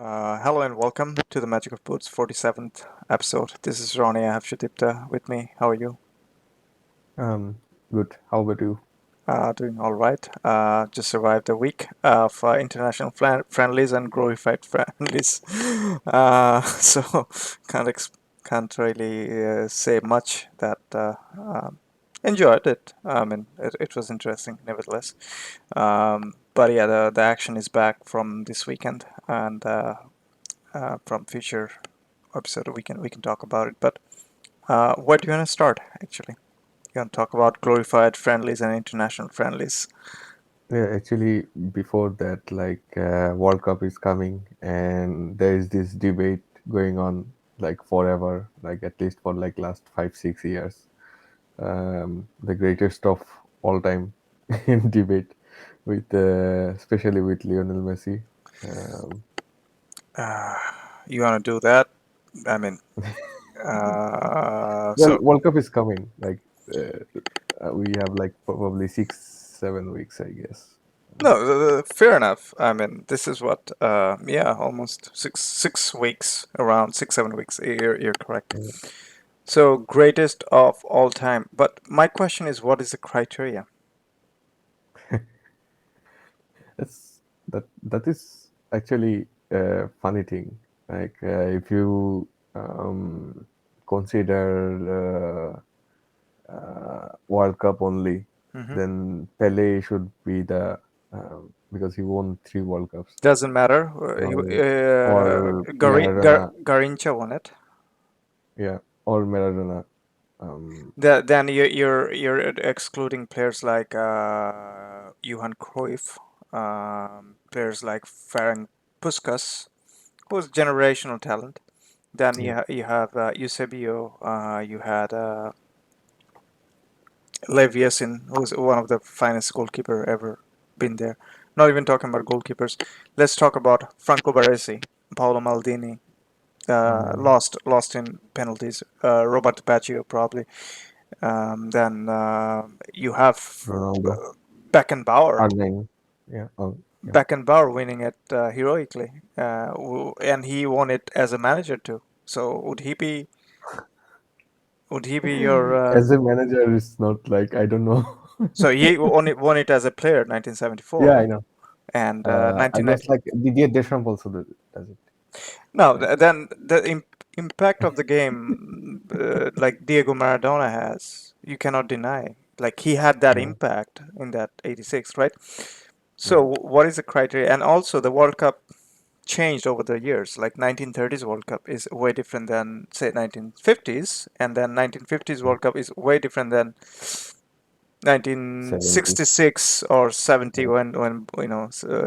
Hello and welcome to the Magic of Boots 47th episode. This is Ronnie. I have Shudipta with me. How are you? Um, Good. How about you? Doing all right. Just survived a week of international friendlies and glorified friendlies. So can't can't really say much. That enjoyed it. I mean, it was interesting, nevertheless. But yeah, the action is back from this weekend, and from future episode we can talk about it. But where do you want to start? Actually, you want to talk about glorified friendlies and international friendlies. Yeah, actually, before that, World Cup is coming, and there is this debate going on like forever, like at least for like last 5, 6 years. The greatest of all time in debate with, especially with Lionel Messi. Um, Uh, you want to do that? I mean, well, so World Cup is coming. We have like probably 6, 7 weeks, I guess. no, fair enough. I mean, this is what, yeah, almost six weeks, around 6 7 weeks. You're correct. Yeah. So greatest of all time. But my question is, what is the criteria? That's that is actually a funny thing. If you consider World Cup only, Hmm. then Pele should be the because he won 3 World Cups. Doesn't matter. Or Maradona, Garincha won it. yeah, or Maradona. Um, Then you're excluding players like Johan Cruyff, players like Ferenc Puskas, who's generational talent. Then yeah, you have Eusebio. You had Lev Yashin, who's one of the finest goalkeeper ever been there. Not even talking about goalkeepers. Let's talk about Franco Baresi, Paolo Maldini. mm, Lost in penalties. Roberto Baggio probably. Then you have Ronaldo, Beckenbauer. R9, yeah, oh, yeah. Beckenbauer winning it heroically, and he won it as a manager too. So would he be your? As a manager, it's not like I don't know. So he won it as a player, Yeah, 1974 I know. and I guess 1990. like Didier Deschamps also does it, No, right? then the impact of the game, like Diego Maradona has, you cannot deny. Like he had that Yeah, impact in that '86, right? yeah, So what is the criteria? And also the World Cup changed over the years. Like 1930s World Cup is way different than say 1950s, and then 1950s yeah. World Cup is way different than 70s. 1966 or 70 Yeah, when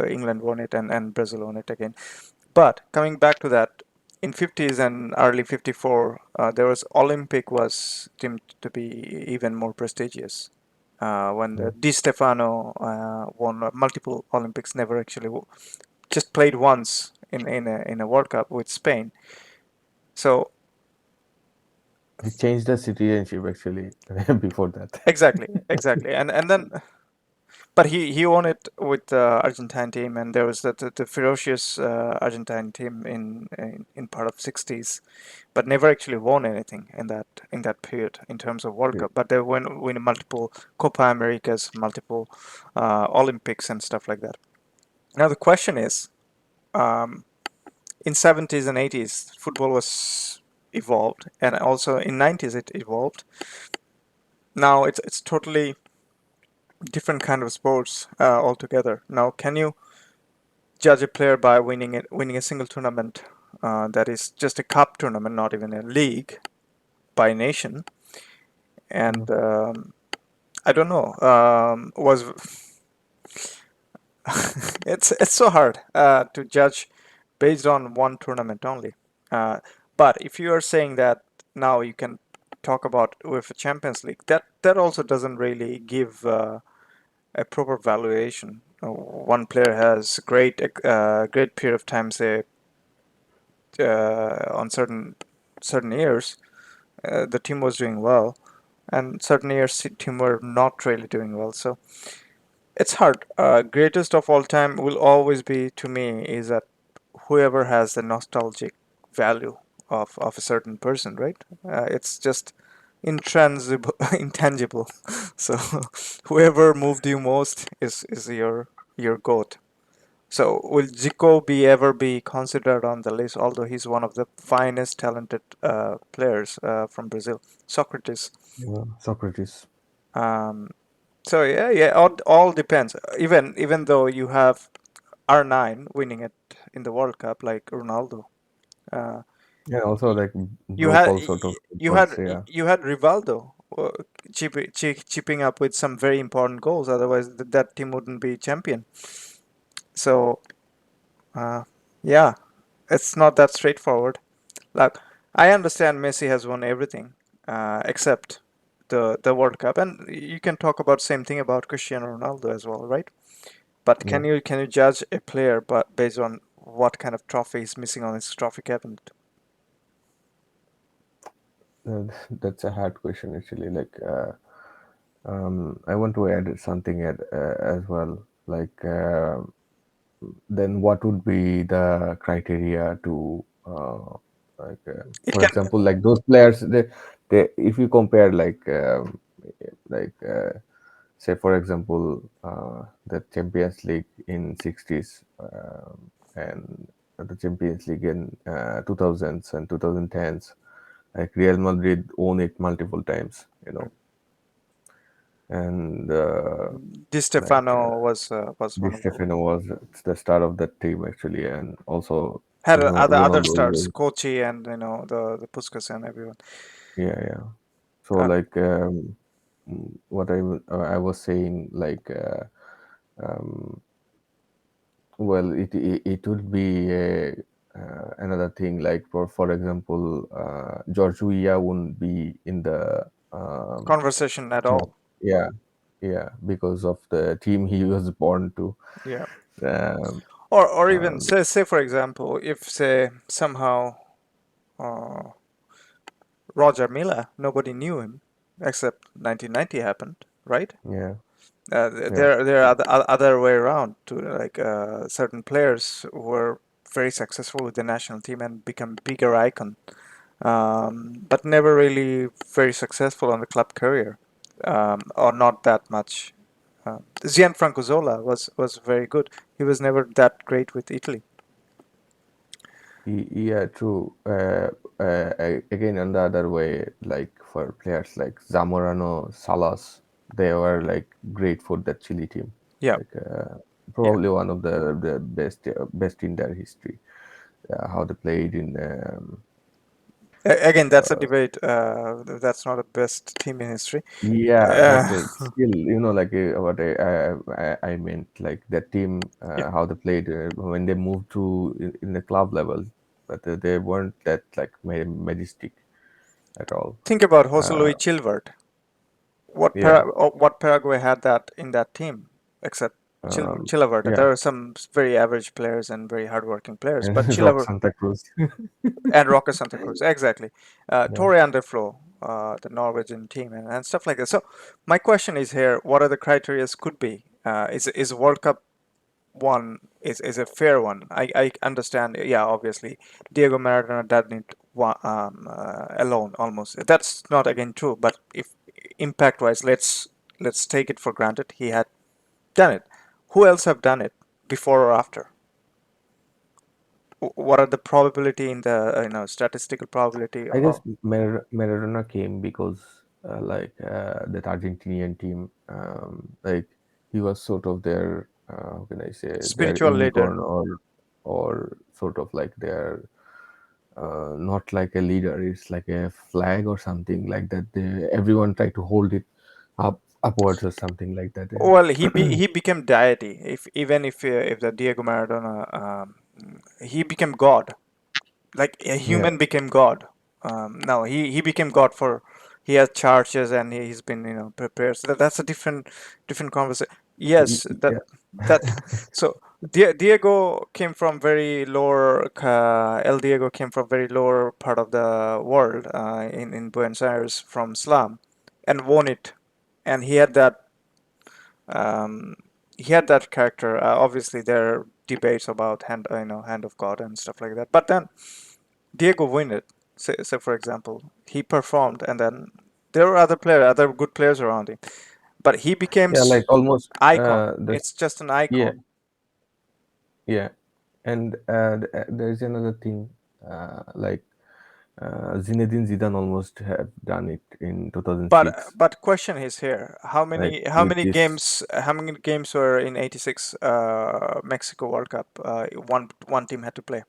England won it and Brazil won it again. But coming back to that, in 50s and early 54, there was Olympic was deemed to be even more prestigious. When yeah. Di Stefano won multiple Olympics, never actually just played once in a World Cup with Spain. So He changed the citizenship actually before that. exactly, and then but he won it with the Argentine team, and there was the ferocious Argentine team in part of '60s, but never actually won anything in that period in terms of World Yeah. Cup. But they win multiple Copa Americas, multiple Olympics, and stuff like that. Now the question is, um, in '70s and '80s, football was evolved, and also in '90s it evolved. Now it's totally different kind of sports altogether. Now, can you judge a player by winning a single tournament that is just a cup tournament, not even a league by nation? And No. I don't know. Was it's so hard to judge based on one tournament only. Uh, but if you are saying that now you can talk about UEFA Champions League, that also doesn't really give a proper valuation. One player has great period of time, say on certain years, the team was doing well, and certain years the team were not really doing well. So it's hard. Greatest of all time will always be to me is that whoever has the nostalgic value of a certain person, right? It's just intransible, intangible. So whoever moved you most is your goat. So will Zico be ever be considered on the list? Although he's one of the finest talented players from Brazil, Socrates. Yeah, Socrates. Um, so yeah, yeah, all depends. Even though you have R9 winning it in the World Cup like Ronaldo, uh, Yeah, also y- like you broke had all sort of you records. had Yeah, you had Rivaldo chipping up with some very important goals. Otherwise, that team wouldn't be champion. So uh, yeah, it's not that straightforward. Like I understand Messi has won everything except the World Cup, and you can talk about same thing about Cristiano Ronaldo as well, right? But yeah. can you judge a player but based on what kind of trophy is missing on his trophy cabinet? That's a hard question actually. I want to add something as well. Then what would be the criteria to It for can example, like those players, they if you compare like say for example the Champions League in 60s and the Champions League in 2000s and 2010s, like Real Madrid own it multiple times, you know, and Di like Stefano was Di one of the Stefano was the star of that team actually, and also had other Ronaldo stars, was, Kochi and the Puskas and everyone. yeah, yeah. So Uh, what I was saying um, well, it would be another thing like for example, George Weah wouldn't be in the conversation at top. all. Yeah, yeah, because of the team he was born to. Yeah. Um, Or even um, say for example, if say somehow uh, Roger Milla, nobody knew him except 1990 happened, right? yeah, yeah. There are other way around to like certain players were very successful with the national team and become bigger icon, but never really very successful on the club career, or not that much. Gianfranco Zola was very good. He was never that great with Italy. Yeah, true. Again, on the other way, like for players like Zamorano, Salas, they were like great for that Chile team. Yeah, Like yeah. probably one of the best in their history. How they played in Again, that's a debate. That's not the best team in history. yeah, but Uh, still, like what I meant, like that team, yeah. how they played when they moved to in the club level, but they weren't that like majestic at all. Think about Jose Uh, Luis Chilvert. yeah, What Paraguay had that in that team, except um, Chilavert. yeah, There are some very average players and very hardworking players, but and Rock Chilavert Santa Cruz. and Roque Santa Cruz, exactly. Yeah, Torre Underflow, the Norwegian team, and stuff like that. So my question is here: what are the criteria could be? Is World Cup one is a fair one? I understand. Yeah, obviously, Diego Maradona doesn't need one alone almost. That's not again true, but if impact wise, let's take it for granted. He had done it. Who else have done it before or after? What are the probability in the statistical probability? I guess Or Maradona came because that Argentinian team, like he was sort of their how can I say their spiritual leader. unicorn, or sort of like their not like a leader, it's like a flag or something like that. Everyone tried to hold it upwards or something like that. Well, he became deity. If the Diego Maradona, he became God. Like a Yeah, human became God. No, he became God for he has charges and he's been prepared. So that's a different conversation. Yes, yeah. that so Diego came from very lower. El Diego came from very lower part of the world in Buenos Aires from slum, and won it, and he had that. Um, he had that character. Obviously, there are debates about hand of God and stuff like that. But then Diego win it. Say for example, he performed, and then there were other good players around him. But he became Yeah, like almost icon. the It's just an yeah, icon. yeah. And there's another thing, like Zinedine Zidane almost have done it in But 2006, question is here: like with this. how many games were in '86 Mexico World Cup? One team had to play.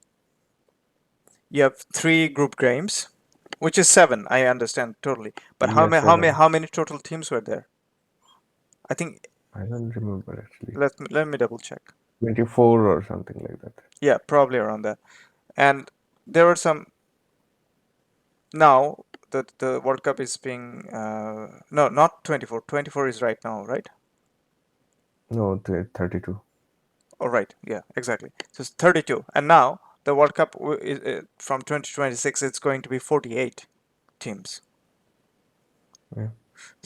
You have three group games, which is seven. I understand totally. But Yeah, 7. how many total teams were there? I think I don't remember actually. let me double check. 24 or something like that. Yeah, probably around that. And there were some now the World Cup is being no, not 24. 24 is right now, right? No, 32. Oh, right. Yeah, exactly. So it's 32. And now the World Cup from 2026 it's going to be 48 teams. Yeah.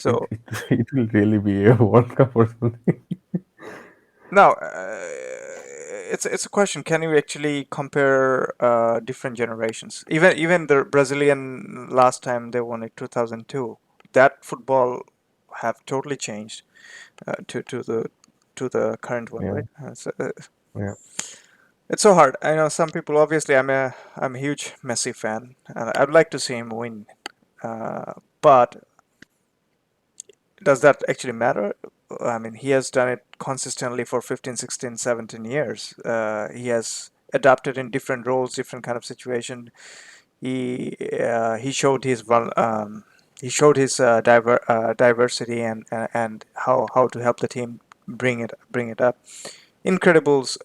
It, So it it will really be a World Cup or something. now, it's a question. Can you actually compare different generations? Even the Brazilian last time they won it 2002. That football have totally changed to the current one, Yeah, right? yeah. It's so hard. I know some people. Obviously, I'm a huge Messi fan, and I'd like to see him win. But does that actually matter? I mean, he has done it consistently for 15, 16, 17 years. He has adapted in different roles, different kind of situation. He showed his diversity and how to help the team bring it up. Incredibles,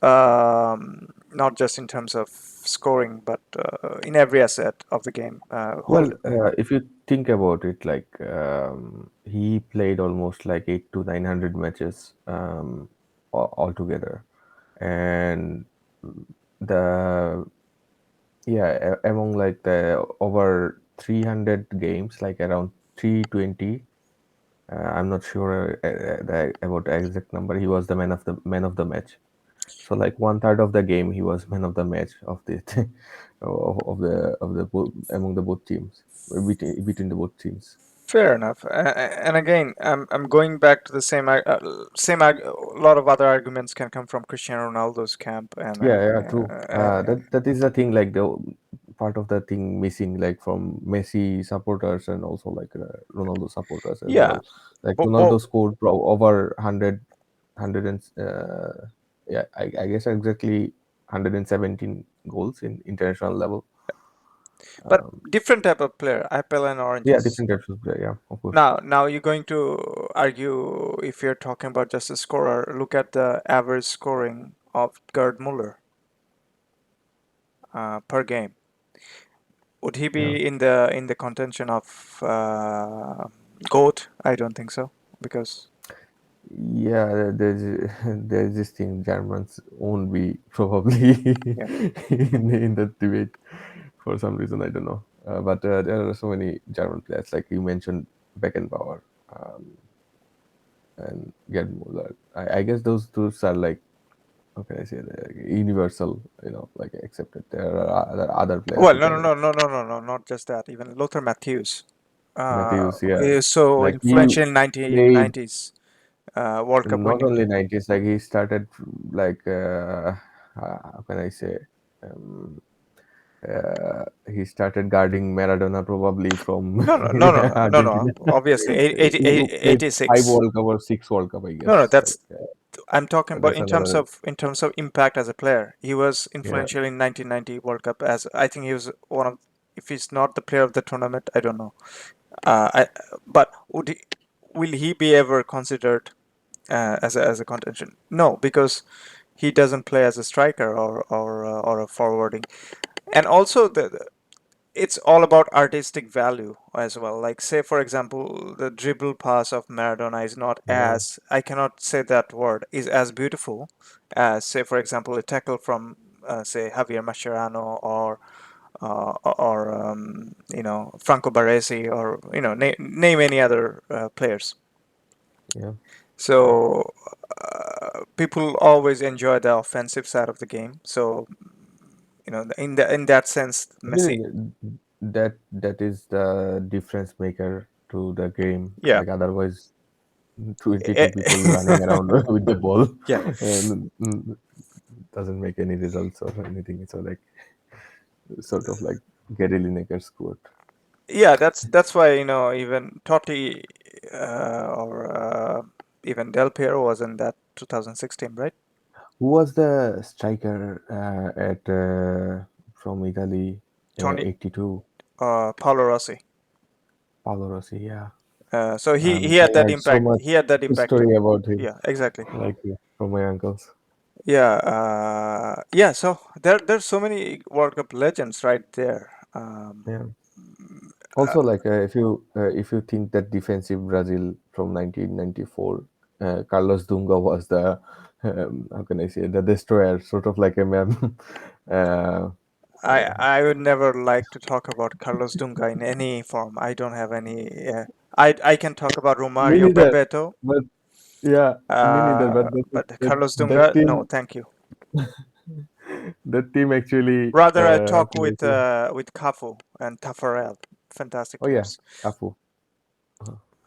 not just in terms of scoring, but in every asset of the game. Well, if you think about it, like he played almost like 8 to 900 matches altogether, and the among like the over 300 games, like around 320. I'm not sure about the exact number. He was the man of the match. So like one third of the game, he was man of the match of the of the among the both teams, between the both teams. Fair enough. And again, I'm going back to the a lot of other arguments can come from Cristiano Ronaldo's camp, Yeah, yeah, true. That is the thing, like the part of the thing missing, like from Messi supporters and also like Ronaldo supporters as yeah, well. Like but Ronaldo scored over 100 and yeah, I guess exactly 117 goals in international level. different type of player, apple and Yeah, oranges. different types of player. Yeah, of course. Now you're going to argue if you're talking about just a scorer. Look at the average scoring of Gerd Muller per game. Would he Yeah. be in the contention of GOAT? I don't think so because Yeah, there's this thing, Germans won't be probably yeah. in that debate for some reason, I don't know. But there are so many German players, like you mentioned, Beckenbauer, um, and Gerd Müller. I guess those two are like, how can I say, like universal, like accepted. There are other players Well, who can, not just that. Even Lothar Matthäus Matthews, yeah, is so like he influential in played 1990s World Cup not winning. only 90s, like he started like how can I say, um, he started guarding Maradona probably from No. Argentina. Obviously, He played 5 86. World Cup or 6 World Cup, I No, guess. Like that's I'm talking about that's another. in terms of impact as a player. He was Yeah, influential in 1990 World Cup as I think he was one of, if he's not the player of the tournament, I don't know. But will he be ever considered as a contention? No, because he doesn't play as a striker or a forwarding. And also it's all about artistic value as well. Like say for example, the dribble pass of Maradona is not yeah, as, I cannot say that word, is as beautiful as say for example a tackle from say Javier Mascherano or Franco Baresi or name any other players. yeah, So people always enjoy the offensive side of the game. So in that sense, Messi. Actually, that is the difference maker to the game. Yeah. Like otherwise, 22 Eh, people running around with the ball yeah. and doesn't make any results or anything. So like sort of like Gary Lineker scored. Yeah, that's why even Totti or even Del Piero was in that 2016, right? Who was the striker at from Italy? Tony 82. Paolo Rossi. Paolo Rossi. Yeah. So he I had that heard so impact. much He had that impact. story about him, Yeah, exactly. like from my uncles. Yeah, yeah. So there's so many World Cup legends right there. Yeah. Also, like if you think that defensive Brazil from 1994, Carlos Dunga was the how can I say the destroyer, sort of like a man. uh, I would never like to talk about Carlos Dunga in any form. I don't have any. I can talk about Me Romario, neither, Bebeto, but yeah, me neither. But but Carlos that Dunga, no, team, thank you. that team actually, Rather, I how talk can I say? with Cafu and Tafarel, fantastic Oh yeah, players, Cafu.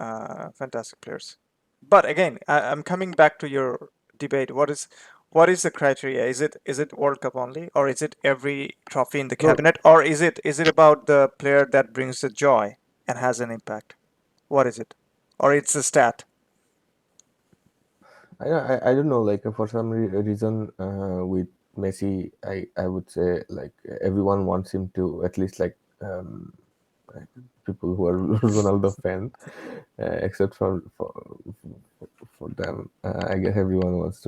Uh, fantastic players. But again, I'm coming back to your debate. What is the criteria? Is it World Cup only, or is it every trophy in the No, cabinet, or is it about the player that brings the joy and has an impact? What is it? Or it's a stat? I don't know. Like for some reason, with Messi, I would say like everyone wants him to at least like people who are Ronaldo fans, except for them. I guess everyone wants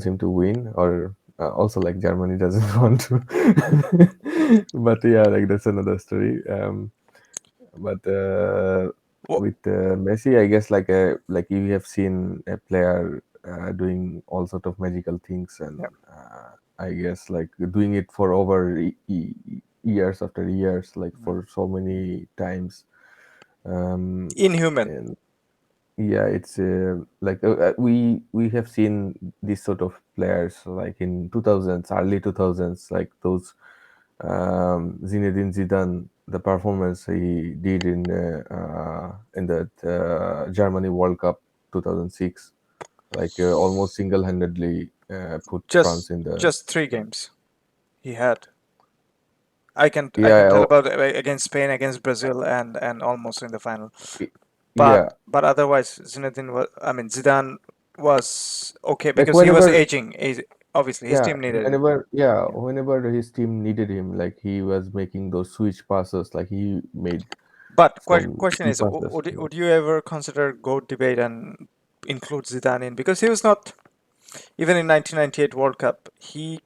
him to win, or also like Germany doesn't want to. But yeah, like that's another story. But Well, with Messi, I guess like you have seen a player doing all sort of magical things, and yeah, I guess like doing it for over years after years, like mm. for so many times. Um, Inhuman. and yeah, it's like we have seen this sort of players like in 2000s, early 2000s, like those Zinedine Zidane, the performance he did in that Germany World Cup 2006, like almost single-handedly put France Just in the just three games he had. I can yeah tell about against Spain, against Brazil, and almost in the final. y- yeah, But otherwise, Zinedine was. I mean, Zidane was okay like because he was whenever aging. Obviously, his yeah team needed him. whenever yeah Yeah. whenever his team needed him, like he was making those switch passes, like he made But some question key is, passes. would you ever consider GOAT debate and include Zidane in? Because he was not. Even in 1998 World Cup, he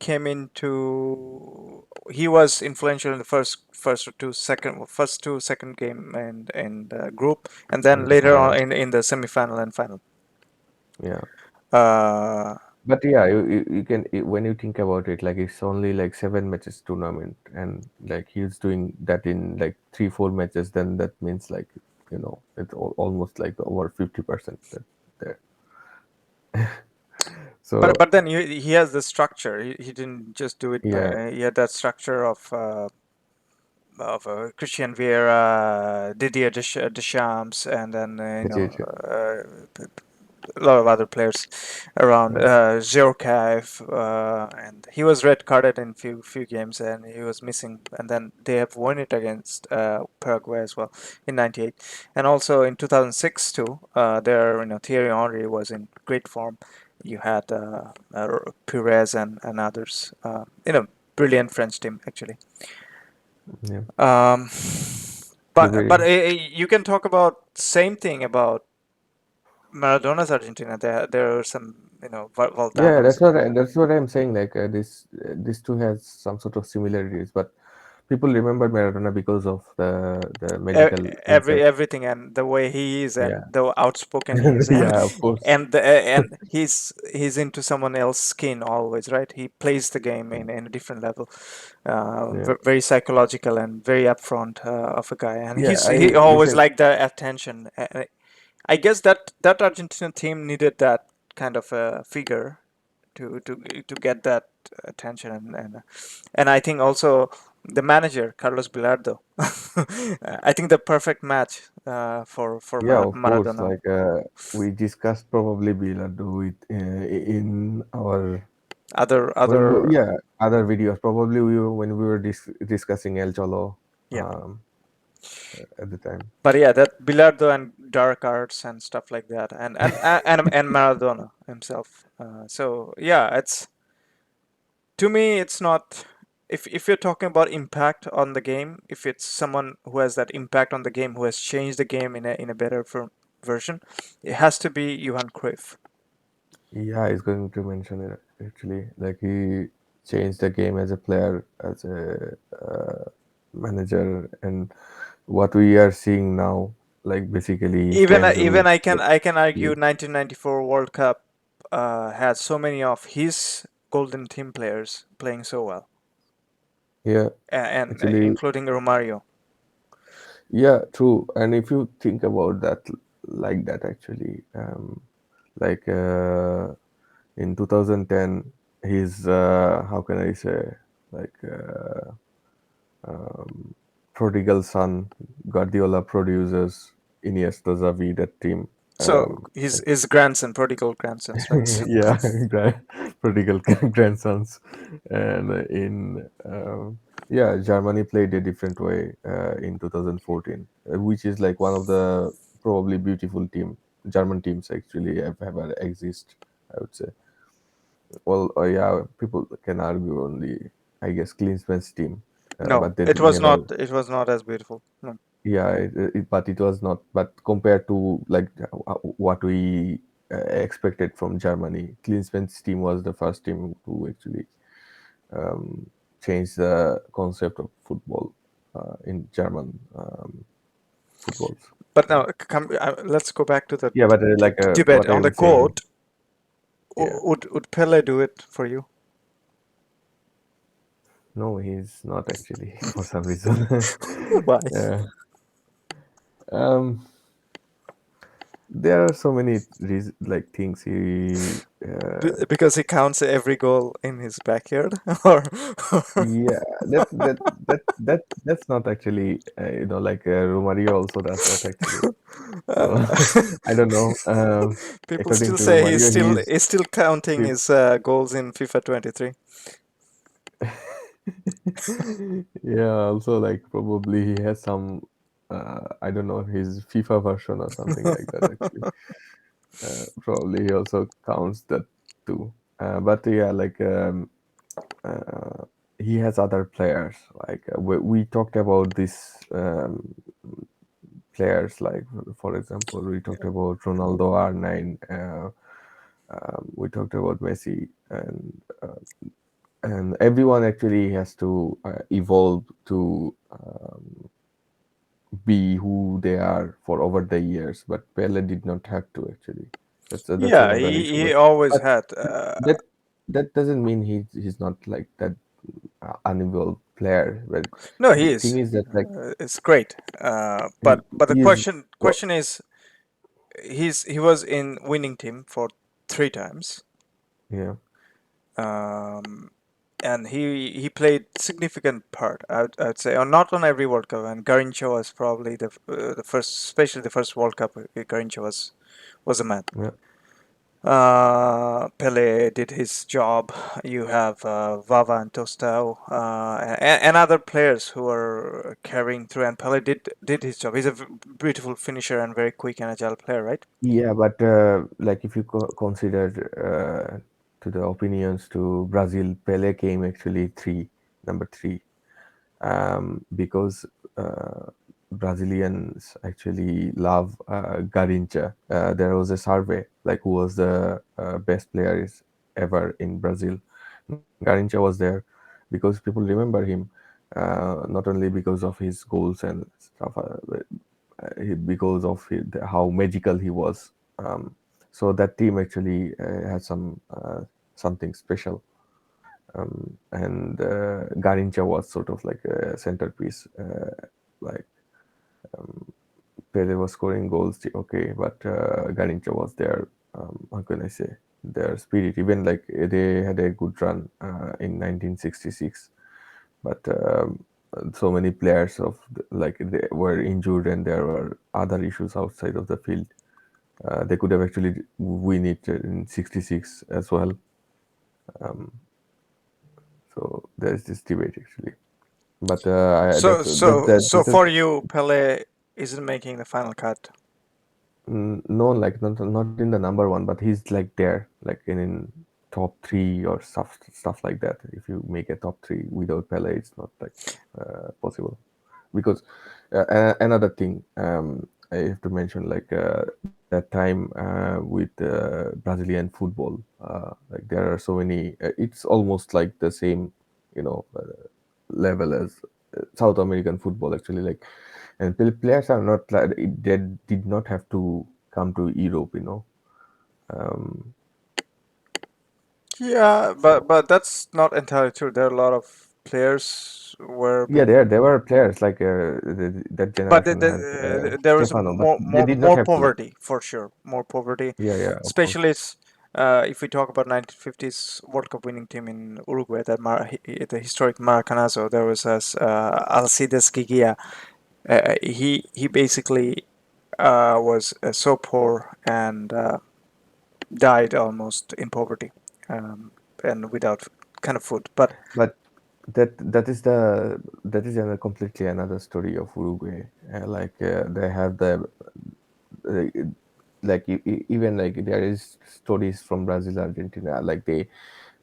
was influential in the first two second game and group, and then later Yeah, on in the semifinal and final. yeah. Uh, But yeah, you can when you think about it, like it's only like 7 matches tournament, and like he's doing that in like 3 4 matches, then that means like it's almost like over 50% that there. So but then he has the structure. He didn't just do it yeah, by. He had that structure of Christian Vieira, Didier Deschamps, and then JJ, a lot of other players around yeah, Zhirkov, and he was red carded in few games, and he was missing. And then they have won it against Paraguay as well in '98, and also in 2006 too. There, Thierry Henry was in great form. You had Pires and others. Brilliant French team actually. yeah, Um, but Ribery. you can talk about same thing about Maradona's Argentina. There are some Yeah, Voltanos. that's what I'm saying. Like this two has some sort of similarities, but people remember Maradona because of the magical impact. Everything and the way he is and Yeah, the outspoken he is yeah, of course. and he's into someone else's skin always, right? He plays the game in a different level, Yeah, very psychological and very upfront of a guy, and yeah. he I always recent liked the attention. I guess that Argentina team needed that kind of a figure to get that attention, and I think also the manager Carlos Bilardo. I think the perfect match for Yeah, of course. Maradona. Like we discussed, probably we'll do it in our Other when other yeah, other videos. Probably when we were discussing El Cholo Yeah, at the time. but yeah, that Bilardo and dark arts and stuff like that, and Maradona himself. So yeah, it's to me, it's not. If you're talking about impact on the game, if it's someone who has that impact on the game, who has changed the game in a better version, it has to be Johan Cruyff. Yeah, he's going to mention it actually. Like he changed the game as a player, as a manager, and what we are seeing now, like basically he's trying Even to I can argue get 1994 World Cup had so many of his golden team players playing so well, yeah, and actually, including Romario. yeah, true. And if you think about that like that, actually, like in 2010, his how can I say, like um, prodigal son, Guardiola produces Iniesta, Xavi, that team. So Like, his grandson, prodigal grandsons, right? So, yeah, prodigal grandsons, and yeah, Germany played a different way in 2014, which is like one of the probably beautiful German teams actually have ever exist. I would say. Well, yeah, people can argue on the, I guess, Klinsmann's team, no, but they it was never. not. It was not as beautiful. No. Yeah, but it was not. But compared to like what we expected from Germany, Klinsmann's team was the first team to actually um, change the concept of football in German footballs. But now, let's go back to the Yeah, but like debate what I on the was saying, goat. yeah, Would Pele do it for you? no, he's not actually for some reason. Why? Yeah. Um, there are so many like things he Because he counts every goal in his backyard, or yeah, that's not actually like Romario also does that actually. So uh, I don't know. people According still to say Romario, he's still counting peop- his goals in FIFA 23. yeah. Also, like probably he has some. I don't know, his FIFA version or something like that. Actually, probably he also counts that too. But yeah, like uh, he has other players. Like we talked about this. Players like, for example, we talked about Ronaldo R9, we talked about Messi, and everyone actually has to evolve to be who they are for over the years, but Pele did not have to actually. That's Yeah, another issue, he always but had. that that doesn't mean he's not like that unevolved player. But No, the he thing is. is that like It's great. But the he is question is, he was in winning team for three times, yeah. um, and he played significant part. I'd say, or not on every World Cup. And Garrincha was probably the first, especially the first World Cup. Garrincha was a man. Yeah. Pele did his job. You have Vava and Tostao, and other players who are carrying through. And Pele did his job. He's a beautiful finisher and very quick and agile player, right? Yeah, but like if you consider to the opinions to Brazil, Pele came actually number three, because uh, Brazilians actually love Garrincha. There was a survey like who was the best players ever in Brazil. Garrincha was there because people remember him, not only because of his goals and stuff, but because of how magical he was. So that team actually had something special, and Garincha was sort of like a centerpiece. Like Pele was scoring goals, okay, but Garincha was there. How can I say? their spirit. Even like they had a good run in 1966, but so many players like they were injured and there were other issues outside of the field. They could have actually win it in 66 as well. Um, so there's this debate actually. But So, so for you, Pele isn't making the final cut. no, like not in the number one, but he's like there, like in top three or stuff like that. If you make a top three without Pele, it's not like possible. Because another thing I have to mention, like that time with Brazilian football, like there are so many. It's almost like the same, you know, level as South American football actually. Like, and players are not like they did not have to come to Europe, you know. Um, Yeah, so but that's not entirely true. There are a lot of players were yeah, being, there were players like that but generation had there was Stefano, but they did not more have to. poverty for sure. More poverty, Yeah, yeah, of course. especially if we talk about 1950s World Cup winning team in Uruguay, the historic Maracanazo. There was as Alcides Gigia. He basically was so poor and died almost in poverty, um, and without kind of food. But But that is a completely another story of Uruguay. Like they have uh, like even like there is stories from Brazil, Argentina. Like they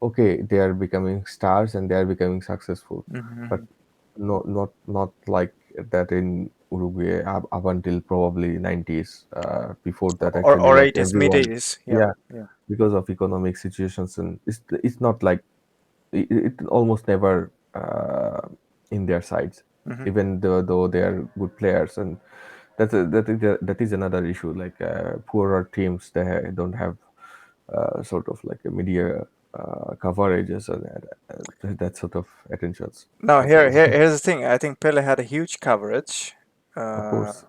okay, they are becoming stars and they are becoming successful, but Mhm. not like that in Uruguay up until probably 90s. Before that, actually, Or like 80s, mid everyone, 80s, yeah, yeah, yeah. because of economic situations, and it's not like it almost never in their sides, Hmm. even though they are good players, and that is another issue. Like poorer teams, don't have sort of like a media coverages and that sort of attentions Now as well. here's the thing. I think Pele had a huge coverage, Of course,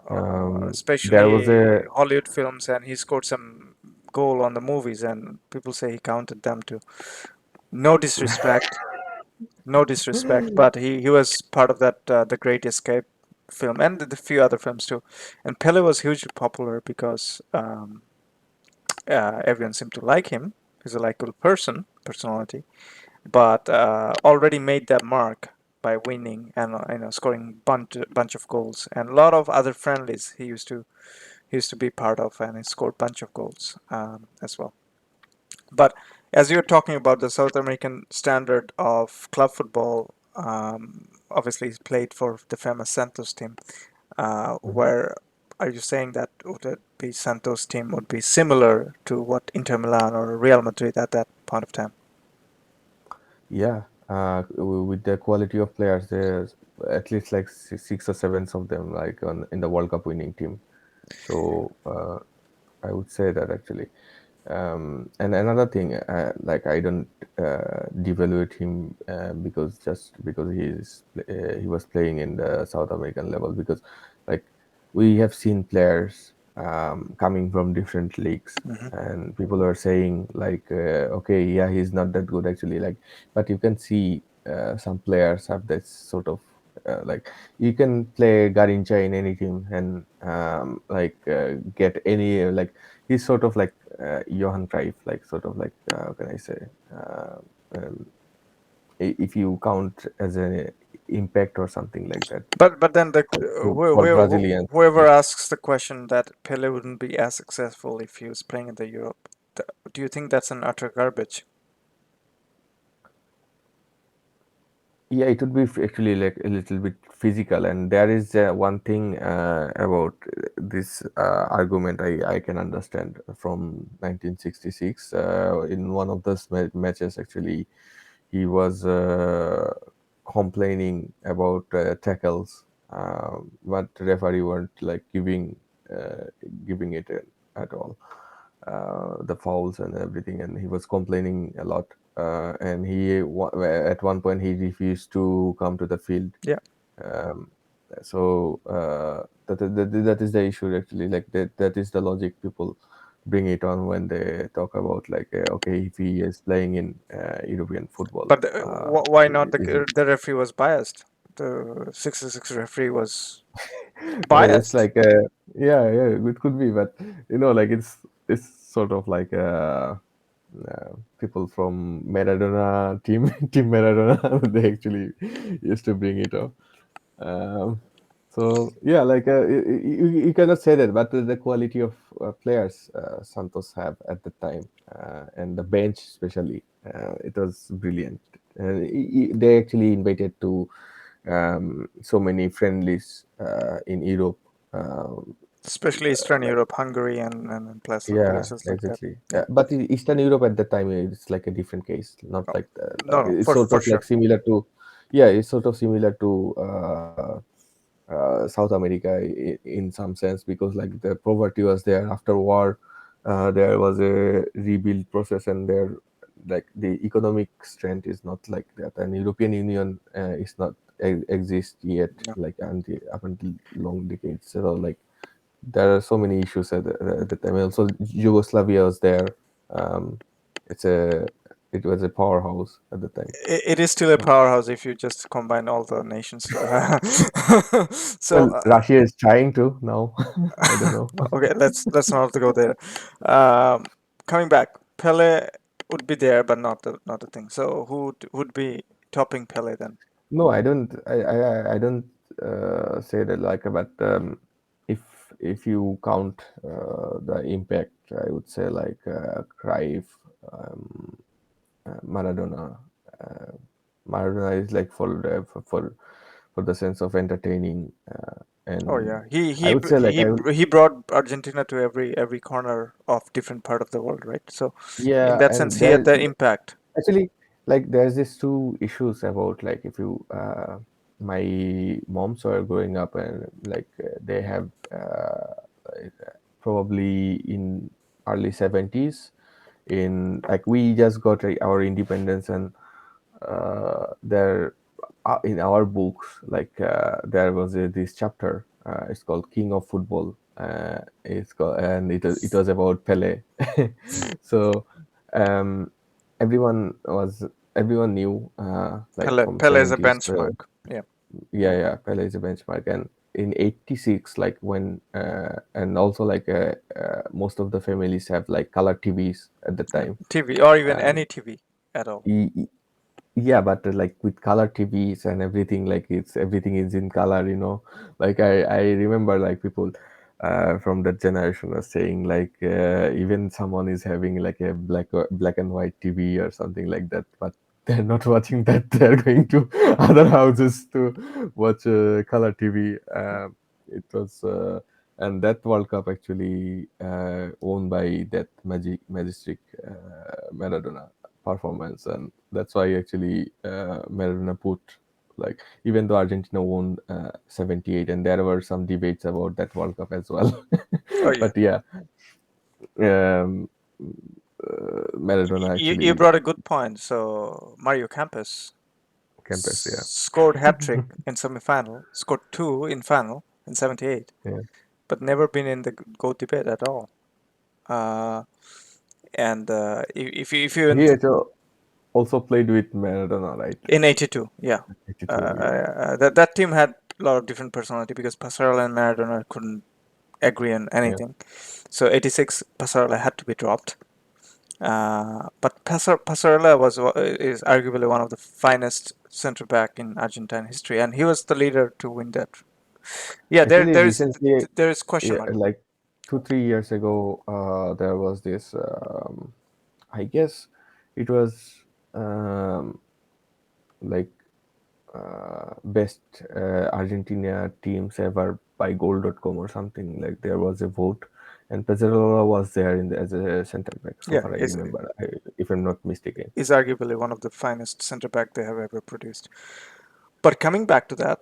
there was especially a Hollywood films, and he scored some goal on the movies, and people say he counted them too. No disrespect, no disrespect, but he was part of that The Great Escape film and the few other films too. And Pele was hugely popular because everyone seemed to like him. He's a likable personality, but already made that mark by winning and scoring bunch of goals and a lot of other friendlies he used to be part of, and he scored bunch of goals as well. But as you're talking about the South American standard of club football, obviously he's played for the famous Santos team. Where are you saying that would it be Santos team would be similar to what Inter Milan or Real Madrid at that point of time? yeah, with the quality of players, there's at least like six or seven of them like on in the World Cup winning team. So I would say that actually. And another thing, like I don't devaluate him because just because he was playing in the South American level, because like we have seen players coming from different leagues, Hmm. and people are saying like okay, yeah, he's not that good actually, like, but you can see some players have this sort of like you can play Garincha in any team and like get any like he's sort of like Johan Cruyff, like sort of like how can I say, uh, um, if you count as an impact or something like that But then for Brazilians at whoever least. asks the question that Pele wouldn't be as successful if he was playing in the Europe, do you think that's an utter garbage? Yeah, it would be actually like a little bit physical, and there is one thing about this argument I can understand from 1966 in one of those matches actually he was complaining about tackles, but referee weren't like uh, giving it at all, the fouls and everything, and he was complaining a lot. And at one point he refused to come to the field. Yeah. Um, so that is the issue actually. Like that is the logic people bring it on when they talk about like okay, if he is playing in European football, But why not is it? the referee was biased? The 66 referee was It's biased. like yeah, yeah, it could be, but like it's sort of like people from Maradona team, team Maradona, they actually used to bring it up. Um, so yeah, like you cannot say that, but the quality of players Santos have at the time, and the bench especially, it was brilliant. They actually invited to so many friendlies in Europe. Um, Especially Eastern like Europe, Hungary, and yeah, places like that. exactly. Yeah. But in Eastern Europe at the time, it's like a different case. Not Oh, like no, no, it's sort for of like sure. similar to, yeah, it's sort of similar to South America in some sense, because like the poverty was there after war. There was a rebuild process, and there, like the economic strength is not like that, and European Union is not exist yet, No. like until up until long decades. So like there are so many issues at the time. Also, Yugoslavia was there. Um, it's a it was a powerhouse at the time. It is still a powerhouse if you just combine all the nations. So, Well, Russia is trying to now. I don't know. okay, let's not go there. Um, Coming back, Pele would be there, but not the thing. So who would be topping Pele then? No, I don't. I don't say that like, but if if you count the impact, I would say like Cruyff, um, Maradona. Uh, Maradona is like for the sense of entertaining, Oh and yeah, he I he would say like he he brought Argentina to every corner of different part of the world, right? So in yeah, that sense, and he had the impact. actually, like there's these two issues about like if you my moms were growing up, and like they have like, probably in early 70s, in like we just got our independence, and there in our books like there was this chapter, it's called King of Football, it's called, and it was about Pele. So um everyone was everyone knew like from Pele is a 70s, benchmark. Yeah. yeah, yeah, Pele is a benchmark. And in 86, like when and also like most of the families have like color TVs at the time. TV or even uh, any TV at all. yeah, but like with color TVs and everything, like it's everything is in color, like I remember like people from that generation are saying like even someone is having like a black and white TV or something like that, but they're not watching that. They're going to other houses to watch color TV. It was and that World Cup actually won by that majestic Maradona performance, and that's why actually Maradona put, like, even though Argentina won 78, and there were some debates about that World Cup as well. Oh yeah. But yeah, um, Maradona You actually brought a good point. So Mario Campos campus, yeah, scored hat trick in semifinal, scored two in final in '78, yeah. but never been in the GOAT debate at all. Uh, and if you He also played with Maradona, right? in '82, yeah, 82, yeah, that team had a lot of different personality because Passarella and Maradona couldn't agree on yeah. anything. So '86, Passarella had to be dropped. But Passarella is arguably one of the finest center back in Argentine history, and he was the leader to win that. Yeah, Actually, recently, there is question yeah, mark. like 2 3 years ago, there was this. I guess it was like best Argentina teams ever by goal.com or something. Like there was a vote, and Pedrola was there as a center back. So Yeah, far, I remember, if I'm not mistaken. is arguably one of the finest center back they have ever produced. But coming back to that,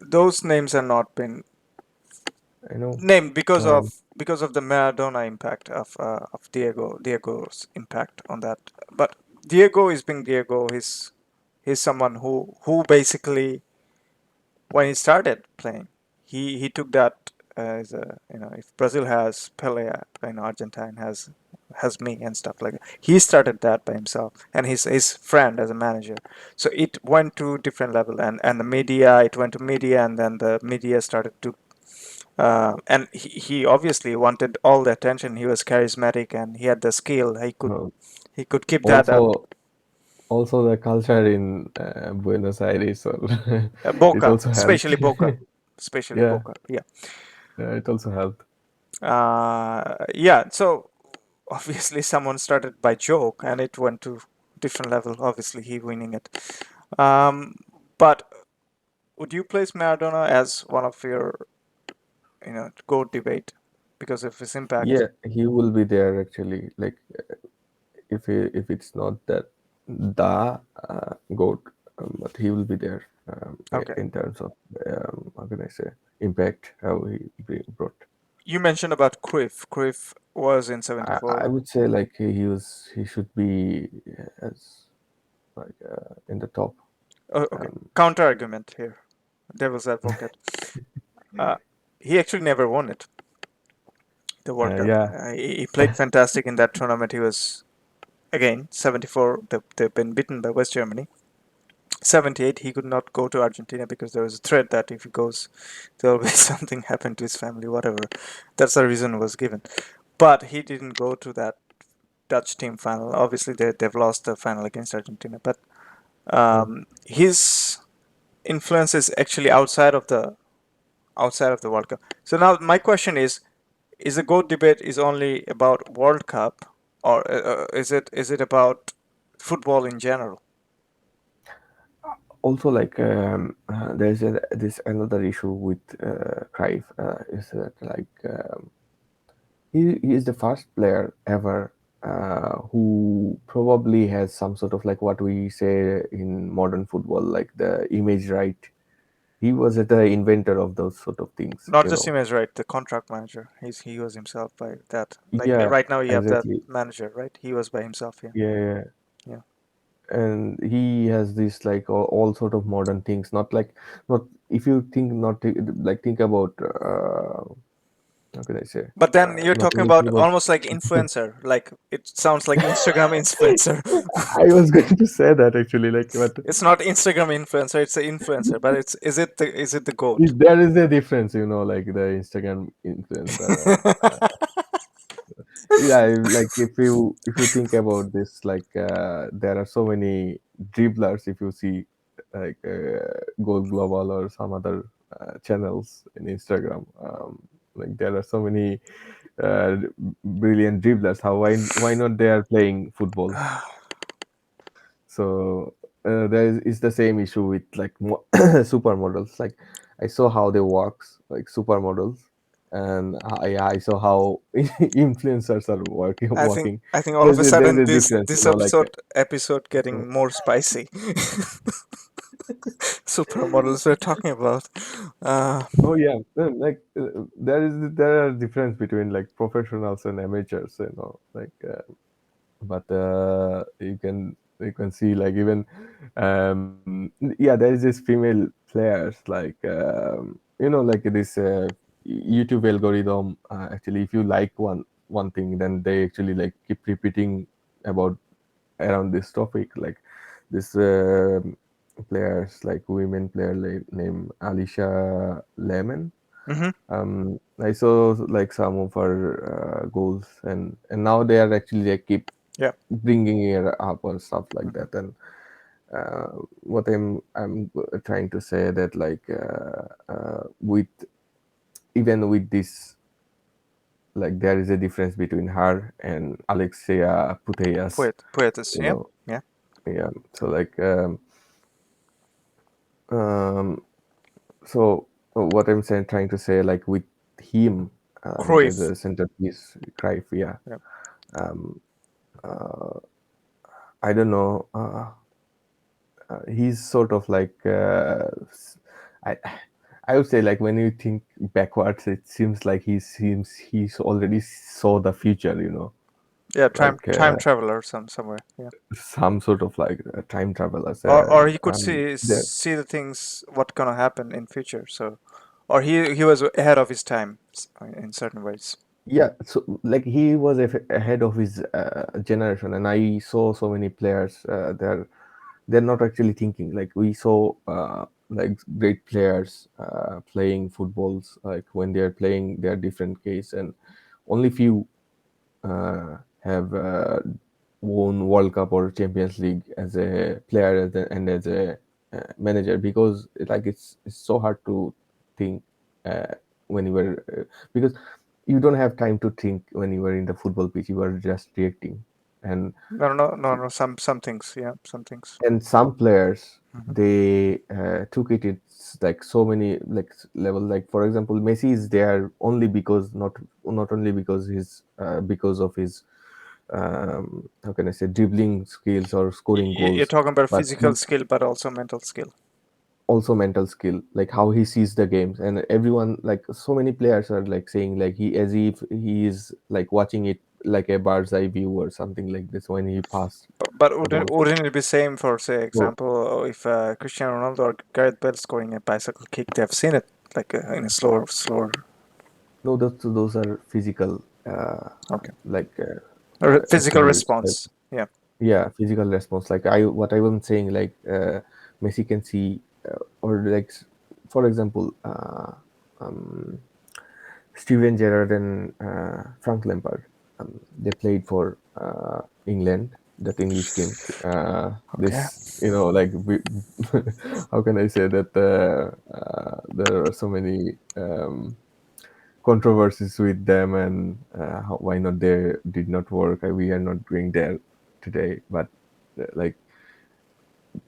those names are not been I know. named Um, because of the Maradona impact of Diego's impact on that. But Diego is being Diego. He's someone who basically when he started playing, he took that. is a, if Brazil has Pele, Argentine has me and stuff like that. He started that by himself and his friend as a manager. So it went to different level, and the media, it went to media, and then the media started to and he obviously wanted all the attention. He was charismatic and he had the skill. Uh, He could keep that up. also, also the culture in Buenos Aires, or it Boca, also helped. especially Boca, especially Yeah, Boca. Yeah. it also helped. Yeah. So obviously someone started by joke and it went to different level. Obviously he winning it. Um, but would you place Maradona as one of your GOAT debate because of his impact? Yeah, he will be there actually. Like if it's not that the goat, but he will be there Okay. in terms of how can I say impact how he brought. You mentioned about Cruyff. Cruyff was in I 74. would say like he should be as like in the top. Oh, okay. Um, Counter argument here. Devil's advocate. Uh, he actually never won it, the World Cup. yeah, He played fantastic in that tournament. He was, again, 74. They've been beaten by West Germany. 78, he could not go to Argentina because there was a threat that if he goes, there will be something happen to his family, whatever. That's the reason was given. But he didn't go to that Dutch team final. Obviously, they've lost the final against Argentina. But mm. his influence is actually outside of the World Cup. So now my question is the GOAT debate is only about World Cup, or is it about football in general? Also like there's this another issue with Cruyff is that like he is the first player ever who probably has some sort of like what we say in modern football, like the image right. He was the inventor of those sort of things, Not you just know. him as right, the contract manager. He was himself by that. Like Yeah, right now you have that exactly. manager, right? He was by himself. Yeah, Yeah, yeah. yeah. And he has this like all sort of modern things. Not like not if you think not like think about how can I say But then you're not talking only think about about. almost like influencer. Like it sounds like Instagram influencer. I was going to say that actually, like, but It's not Instagram influencer. It's an influencer. But is it the goat? there is a difference, you know, like the Instagram influencer and yeah, like if you think about this, like there are so many dribblers. If you see like Gold Global or some other channels in Instagram, like there are so many uh, brilliant dribblers. How why not they are playing football? So there is the same issue with like supermodels. Like I saw how they works like supermodels, and I saw how influencers are working. I think Working. I think all of a There's sudden a this difference, you this know. Like episode getting more spicy. Supermodels we're talking about. oh yeah, there are difference between like professionals and amateurs, you know. Like but you can see like even yeah, there is this female players like like this YouTube algorithm actually if you like one thing then they actually like keep repeating about around this topic like this players like women player named Alicia Lemon. hmm I saw like some of her goals and now they are actually like keep Yeah. bringing it up and stuff like hmm that. And what I'm trying to say that like with even with this like there is a difference between her and Alexia Putellas, Poetess. you Yeah. know. Yeah. Yeah, so like um so what I'm saying trying to say like with him like as Cruyff. a centerpiece Cruyff, yeah. Yeah. um I don't know. He's sort of like I I would say like when you think backwards, it seems like he's already saw the future. You know, Yeah. Time like time traveler somewhere. Yeah. some sort of like time travelers. Or he could see There, see the things what gonna happen in future. So, or he was ahead of his time. in certain ways. Yeah, so like he was ahead of his generation, and I saw so many players. They're not actually thinking. Like we saw like great players playing footballs. Like when they're playing, they're different case, and only few have won World Cup or Champions League as a player and as a manager, because like it's so hard to think uh, when you were because you don't have time to think when you were in the football pitch. You are just reacting, and No, no, no, no, no. Some things, yeah, some things. some players Hmm. they took it. It's like so many like level. Like for example, Messi is there only because not only because because of his how can I say dribbling skills or scoring You're goals, talking about but physical skill, but also mental skill. also mental skill, like how he sees the games. And everyone, like so many players are like saying like he as if he is like watching it like a bird's eye view or something like this when he passed But the ball. wouldn't it be same for, say, So example, if Cristiano Ronaldo or Gareth Bale scoring a bicycle kick? They've seen it like in a slower. no, those are physical, Okay. like Physical attributes. Like response. Yeah. yeah, physical response. Like what I was saying, like Messi can see, or like for example, um, Steven Gerrard and Frank Lampard. They played for England, that English team. Okay. This, like how can I say that there are so many controversies with them, and why not they did not work. We are not going there today, but like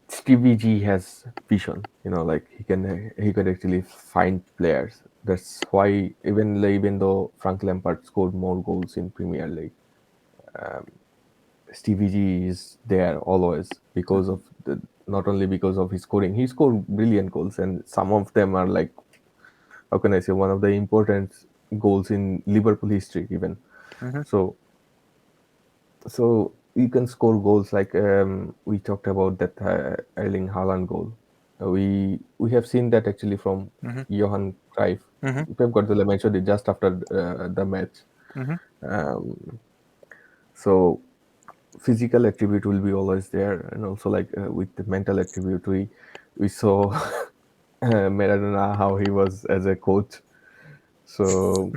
Stevie G has vision, like he could actually find players. That's why even though Frank Lampard scored more goals in Premier League, Stevie G is there always because of the not only because of his scoring. He scored brilliant goals, and some of them are like, how can I say, one of the important goals in Liverpool history even. Mm-hmm. So you can score goals like we talked about that Erling Haaland goal. We have seen that actually from Mm-hmm. Johan Cruyff. Mm-hmm. Pep Guardiola mentioned it just after the match. Mm-hmm. Um, so physical attribute will be always there, and also like with the mental attribute, we saw Maradona how he was as a coach. So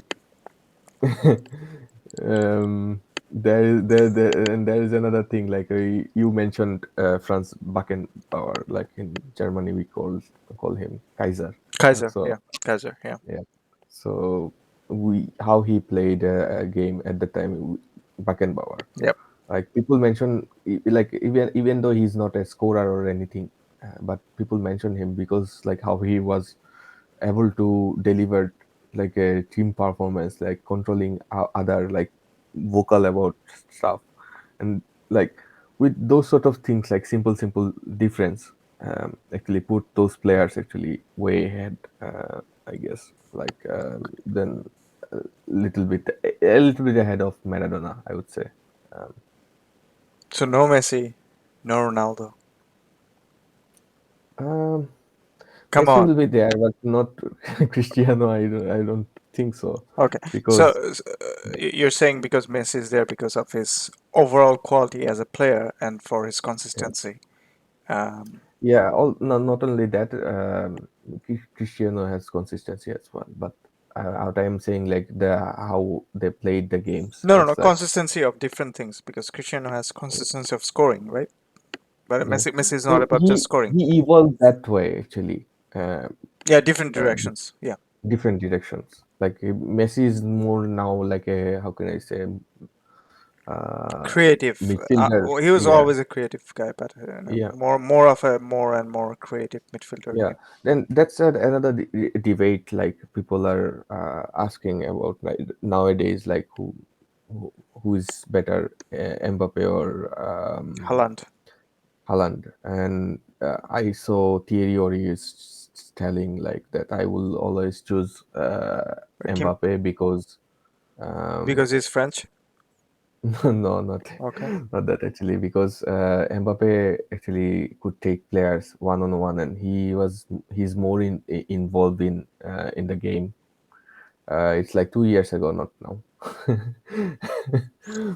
there is another thing like you mentioned Franz Beckenbauer, like in Germany we call him Kaiser. Kaiser. So Yeah. Kaiser. Yeah. yeah, so we how he played a game at the time, Beckenbauer. Yep. Like people mention like even though he's not a scorer or anything, but people mention him because like how he was able to deliver like a team performance, like controlling other, like vocal about stuff, and like with those sort of things, like simple difference, actually put those players actually way ahead, I guess, like then a little bit ahead of Maradona, I would say. um, So no Messi, no Ronaldo. um, Come Messi on. will be there, but not Cristiano. I don't think so, Okay. So because you're saying because Messi is there because of his overall quality as a player and for his consistency. Um, yeah, not only that, Cristiano has consistency as well, but what I am saying, like the how they played the games, no, no, no. it's like Consistency of different things because Cristiano has consistency of scoring, right? But yeah. Messi is not So about just scoring. he evolved that way actually, uh, Yeah, different uh, directions. Yeah. different directions. Like Messi is more now like a, how can I say, uh, Creative. midfielder. Well, he was Yeah, always a creative guy, but yeah. more of a more and more creative midfielder. Yeah, Yeah. then that's another debate. Like people are asking about like nowadays, like who is better, Mbappe or Haaland. Haaland? And I saw Thierry Henry is telling like that I will always choose Kim, Mbappe because um, because he's French. no, Okay. not that actually, because Mbappe actually could take players one on one, and he's more involved in the game. It's like 2 years ago, not now.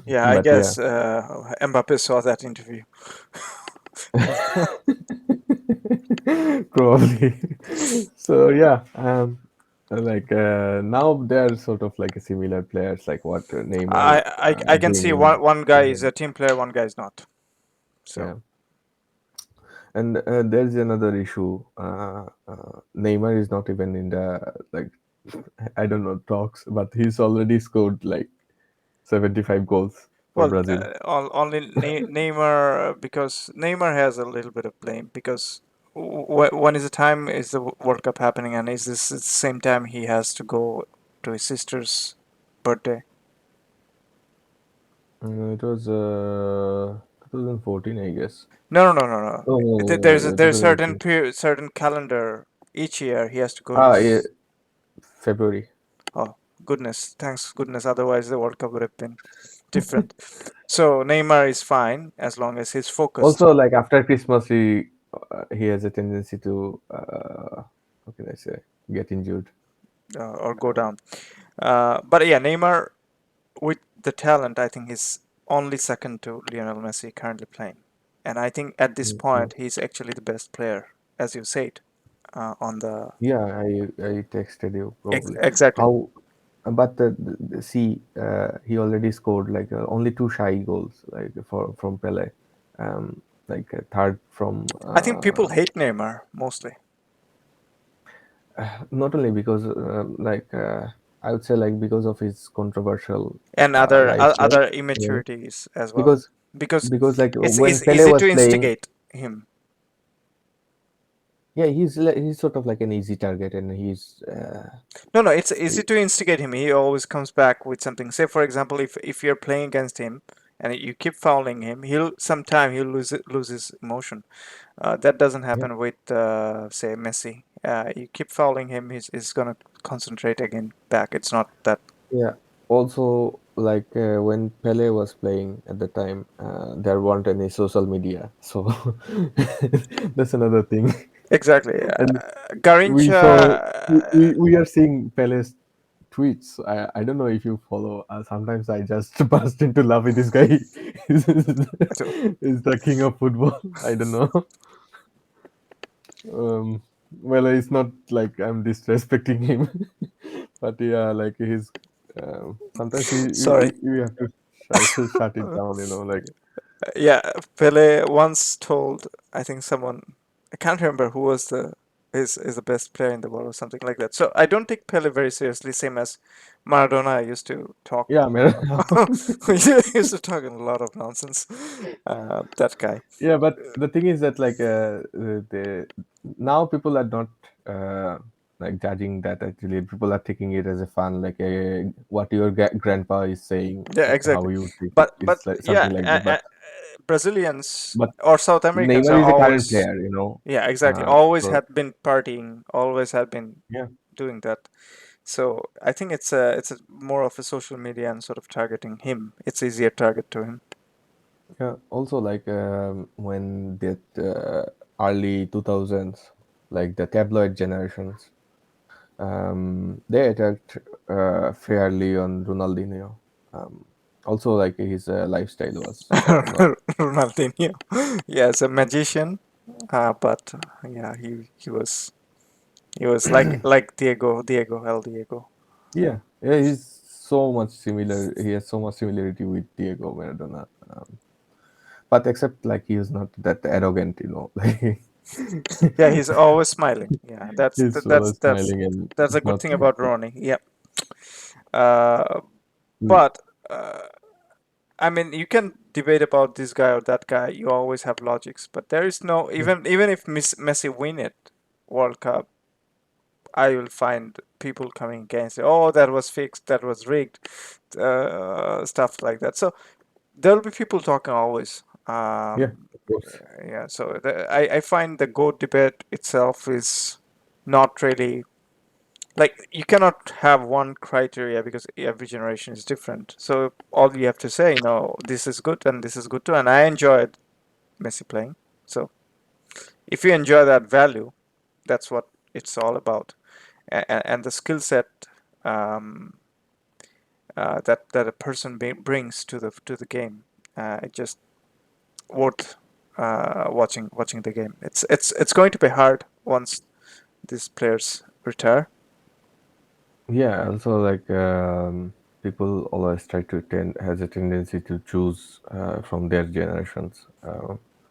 Yeah, I But yeah, guess Mbappe saw that interview. probably. So yeah, now they're sort of like a similar players, like what Neymar I can doing see in one guy is England. a team player, one guy is not. So Yeah, and there's another issue. Neymar is not even in the like I don't know talks, but he's already scored like 75 goals for well, Brazil. only Neymar because Neymar has a little bit of blame because when is the time is the World Cup happening and is this the same time he has to go to his sister's birthday? It was 2014, I guess. No, no, no, no, no. Oh, no, no, There's no, there's certain 2018. period, certain calendar each year he has to go to Ah, yeah, his. February. Oh goodness, thanks goodness. Otherwise, the World Cup would have been different. So Neymar is fine as long as he's focused Also, like after Christmas, he has a tendency to how can I say get injured. or go down. But yeah, Neymar with the talent, I think he's only second to Lionel Messi currently playing, and I think at this Mhm. point he's actually the best player, as you said, on the Yeah, I texted you probably exactly. how, but see, he already scored like only two shy goals like for from Pele, like a third from I think people hate Neymar mostly, not only because I would say like because of his controversial and other lifestyle, other yeah. immaturities as well, because because because like it's when Pele easy was to playing, instigate him. yeah, he's sort of like an easy target, and he's No, no, it's easy he- to instigate him. He always comes back with something. Say, for example, if you're playing against him and you keep fouling him, he'll lose his emotion. That doesn't yeah, happen with say Messi. You keep fouling him, he's gonna concentrate again back. It's not that yeah. Also, like when Pele was playing at the time, there weren't any social media, so that's another thing. exactly. And we saw Garincha. we are seeing Pele's tweets. I don't know if you follow. Sometimes I just burst into love with this guy. He's the king of football. I don't know. Um, well, it's not like I'm disrespecting him, but yeah, like he's. Sometimes Sorry. we have to shut it down. Like Yeah, Pele once told, I think someone, I can't remember who was the is the best player in the world or something like that. So I don't take Pele very seriously, same as Maradona used to talk. yeah, man. He used to talk a lot of nonsense. That guy. Yeah, but the thing is that like the now people are not like judging that. Actually, people are taking it as a fun, like what your grandpa is saying, Yeah, how exactly. you take it. But It's like yeah, something like that. Brazilians But or South Americans Neymar are is a current always, player. yeah, exactly, always So had been partying, always had been yeah, doing that. So I think it's a more of a social media and sort of targeting him. It's easier target to him. yeah. Also, like when that early 2000s, like the tabloid generations, they attacked fairly on Ronaldinho. Um, Also, like his lifestyle was not. Ronaldinho, yeah, as a magician, but yeah, he was like Diego El Diego. Yeah, yeah, he's so much similar. He has so much similarity with Diego Maradona. But except like he is not that arrogant. Like Yeah, he's always smiling. Yeah, he's always smiling and that's a good not thing like about Ronnie. Yep. Uh, mm, but I mean, you can debate about this guy or that guy. You always have logics, but there is no yeah, even if Messi win it World Cup, I will find people coming against it. Oh, that was fixed. That was rigged. Stuff like that. So there will be people talking always. yeah, of course. Yeah. So I find the GOAT debate itself is not really like you cannot have one criteria because every generation is different. So all you have to say, this is good and this is good too. And I enjoyed Messi playing. So if you enjoy that value, that's what it's all about. And the skill set. um, that a person brings to the game. It just worth watching the game. It's going to be hard once these players retire. Yeah, also like people always try to tend has a tendency to choose from their generations.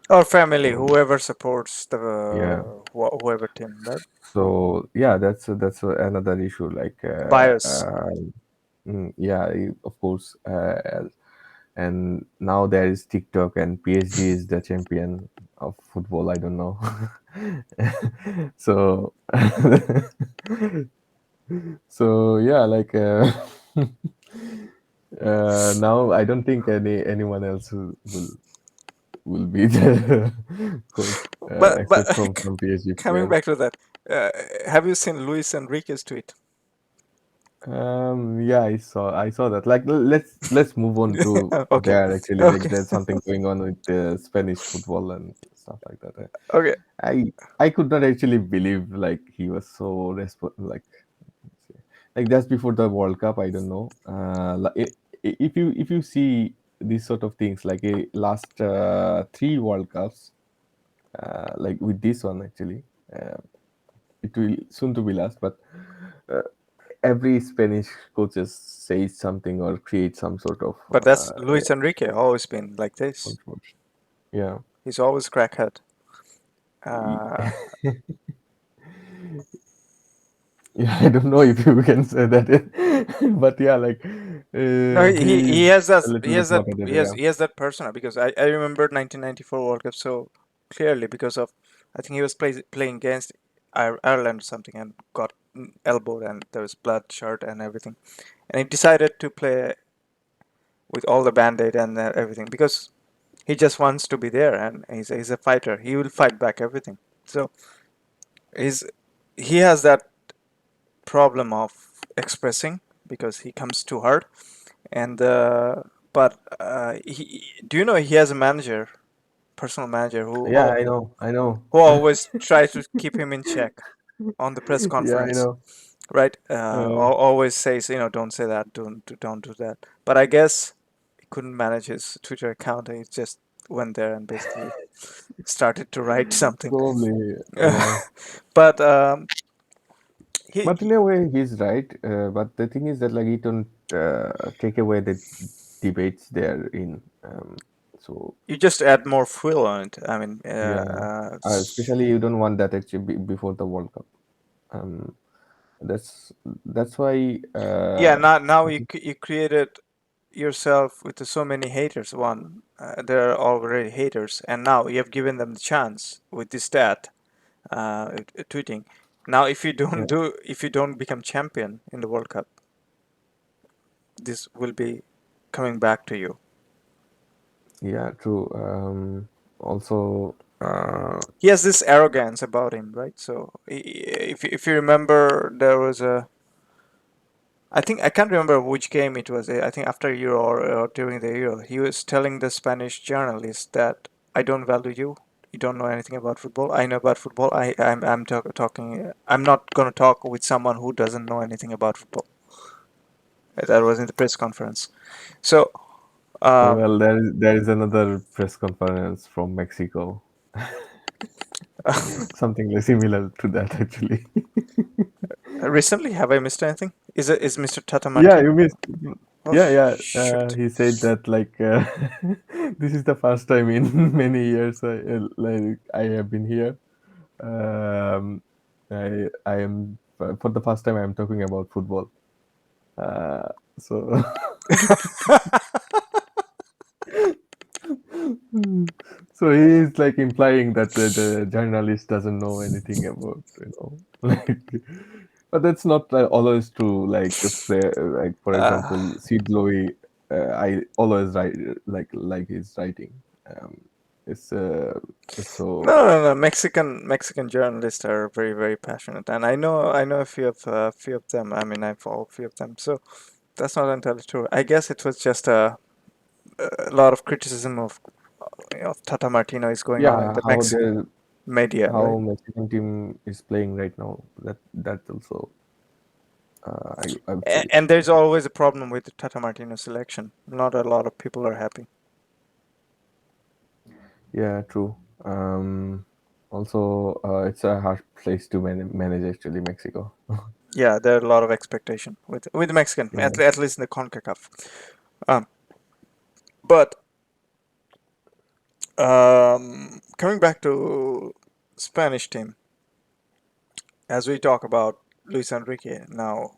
Or family, So whoever supports the yeah, whoever team, right? so yeah, that's another issue. Like Bias. yeah, of course. And now there is TikTok, and PSG is the champion of football. I don't know. So so yeah, like now I don't think anyone else will be the coach But except from some PSG coming players. back to that, uh, have you seen Luis Enrique's tweet? Yeah, I saw that. Like, let's move on to Okay, there. Actually, like, okay, there's something going on with Spanish football and stuff like that. okay. I could not actually believe like he was so like just before the World Cup. I don't know. If you see these sort of things like a last three World Cups, like with this one actually, uh, it will soon to be last, but. Uh, every Spanish coaches says something or create some sort of But that's Luis Enrique always been like this. controversy. Yeah. He's always crackhead. Uh, Yeah, I don't know if you can say that, but yeah, like no, he he is has that a little bit motivated. Yeah, he has that persona because I remember 1994 World Cup so clearly because of I think he was playing against Ireland or something and got elbowed and there was blood shirt and everything and he decided to play with all the band-aid and everything because he just wants to be there and he's a fighter. He will fight back everything. So he's he has that problem of expressing because he comes too hard and but do you know he has a manager, personal manager yeah, I know. who always tries to keep him in check on the press Yeah, I conference, know. right? Uh, Always says, don't say that, don't do that. But I guess he couldn't manage his Twitter account. He just went there and basically started to write something. Probably, yeah. But But he in a way, he's right. But the thing is that like he don't take away the debates there in. So you just add more fuel on it. I mean, yeah, especially you don't want that actually before the World Cup. Um, that's why yeah. Now I think you created yourself with so many haters. One, they're already haters, and now you have given them the chance with this stat, tweeting. Now, yeah, if you don't become champion in the World Cup, this will be coming back to you. yeah, true. Also, He has this arrogance about him, right? So, if you remember, there was a I think I can't remember which game it was. I think after Euro or during the Euro, he was telling the Spanish journalist that I don't value you. You don't know anything about football. I know about football. I'm talking. I'm not gonna talk with someone who doesn't know anything about football. That was in the press conference. So, um, well, there is another press conference from Mexico, something like similar to that actually. recently, have I missed anything? Is Mr. Tata Yeah, Martino? you missed. Oh Yeah, yeah. shoot! He said that like this is the first time in many years I have been here. Um, I am for the first time I am talking about football. So so he is like implying that the journalist doesn't know anything about like. But that's not always true. Like like for uh, example, Sid Lowy, I always write like his writing. Um, it's so no. Mexican journalists are very passionate, and I know a few of them. I mean, I follow a few of them. So that's not entirely true. I guess it was just a lot of criticism of Tata Martino is going on in yeah the how Mexican the media, right? how Mexican team is playing right now. That also. I would say. And there's always a problem with the Tata Martino selection. Not a lot of people are happy. Yeah, true. Also, it's a hard place to manage actually, Mexico. Yeah, there are a lot of expectation with Mexican, Yeah. at least in the CONCACAF. Um, but coming back to Spanish team, as we talk about Luis Enrique now,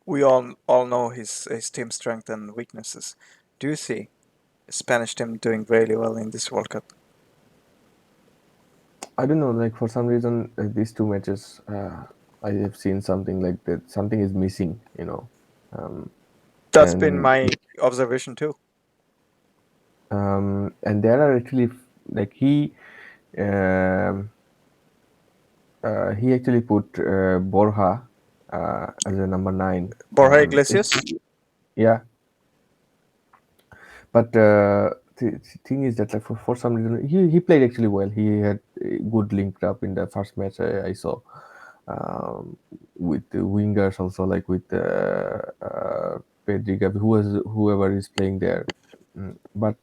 we all know his team strength and weaknesses. Do you see Spanish team doing really well in this World Cup? I don't know, like for some reason, these two matches, I have seen something like that. Something is missing, um, That's been and my observation too. and there are actually like um, he actually put Borja as a number nine. Borja Iglesias, Yeah, but the thing is that like for some reason he played actually well. He had a good link up in the first match I saw with the wingers also, like with Pedri, Gavi, whoever is playing there. But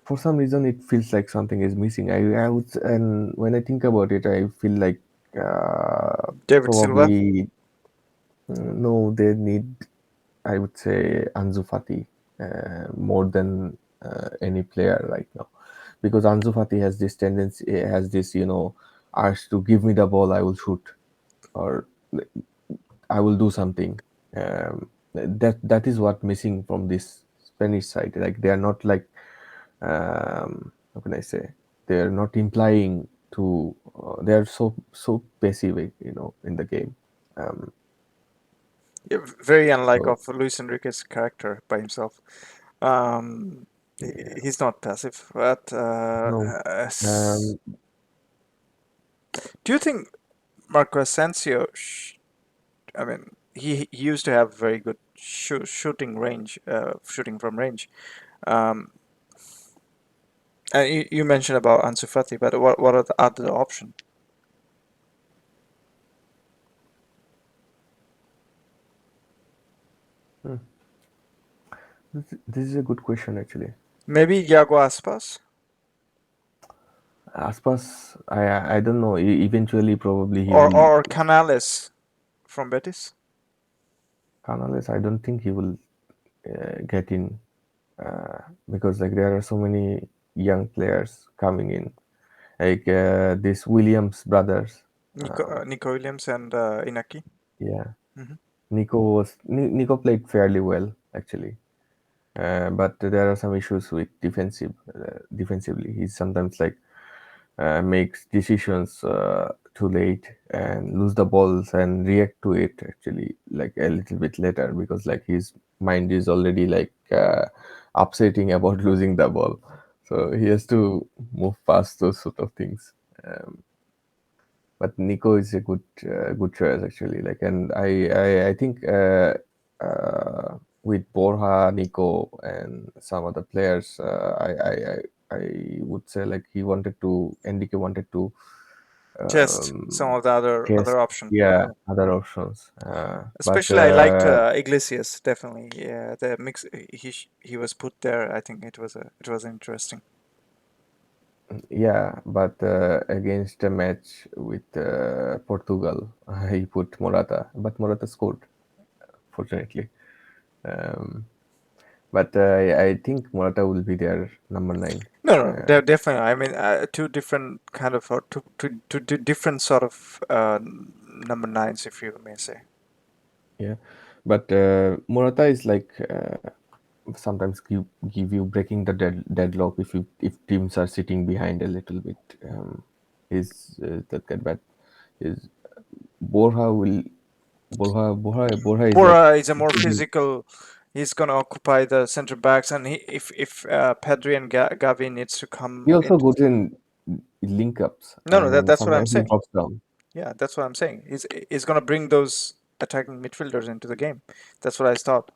for some reason it feels like something is missing. I would, and when I think about it, I feel like David Silva. probably no, they need, I would say, Ansu Fati more than any player right now, because Ansu Fati has this tendency, has this urge to give me the ball, I will shoot, or I will do something. That is what missing from this Spanish side. Like they are not like, how can I say, they are not implying to. They are so passive, in the game. Um, Yeah, very unlike so of Luis Enrique's character by himself. Um, yeah, he's not passive, but no. Um, do you think Marco Asensio? I mean, he used to have very good shooting range, shooting from range. Um, and you mentioned about Ansu Fati, but what are the other options? hmm, this is a good question actually. Maybe Iago Aspas Aspas, I don't know. Eventually, probably he or will. Canales from Betis. Canales, I don't think he will get in because like there are so many young players coming in, like this Williams brothers. Um, Nico Williams and Inaki. yeah, Hmm. Nico played fairly well actually, but there are some issues with defensively. He's sometimes like makes decisions too late and lose the balls and react to it actually like a little bit later, because like his mind is already like upsetting about losing the ball, so he has to move past those sort of things. But Nico is a good choice actually. Like, and I think with Borja, Nico, and some other players, I would say like Enrique wanted to Test some um, of the other test, option. yeah, Yeah. other options. But Especially, I liked Iglesias definitely. Yeah, the mix he was put there. I think it was interesting. yeah, but against a match with Portugal, he put Morata, but Morata scored, fortunately. Um, but I think Morata will be their number nine. No, no, Uh, definitely. I mean, two different kind of two different sort of number nines, if you may say. yeah, but Morata is like sometimes give you breaking the deadlock if teams are sitting behind a little bit. Is that good? But is Borja will Borja is like Bora is a more physical. He's gonna occupy the center backs, and if Pedri and Gavi needs to he come also into. goes in link ups No, no, and that's what I'm sometimes he saying. drops down. Yeah, that's what I'm saying. He's gonna bring those attacking midfielders into the game. That's what I thought.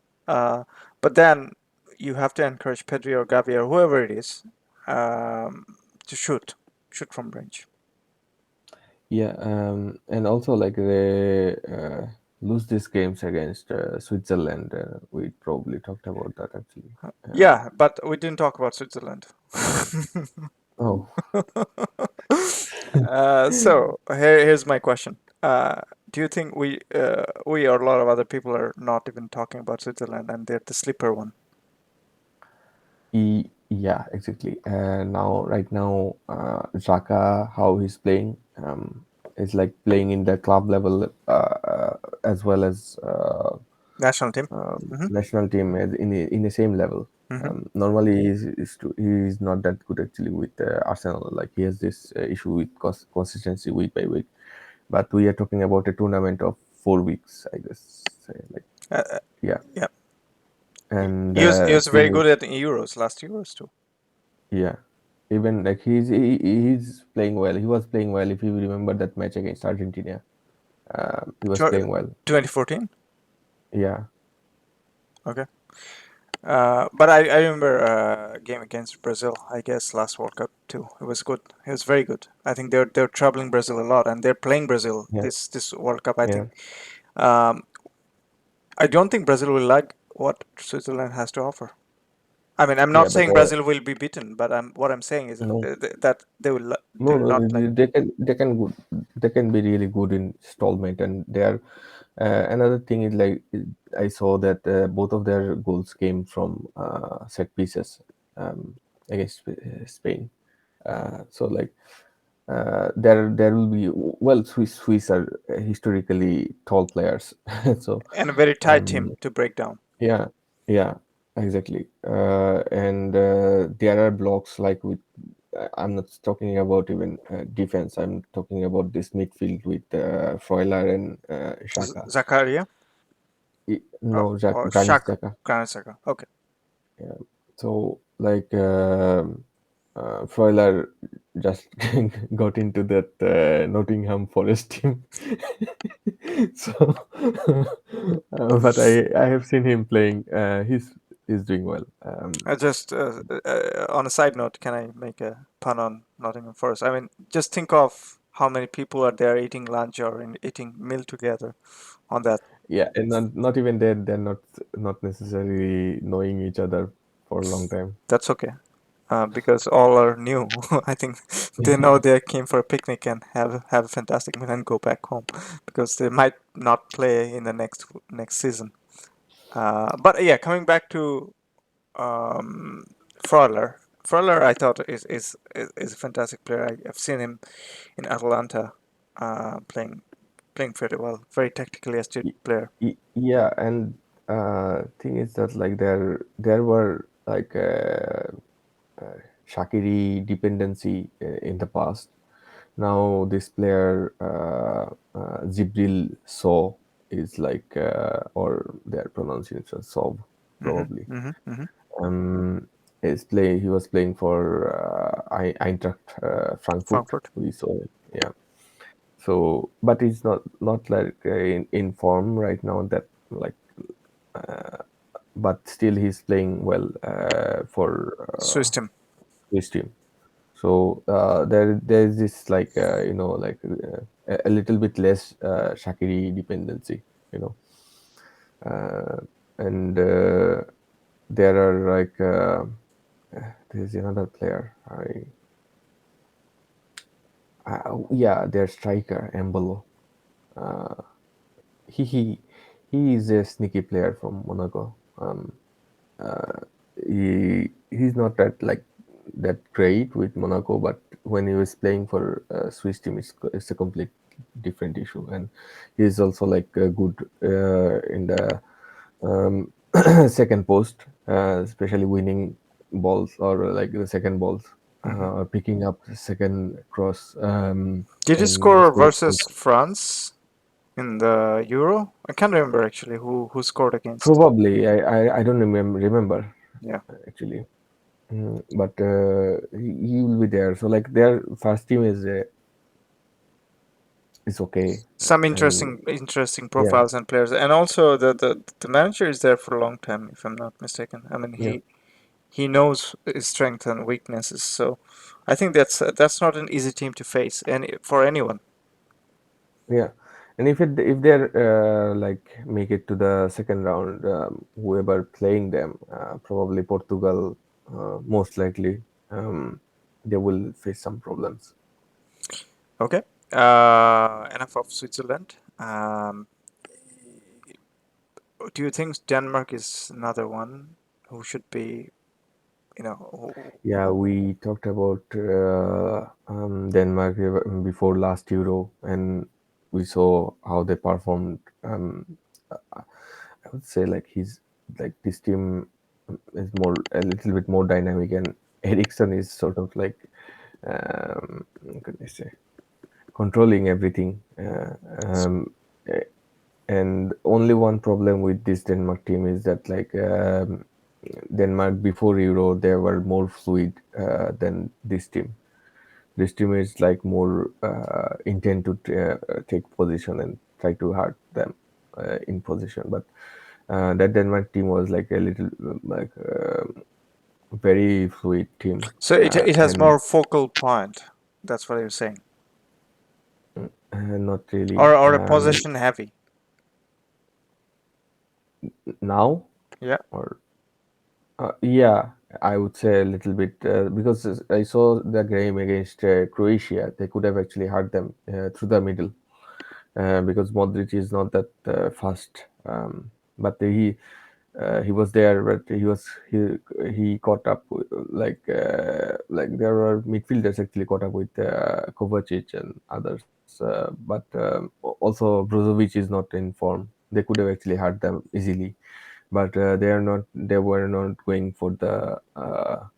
But then you have to encourage Pedri or Gavi or whoever it is um, to shoot from range. Yeah, and also like the lose these games against Switzerland. We probably talked about that actually. Yeah, but we didn't talk about Switzerland. Oh, Here's my question. Do you think we or a lot of other people are not even talking about Switzerland and they're the sleeper one? yeah, exactly. Now, right now, Xhaka, how he's playing, is like playing in the club level as well as National team. Mm-hmm. national team as in the same level. Mm-hmm. Normally, he's not that good actually with Arsenal. Like he has this issue with consistency week by week. But we are talking about a tournament of 4 weeks, I guess. Like yeah, Yeah, and he was still very good at Euros last Euros too. yeah, even like he's playing well. He was playing well. If you remember that match against Argentina, he was playing well. 2014. Yeah, Okay. But I remember a game against Brazil, I guess last World Cup too. It was good. It was very good. I think they're troubling Brazil a lot, and they're playing Brazil yeah, this World Cup. I yeah, think. Um, I don't think Brazil will like what Switzerland has to offer. I mean, I'm yeah. not But saying Brazil will be beaten, but what I'm saying is no, that they no, will no. not like. They can be really good in stallment, and they are. Another thing is like I saw that both of their goals came from set pieces um, against Spain. So like there will be well Swiss are historically tall players so And a very tight team um, to break down. yeah, yeah, exactly. And there are blocks like with I'm not talking about even defense. I'm talking about this midfield with Freuler and Xhaka. Zakaria No, or Granit Shaka, Xhaka. Granit Xhaka. Okay. Yeah. So like Freuler just got into that Nottingham Forest team. So, but I have seen him playing. He's doing well. Just on a side note, can I make a pun on Nottingham Forest? I mean, just think of how many people are there eating lunch or eating meal together on that. Yeah, and not even that. They're not necessarily knowing each other for a long time. That's okay. Because all are new. I think they know they came for a picnic and have a fantastic meal and go back home because they might not play in the next season. But yeah, coming back to um, Freuler. Freuler, I thought is a fantastic player. I've seen him in Atalanta, playing pretty well. Very technically astute player. Yeah, and thing is that like there were like Shakiri dependency in the past. Now this player Zibril So is like or their pronunciation Sov Mm-hmm, probably. mm-hmm, mm-hmm. He was playing for Eintracht Frankfurt. Frankfurt. We saw it. Yeah. So, but he's not like in form right now. That like, but still he's playing well for Swiss team. his team. So there's this like like a little bit less Shakiri dependency, you know, uh, and there are like there's another player. Yeah, their striker Embolo. He he he is a sneaky player from Monaco. He's not that like that great with Monaco, but when he was playing for Swiss team, it's a complete different issue, and he's also like good in the um, second post, especially winning balls or like the second balls, Mm-hmm. or picking up the second cross Did he and score scoring. versus France in the Euro? I can't remember actually who scored against. Probably I don't remember Yeah. actually. But he will be there. So like their first team is okay, Some and interesting yeah, profiles and players, and also the manager is there for a long time, if I'm not mistaken. I mean, yeah, he knows his strengths and weaknesses, so I think that's not an easy team to face, any for anyone. yeah. And if they're like make it to the second round, whoever playing them, probably Portugal, most likely, they will face some problems. Okay. Enough of Switzerland. Do you think Denmark is another one who should be, you know, Yeah, we talked about Denmark before last Euro, and we saw how they performed. I would say like he's like this team is more a little bit more dynamic, and Ericsson is sort of like how can I say controlling everything. Eh, and only one problem with this Denmark team is that like Denmark before Euro they were more fluid than this team. This team is like more intent to take position and try to hurt them in position, but that Denmark team was like a little like very fluid team, so it has and more focal point. That's what you're saying, not really or a possession heavy. now Yeah. or yeah, I would say a little bit because I saw the game against Croatia. They could have actually hurt them through the middle because Modric is not that fast. But he was there, but he caught up like there were midfielders actually caught up with Kovacic and others. But also Brozovic is not in form. They could have actually hurt them easily, but they are not. They were not going for the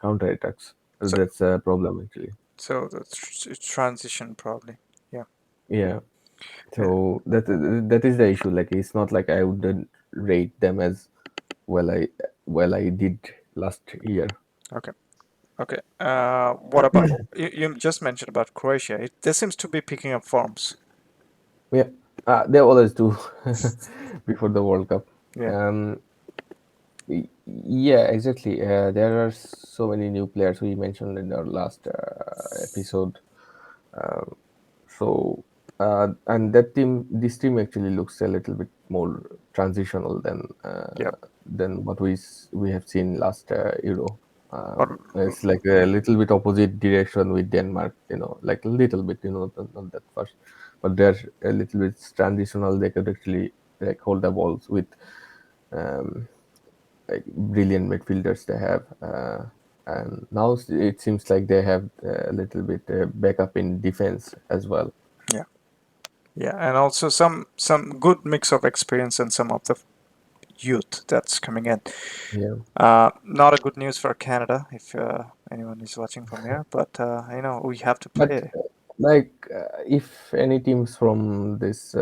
counter attacks. So That's a problem actually. the transition probably. Yeah. Yeah. Yeah. So that is the issue. Like it's not like I wouldn't rate them as well. I did last year. Okay. Okay. What about you just mentioned about Croatia? There seems to be picking up forms. Yeah, they always do before the World Cup. Yeah. Um, yeah, exactly. There are so many new players we mentioned in our last episode. Um, so and this team actually looks a little bit more transitional Yeah. than what we have seen last Euro. Or It's like a little bit opposite direction with Denmark, like a little bit, not that fast, but they're a little bit transitional. They could actually like hold the balls with um, like brilliant midfielders they have. And now it seems like they have a little bit backup in defense as well. yeah. Yeah, and also some good mix of experience and some of the youth that's coming in. Yeah, Not a good news for Canada if anyone is watching from here, but we have to but play. like if any teams from this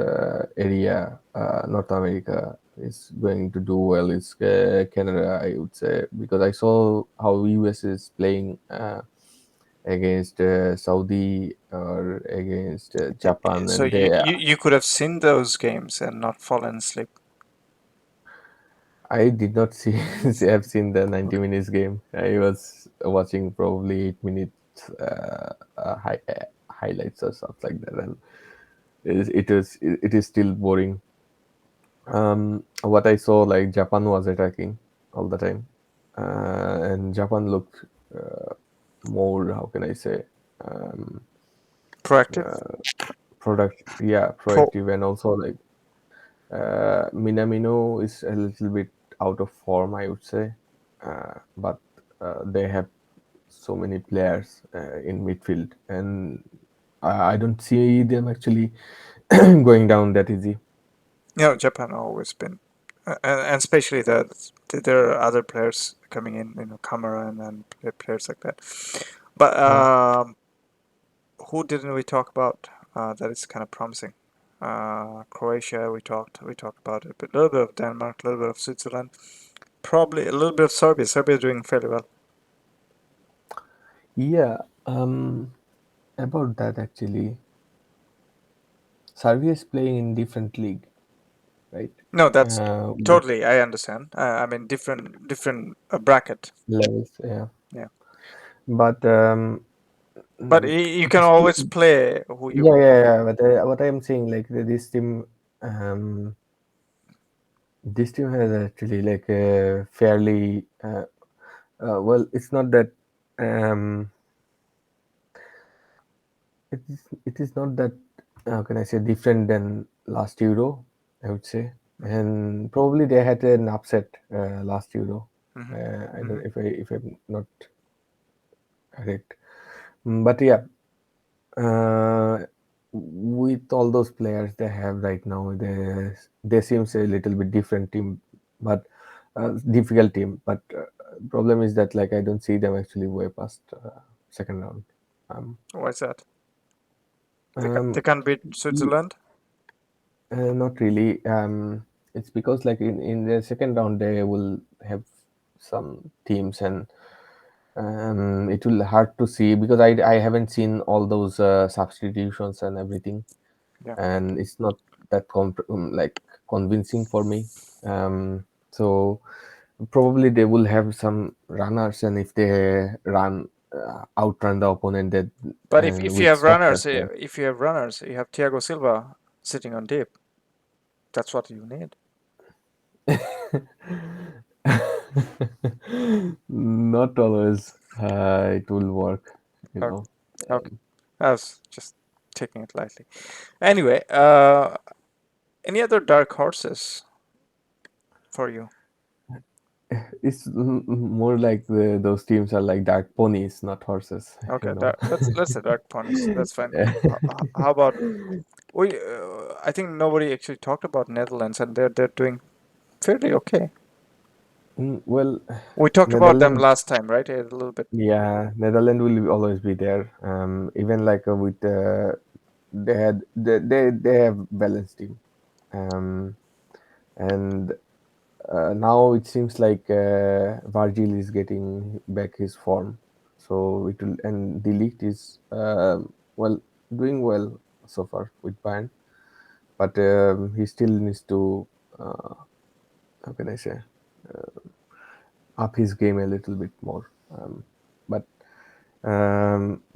area, North America, is going to do well, it's Canada, I would say, because I saw how US is playing against Saudi or against Japan, So and you could have seen those games and not fallen asleep. I did not see have seen the 90 minutes game. I was watching probably 8 minutes highlights or stuff like that, and it is still boring. What I saw, like Japan was attacking all the time, and Japan looked uh, more, how can I say, um, Proactive. Pro. proactive, and also like Minamino is a little bit out of form, I would say, but they have so many players in midfield, and I don't see them actually going down that easy. Japan always been, and especially that there are other players coming in, Cameron and players like that. But Yeah. who didn't we talk about? That is kind of promising. Croatia, we talked about it, but a little bit of Denmark, a little bit of Switzerland, probably a little bit of Serbia. Serbia doing fairly well. Yeah, about that actually, Serbia is playing in different league, right? No, that's With totally. I understand. I mean, different bracket. levels, yeah. Yeah. But But mm, you can this team, always play who you yeah, want. yeah, yeah. But what I'm saying, like this team, um, this team has actually like a fairly well. It's not that um, it is not that how can I say different than last Euro. I would say, Hmm. and probably they had an upset last Euro. Hmm. I don't Hmm. if I'm not correct. But yeah, uh, with all those players they have right now, they seems a little bit different team, but difficult team. But problem is that like I don't see them actually way past second round. Um, Why is that? They um, can't beat Switzerland. Not really. It's because like in the second round they will have some teams, and it will hard to see because I haven't seen all those substitutions and everything, Yeah. and it's not that like convincing for me. So probably they will have some runners, and if they run outrun the opponent, that But and if you with have structure. runners, if you have runners, you have Thiago Silva sitting on deep. That's what you need. Not always it will work, you Okay. know. Okay. I was just taking it lightly. Anyway, any other dark horses for you? It's more like those teams are like dark ponies, not horses, you Okay, know. let's say dark ponies. That's fine. How about we? I think nobody actually talked about Netherlands, and they're doing fairly okay. Well, We talked about them Netherlands, last time, right? A little bit. yeah, Netherlands will always be there. Even like with they have balanced team, um, and now it seems like Virgil is getting back his form, so it will, and the league is well doing well so far with Bayern, but he still needs to uh, how can I say up his game a little bit more. But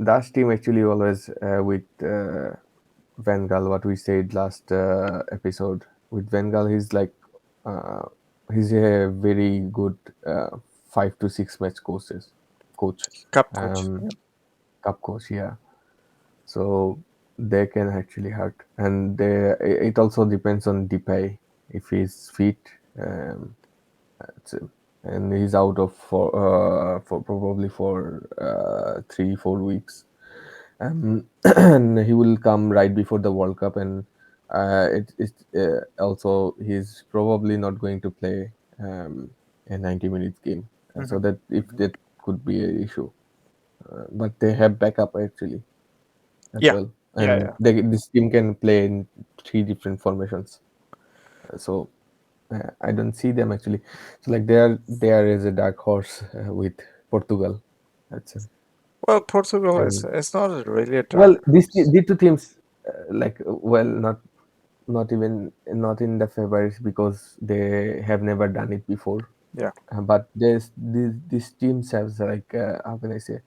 Dash team actually always with Van Gaal, what we said last episode with Van Gaal, he's like uh, he's a very good 5 to 6 match coach, Cup coach. um, Yeah. cup coach, yeah. So they can actually hurt, and it also depends on Depay if he's fit. Um, that's it. And he's out of for probably for 3 4 weeks. And he will come right before the World Cup, and also he's probably not going to play a 90 minutes game. So Hmm. that if Hmm. that could be an issue, but they have backup actually as Yeah. well, Yeah. and Yeah. this team can play in 3 different formations. So I don't see them actually. So like there is a dark horse with Portugal. That's it. Well, Portugal is And it's not really a dark well, horse. these two teams, like well, not even not in the favorites because they have never done it before. Yeah. But these teams have like how can I say,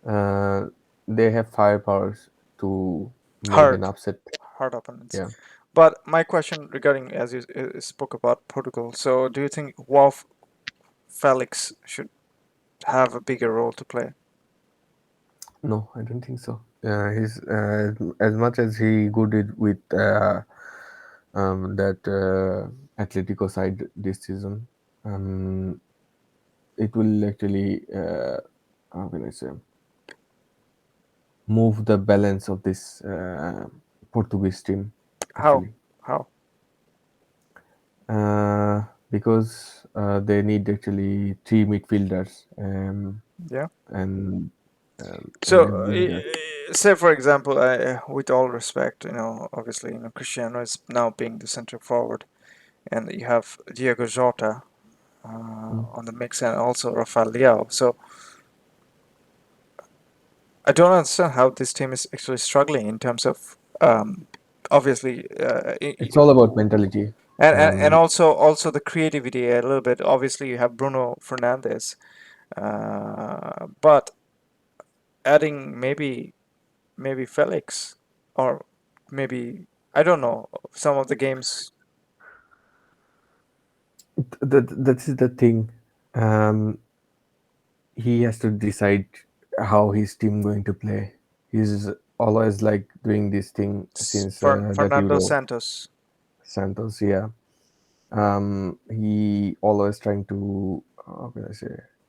uh, they have firepowers to make an Hard, upset. hard opponents. Yeah. But my question regarding, as you spoke about Portugal, so do you think Wow Felix should have a bigger role to play? No, I don't think so. He's as much as he good with that Atletico side this season. Um, it will actually how can I say move the balance of this Portuguese team How? actually, How? because they need actually 3 midfielders Yeah. and a So, winger. say for example, with all respect, obviously, Cristiano is now being the center forward, and you have Diego Jota Mm. on the mix, and also Rafael Leao. So I don't understand how this team is actually struggling in terms of obviously, It's all about mentality. and Um, also the creativity a little bit. Obviously, you have Bruno Fernandes, but adding maybe Felix, or maybe I don't know some of the games. That is the thing. Um, he has to decide how his team going to play. He's always like doing this thing since that Fernando Euro. Santos. Santos, yeah. He always trying to how can I say,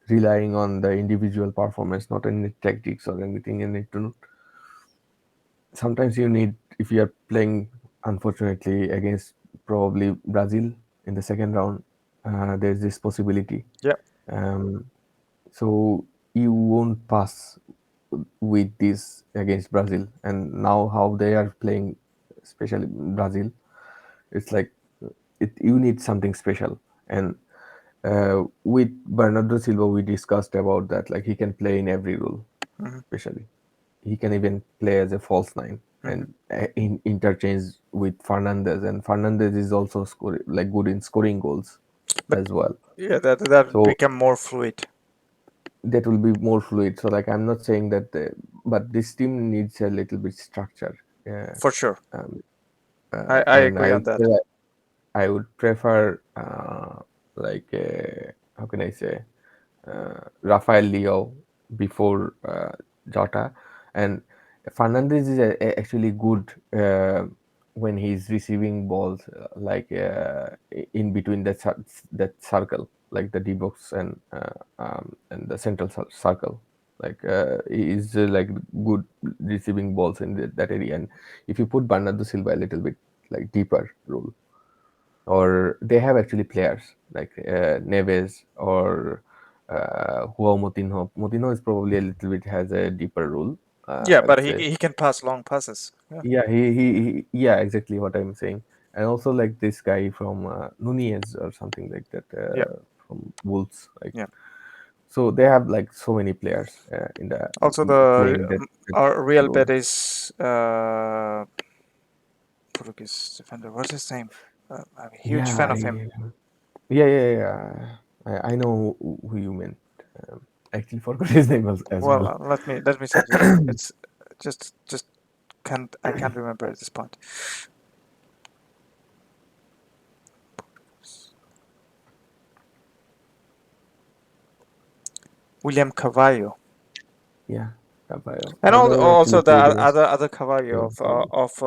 relying on the individual performance, not any tactics or anything. You need to sometimes you need if you are playing unfortunately against probably Brazil in the second round. There's this possibility. Yeah. Um, so you won't pass with this against Brazil, and now how they are playing, especially Brazil, it's like you need something special. And with Bernardo Silva, we discussed about that. Like he can play in every role, Hmm. especially he can even play as a false nine Hmm. and in interchange with Fernandez. And Fernandez is also like good in scoring goals But as well. yeah, that So become more fluid that will be more fluid. So like I'm not saying that, but this team needs a little bit structure. Yeah. for sure. Um, I and agree on that. I would prefer like how can I say Rafael Leo before Jota, and Fernandez is actually good when he's receiving balls in between that circle, like the D box and the central circle. Like he is like good receiving balls in that area, and if you put Bernardo Silva a little bit like deeper role, or they have actually players like Neves or Joao Moutinho. Moutinho is probably a little bit has a deeper role, Yeah, I would but say. he can pass long passes. Yeah. Yeah, yeah, exactly what I'm saying. And also like this guy from Nunez or something like that Yeah. from Wolves. Like Yeah. so, they have like so many players in the Also, playing that our Real role. Betis Portuguese defender. What's his name? I'm a huge Yeah, fan of him. yeah. I know who you meant. I actually forgot his name as Well, well. let me send you. It's just can't I can't remember at this point. William Carvalho, Yeah, Caballo. and Caballo also actually the played against other Carvalho Liverpool. of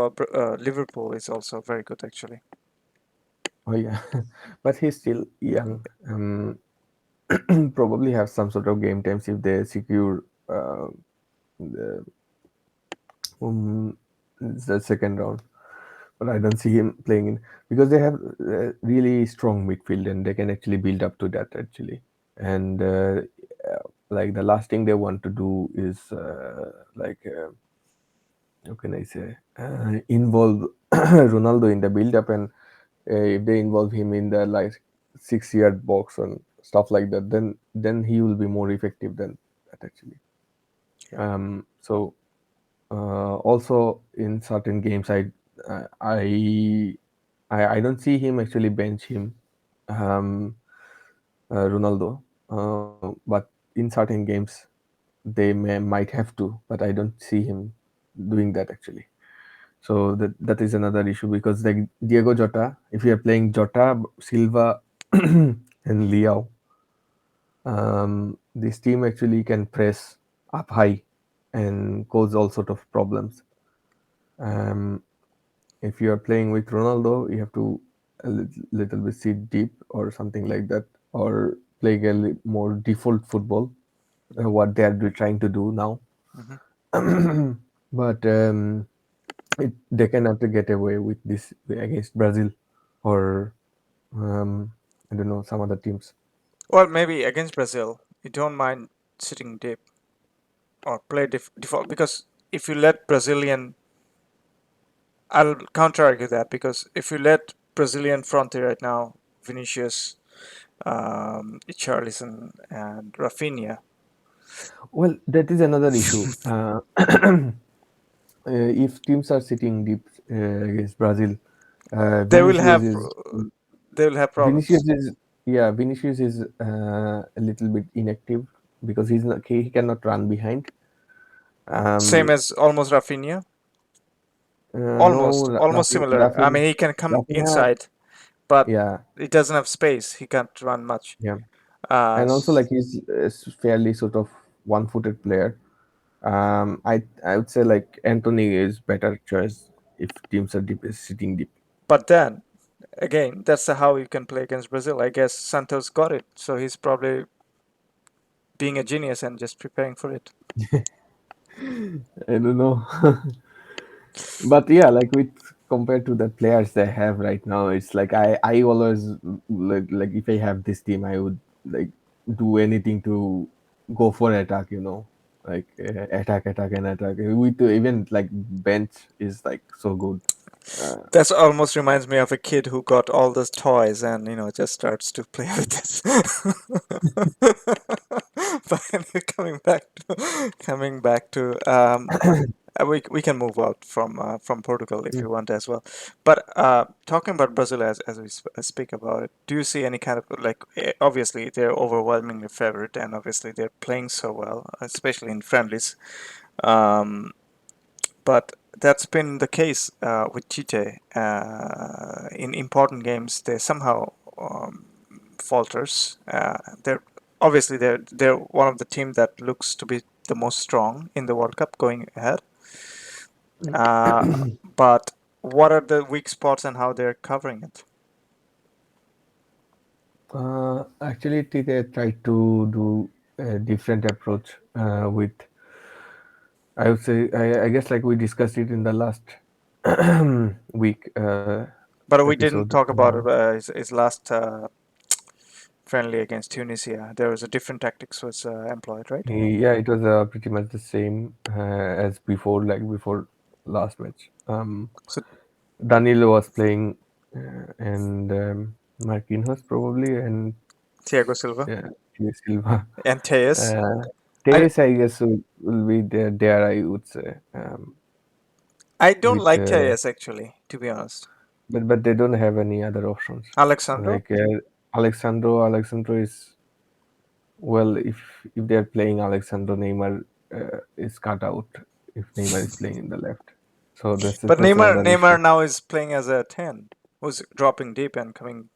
Liverpool is also very good actually. Oh yeah, but he's still young. Probably have some sort of game times if they secure the, um, the second round. But I don't see him playing in because they have really strong midfield and they can actually build up to that actually. And like the last thing they want to do is how can I say involve Ronaldo in the build up, and if they involve him in the like 6 yard box and stuff like that, then he will be more effective than that actually. Yeah. So also in certain games, uh, I I don't see him actually bench him, um, Ronaldo. But in certain games, they might have to, but I don't see him doing that actually. So that is another issue because like Diego Jota, if you are playing Jota, Silva, and Liao, this team actually can press up high and cause all sort of problems. Um, if you are playing with Ronaldo, you have to little bit sit deep or something like that, or play a more default football, what they are trying to do now. Hmm. But they cannot get away with this against Brazil or um, I don't know some other teams. Well, maybe against Brazil, you don't mind sitting deep or play default because if you let Brazilian, I'll counter argue that because if you let Brazilian front three right now, Vinicius, Charlison, and Rafinha, Well, that is another issue. If teams are sitting deep against Brazil, they will Vinicius have is they will have Vinicius problems. is yeah, Vinicius is a little bit inactive because he cannot run behind. Same Um, as almost Rafinha. no, Almost similar. I mean, he can come Rafinha, inside, but yeah, he doesn't have space. He can't run much. yeah, Uh, and also s- like he's a fairly sort of one-footed player. I would say like Anthony is better choice if teams are deep, sitting deep. but then again, that's how you can play against Brazil. I guess Santos got it, so he's probably being a genius and just preparing for it. I don't know. But yeah, like with compared to the players they have right now, it's like I always like if I have this team, I would like do anything to go for attack. Like attack and attack. With even like bench is like so good. Uh, That almost reminds me of a kid who got all those toys and just starts to play with this. But anyway, coming back to we can move out from Portugal if mm, you want as well. But talking about Brazil as we speak about it, do you see any kind of like obviously they're overwhelmingly favorite and obviously they're playing so well, especially in friendlies. Um, but that's been the case with Tite. In important games, they somehow falters. They're one of the team that looks to be the most strong in the World Cup going ahead. Uh, but what are the weak spots and how they're covering it? actually, they try to do a different approach with. I would say I guess like we discussed it in the last week But we didn't episode. talk about it. His last friendly against Tunisia, there was a different tactics was employed, right? Yeah, it was pretty much the same as before, like before last match. So Danilo was playing, and Marquinhos probably, and Thiago Silva Thiago Silva. and Tejas. Uh, I Teres, I guess, will be there, I would say. I don't With like Tejas actually, to be honest. but they don't have any other options. Alexandro, Like Alexandro is well, if they're playing Alexandro, Neymar is cut out if Neymar is playing in the left. So but that's another issue. Neymar now is playing as a 10, who's dropping deep and coming.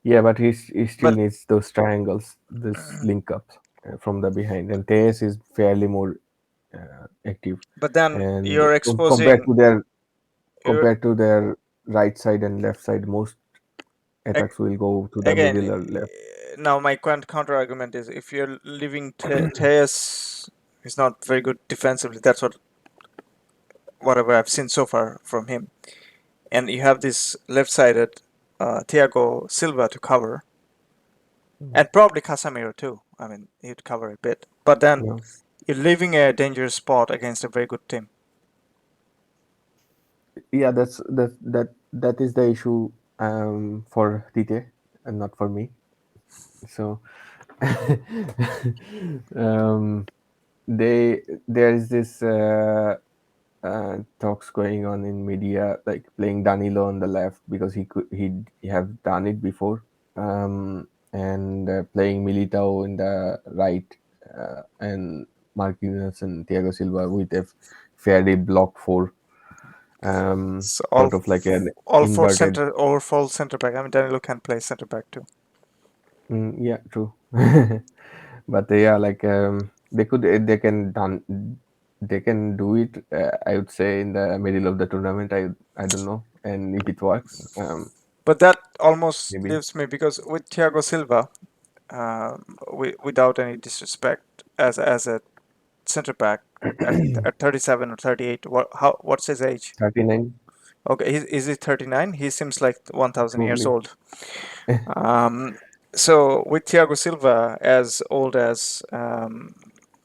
Yeah, but he still But needs those triangles, this link ups from the behind. And Tejas is fairly more active, then and you're exposing. You're compared to their right side and left side, most ag- attacks will go to the again. middle or left. Now my counter argument is if you're leaving Tejas is not very good defensively. That's whatever I've seen so far from him. And you have this left-sided Thiago Silva to cover, Mm, and probably Casemiro too. I mean, he'd cover a bit, but then yeah, you're leaving a dangerous spot against a very good team. yeah, that is the issue for Tite and not for me. So um, there is this talks going on in media like playing Danilo on the left because he have done it before, and playing Militao in the right, and Marquinhos and Thiago Silva with a fairly block four, So sort of like an all four inverted. center or full center back. I mean, Danilo can play center back too. Yeah, true. But yeah, like they can do it. I would say in the middle of the tournament. I don't know, and if it works, But that almost maybe leaves me because with Thiago Silva, without any disrespect, as a center back at 37 or 38, what's his age? 39 Okay, is he 39? He seems like 1,000 years probably. old. Um, so with Thiago Silva as old as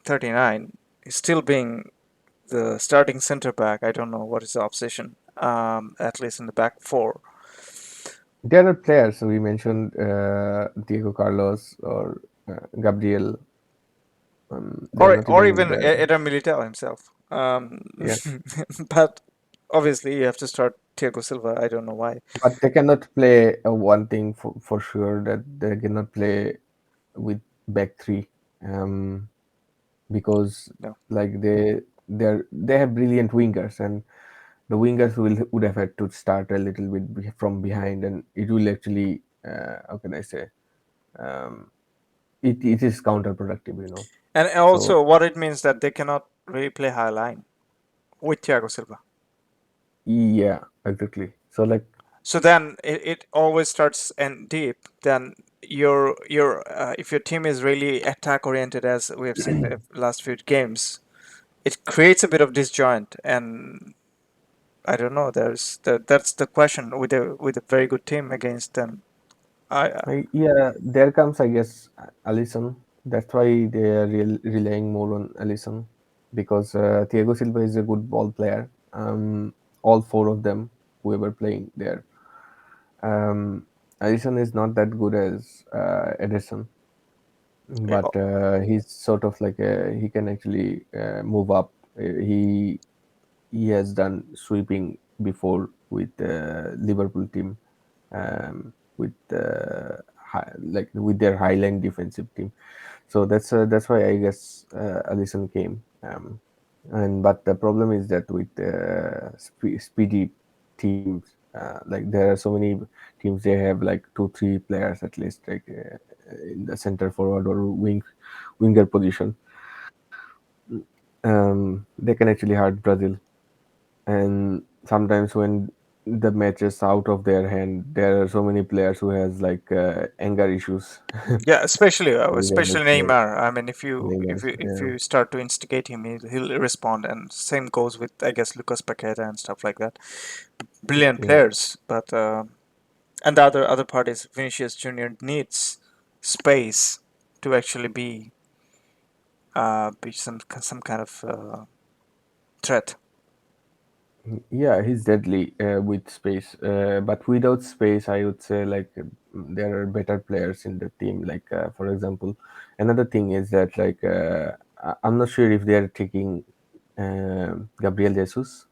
39, he's still being the starting center back. I don't know what is the obsession, at least in the back four. There are players we mentioned, Diego Carlos or Gabriel. They are not Or even in even the Eder Militao himself. yeah. But obviously you have to start Thiago Silva. I don't know why. But they cannot play one thing for sure that they cannot play with back three, because No. like they they have brilliant wingers, and the wingers would have had to start a little bit from behind, and it will actually how can I say, um, it is counterproductive, you know. And So also, what it means that they cannot really play high line with Thiago Silva. yeah, exactly. So like So then it always starts and deep. Then your if your team is really attack oriented, as we have seen the last few games, it creates a bit of disjoint. And I don't know. That's the question with a very good team against them. I Yeah, there comes, I guess, Alisson. That's why they are relying more on Alisson because Thiago Silva is a good ball player. All four of them, whoever playing there. Um, Alisson is not that good as Ederson, but he's sort of like he can actually move up. He has done sweeping before with the Liverpool team, with like with their Highland defensive team. So that's why I guess Alisson came. And but the problem is that with speedy teams, like there are so many teams, they have like two three players at least, like in the center forward or winger position. They can actually hurt Brazil, and sometimes when the match is out of their hand, there are so many players who has like anger issues. Yeah, especially So they especially like Neymar. I mean, Neymar, if yeah, you start to instigate him, he'll respond. And same goes with, I guess, Lucas Paqueta and stuff like that. Brilliant yeah. players, but and the other part is Vinicius Junior needs space to actually be some kind of threat. Yeah, he's deadly with space. But without space, I would say like there are better players in the team. Like for example, another thing is that like I'm not sure if they are taking Gabriel Jesus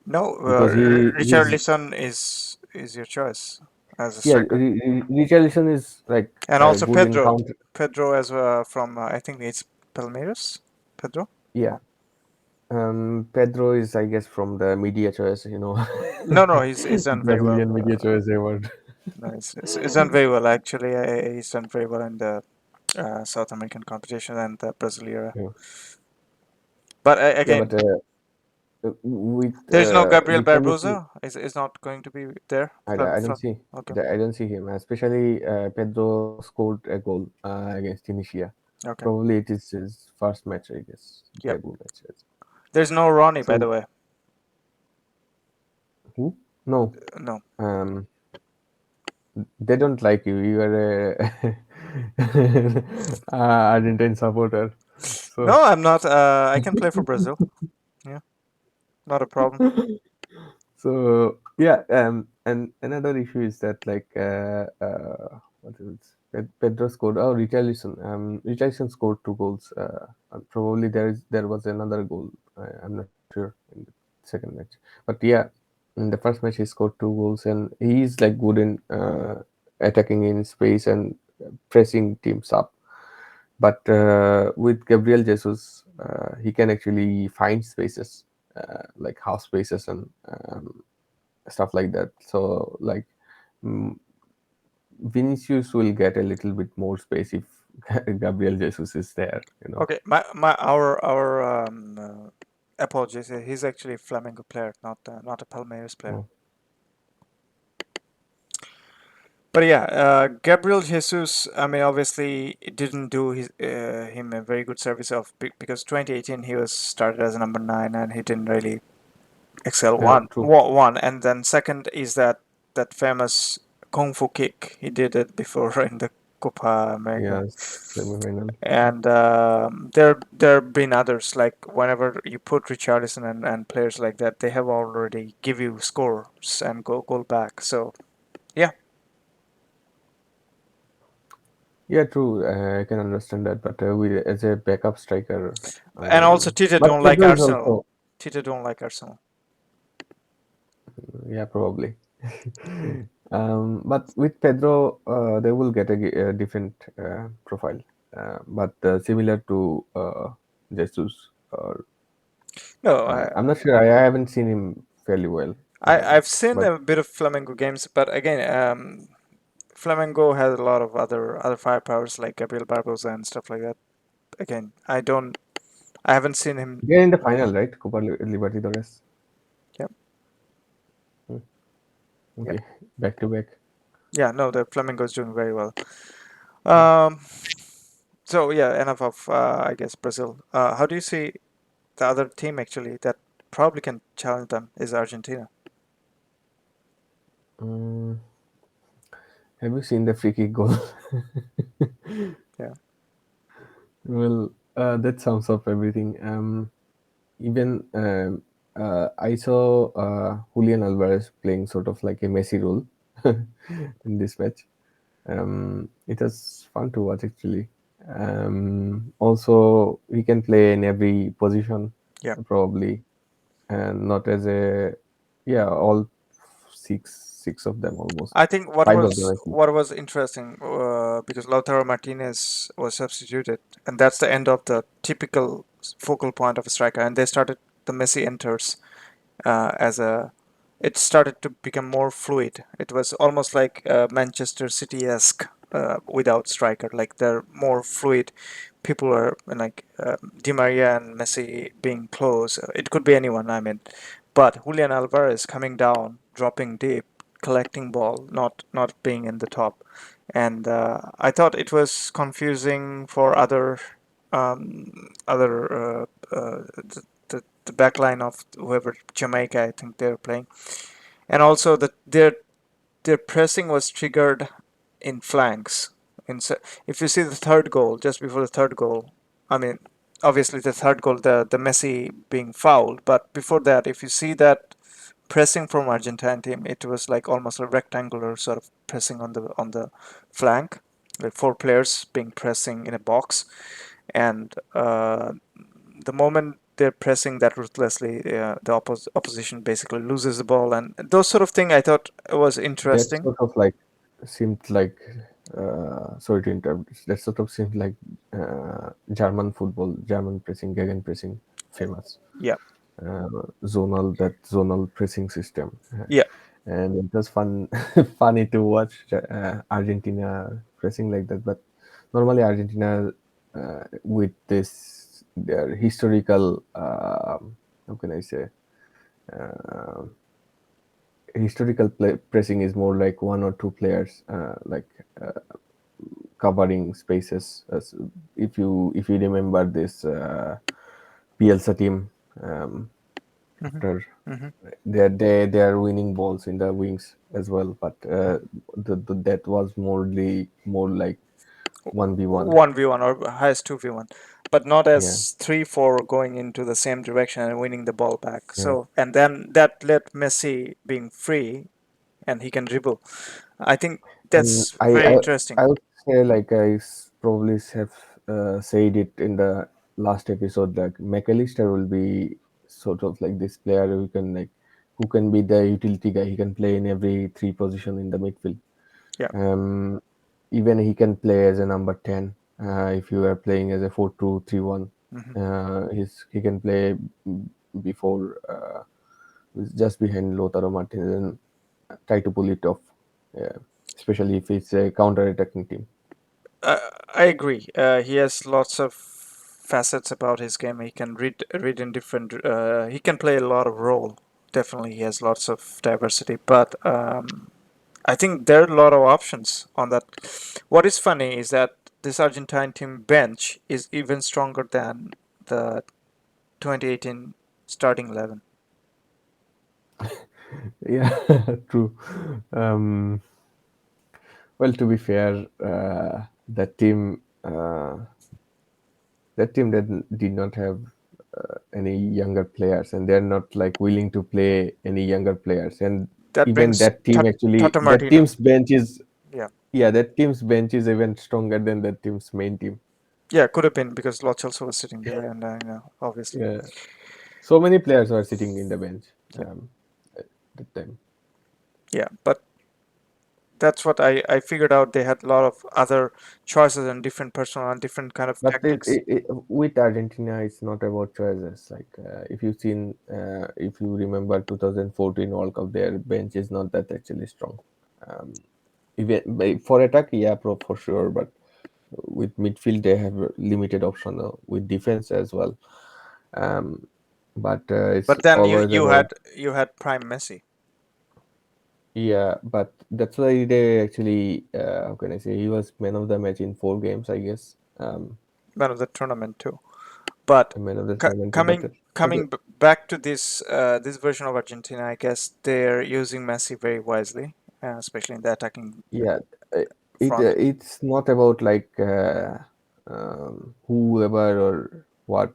No, because he's Richarlison is your choice as a yeah. striker, Richarlison is like and also good in Pedro. counter. Pedro as from I think it's Palmeiras. Pedro. Yeah, Pedro is I guess from the media choice. You know, No, no, he's done very well. Brazilian media choice award. No, he's done very well actually. He's done very well in the South American competition and the Brazil era. Yeah, But yeah, again, but with there's no Gabriel Richarlison, Barbosa. Is not going to be there. I don't see. Okay, I don't see him. Especially Pedro scored a goal against Tunisia. okay, Probably it is his first match, I guess, yep. debut match. Yes. There's no Ronnie, by the So way. who? No, No, um, they don't like you. You are a Argentine supporter. So no, I'm not. I can play for Brazil. Yeah, not a problem. so yeah, and another issue is that like what is it? Pedro scored. Oh, Richarlison scored two goals. And probably there was another goal. I'm not sure in the second match, but yeah, in the first match he scored two goals, and he's like good in attacking in space and pressing teams up. But with Gabriel Jesus, he can actually find spaces, like half spaces and stuff like that. So like mm, Vinicius will get a little bit more space if Gabriel Jesus is there. You know. Okay, my our apologies. He's actually a Flamengo player, not a Palmeiras player. Oh, But yeah, Gabriel Jesus. I mean, obviously, it didn't do him a very good service because 2018 he was started as a number nine and he didn't really excel. true. One, and then second is that famous kung fu kick he did it before in the Copa America. Yes, semi-final. And there have been others like whenever you put Richarlison and players like that, they have already give you scores and goal back. So yeah, Yeah, true. I can understand that, but we as a backup striker, and also Tite but don't like Pedro is Arsenal. also Tite don't like Arsenal. yeah probably. But with Pedro, they will get a different profile, but similar to Jesus. No, I, I'm not sure. I haven't seen him fairly well, I've seen but a bit of Flamengo games, but again, Flamengo has a lot of other firepowers like Gabriel Barbosa and stuff like that. Again, I haven't seen him. they're in the final, right? Copa Libertadores. Yeah, Hmm, yeah, okay, back to back. yeah. No, the Flamengo is doing very well. Hmm. Um, so yeah, enough of I guess Brazil. How do you see the other team actually that probably can challenge them is Argentina. Mm, have you seen the free kick goal? Yeah, Well, that sums up everything. Even I saw Julian Alvarez playing sort of like a Messi role in this match. It was fun to watch actually. Also, he can play in every position yeah. probably, and not as a yeah all six of them almost I think five of them actually. what was interesting because Lautaro Martinez was substituted, and that's the end of the typical focal point of a striker. And they started the Messi enters as a. It started to become more fluid. It was almost like Manchester City-esque without striker. Like they're more fluid. People are like Di Maria and Messi being close. It could be anyone. I mean, but Julian Alvarez coming down, dropping deep, collecting ball, not being in the top. And I thought it was confusing for other the back line of whoever Jamaica I think they're playing, and also their pressing was triggered in flanks. In if you see the third goal, just before the third goal, I mean, obviously the third goal, the Messi being fouled, but before that, if you see that pressing from Argentine team, it was like almost a rectangular sort of pressing on the flank, like four players being pressing in a box, and the moment they're pressing that ruthlessly, the opposition basically loses the ball, and those sort of thing I thought was That interesting. sort of like seemed like sorry to interrupt. That sort of seemed like German football, German pressing, gegen pressing, famous Yeah, zonal pressing system, yeah. and it was fun, funny to watch Argentina pressing like that. But normally Argentina, with this their historical, how can I say, uh, historical pressing is more like one or two players, like covering spaces. If you remember this Bielsa team, Hmm. after Hmm. they are winning balls in the wings as well, but that was more like 1v1. 1v1 or highest 2v1, but not Yeah, as 3-4 going into the same direction and winning the ball back. yeah. So, and then that let Messi being free and he can dribble. I think And that's very interesting. I would say like probably have said it in the last episode that McAllister will be sort of like this player who can be the utility guy. He can play in every three position in the midfield. Yeah. Um, Even he can play as a number 10 if you are playing as a 4-2-3-1. Hmm. He can play before just behind Lautaro Martinez and try to pull it off. Yeah. Especially if it's a counter-attacking team. I agree. He has lots of facets about his game. He can read in different. He can play a lot of role. Definitely, he has lots of diversity. But I think there are a lot of options on that. What is funny is that this Argentine team bench is even stronger than the 2018 starting 11. Yeah, true. Um, well, to be fair, that team did not have any younger players, and they're not like willing to play any younger players. And That even brings Tata that Martino. team's bench is Yeah, yeah, that team's bench is even stronger than that team's main team. yeah, could have been because Lo Celso was sitting there, and you know, obviously, Yeah, so many players were sitting in the bench yeah, at that time. yeah. But That's what I figured out. They had a lot of other choices and different personnel and different kind of But tactics. with Argentina, it's not about choices. Like if you remember 2014 World Cup, their bench is not that actually strong. Um, even for attack, yeah, for sure. But with midfield, they have a limited option with defense as well. Um, but it's But then always about you had prime Messi, yeah. But that's why they actually how can I say he was man of the match in 4 games, I guess. man of the tournament too. But Man of the tournament too. But okay, coming back to this version of Argentina, I guess they're using Messi very wisely, especially in the attacking yeah, uh, front. it's not about like whoever or what.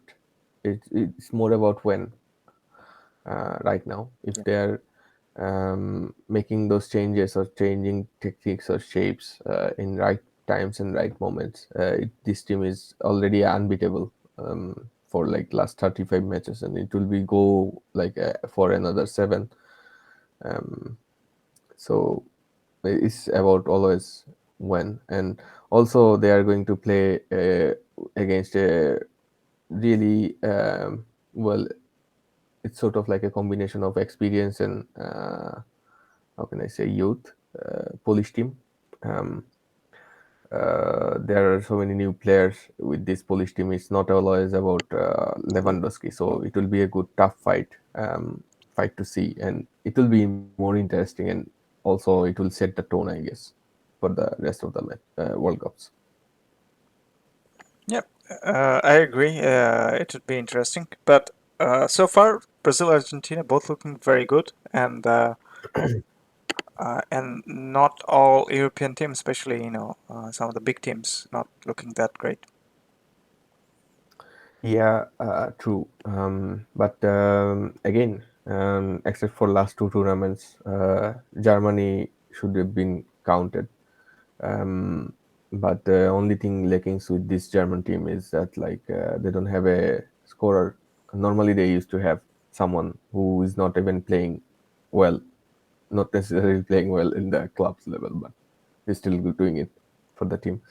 It's more about when right now. If Yeah. they're making those changes or changing techniques or shapes in right times and right moments, this team is already unbeatable for like last 35 matches, and it will be go like for another 7. Um, so it's about always when, and also they are going to play against a really well, it's sort of like a combination of experience and how can I say youth, Polish team. um, there are so many new players with this Polish team. It's not always about Lewandowski, so it will be a good tough fight to see, and it will be more interesting, and also it will set the tone, I guess, for the rest of the World Cups. Yep, I agree. It would be interesting, but so far Brazil, Argentina both looking very good, and not all European teams, especially some of the big teams, not looking that great. Yeah, true. But again, except for last 2 tournaments, Germany should have been counted. Um, but the only thing lacking with this German team is that like they don't have a scorer. Normally, they used to have someone who is not even playing well, not necessarily playing well in the clubs level, but he's still doing it for the team.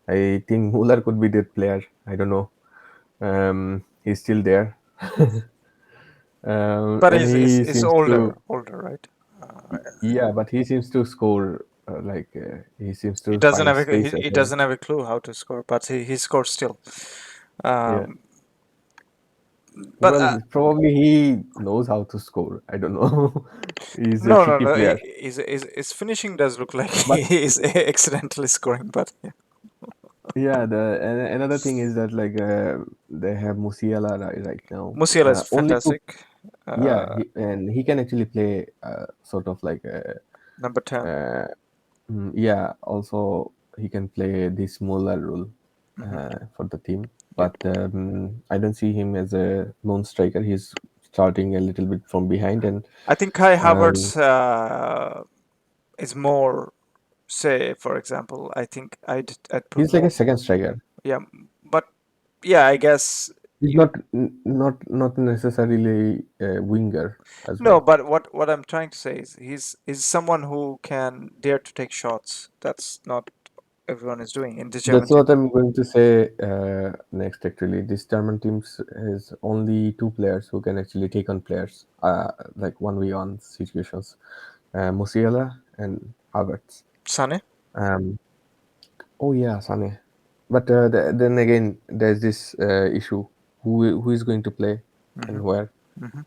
I think Muller could be that player. I don't know. He's still there, But and he is seems to older, right? Uh, yeah, but he seems to score he seems he to doesn't find have a space as he well. doesn't have a clue how to score, but he scores still. Yeah. Um, but Well, probably he knows how to score. I don't know. He's a no, tricky no, player. his finishing does look like But he is accidentally scoring. But yeah, yeah, another thing is that like they have Musiala right now. Musiala is Only two. fantastic. Yeah, Uh, and he can actually play sort of like a Number 10. uh, yeah, also he can play the smaller role Hmm. for the team, but Yep. I don't see him as a lone striker. He's starting a little bit from behind, and I think Kai um, Havertz is more, say, for example, I think I'd put he's like a more. second striker. Yeah, but yeah, I guess He's you not necessarily a winger as no, well. but what I'm trying to say is he's someone who can dare to take shots. That's not everyone is doing in this German That's team. what I'm going to say next. Actually, this German teams has only 2 players who can actually take on players, like 1v1 situations. Musiala and Havertz. Sane. Um, oh yeah, Sane. But then again, there's this issue: who is going to play Hmm. and where? Hmm.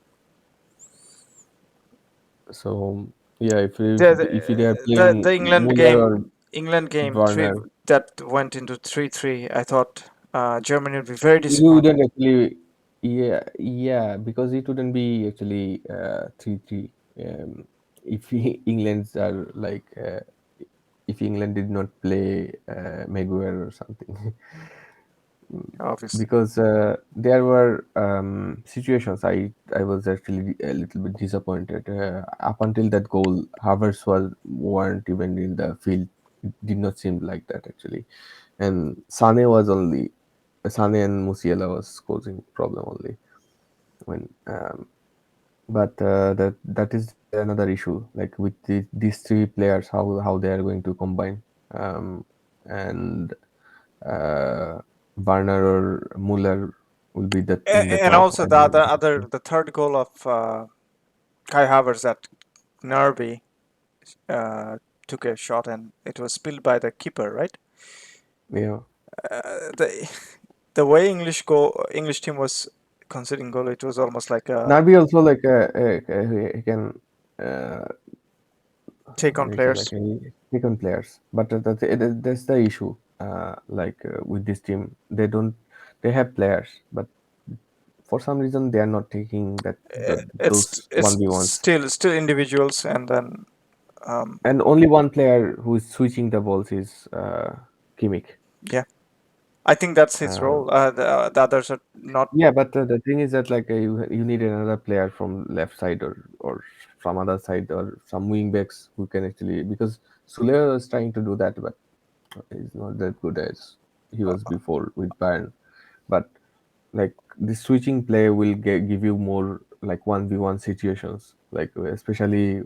So yeah, The, if they are the playing Muller or England game three Werner, that went into 3-3. I thought Germany would be very you disappointed. wouldn't actually. Yeah, because it wouldn't be actually 3-3. If England's are like if England did not play Maguire or something. Obviously. Because there were situations I was actually a little bit disappointed. Up until that goal, Havertz weren't even in the field. It did not seem like that actually, and Sane and Musiala was causing problem only when. But that is another issue. Like with these three players, how they are going to combine, and uh, Werner or Muller will be in the And top, also the and the third goal of Kai Havertz that Nerby uh, took a shot and it was spilled by the keeper, right? yeah, The way English team was conceding goal, it was almost like a Nabi also like he can uh, take how on do you say, like players. he pick on players, but that's the issue. Like with this team, they have players, but for some reason they are not taking those It's 1v1s. still individuals, and then um, And only one player who is switching the balls is Kimmich. yeah, I think that's his Uh, role. The others are not. yeah, but the thing is that like you need another player from left side or from other side or some wing backs who can actually, because Sule was trying to do that, but he's not that good as he was before with Bayern. But like the switching play will give you more like 1v1 situations, like especially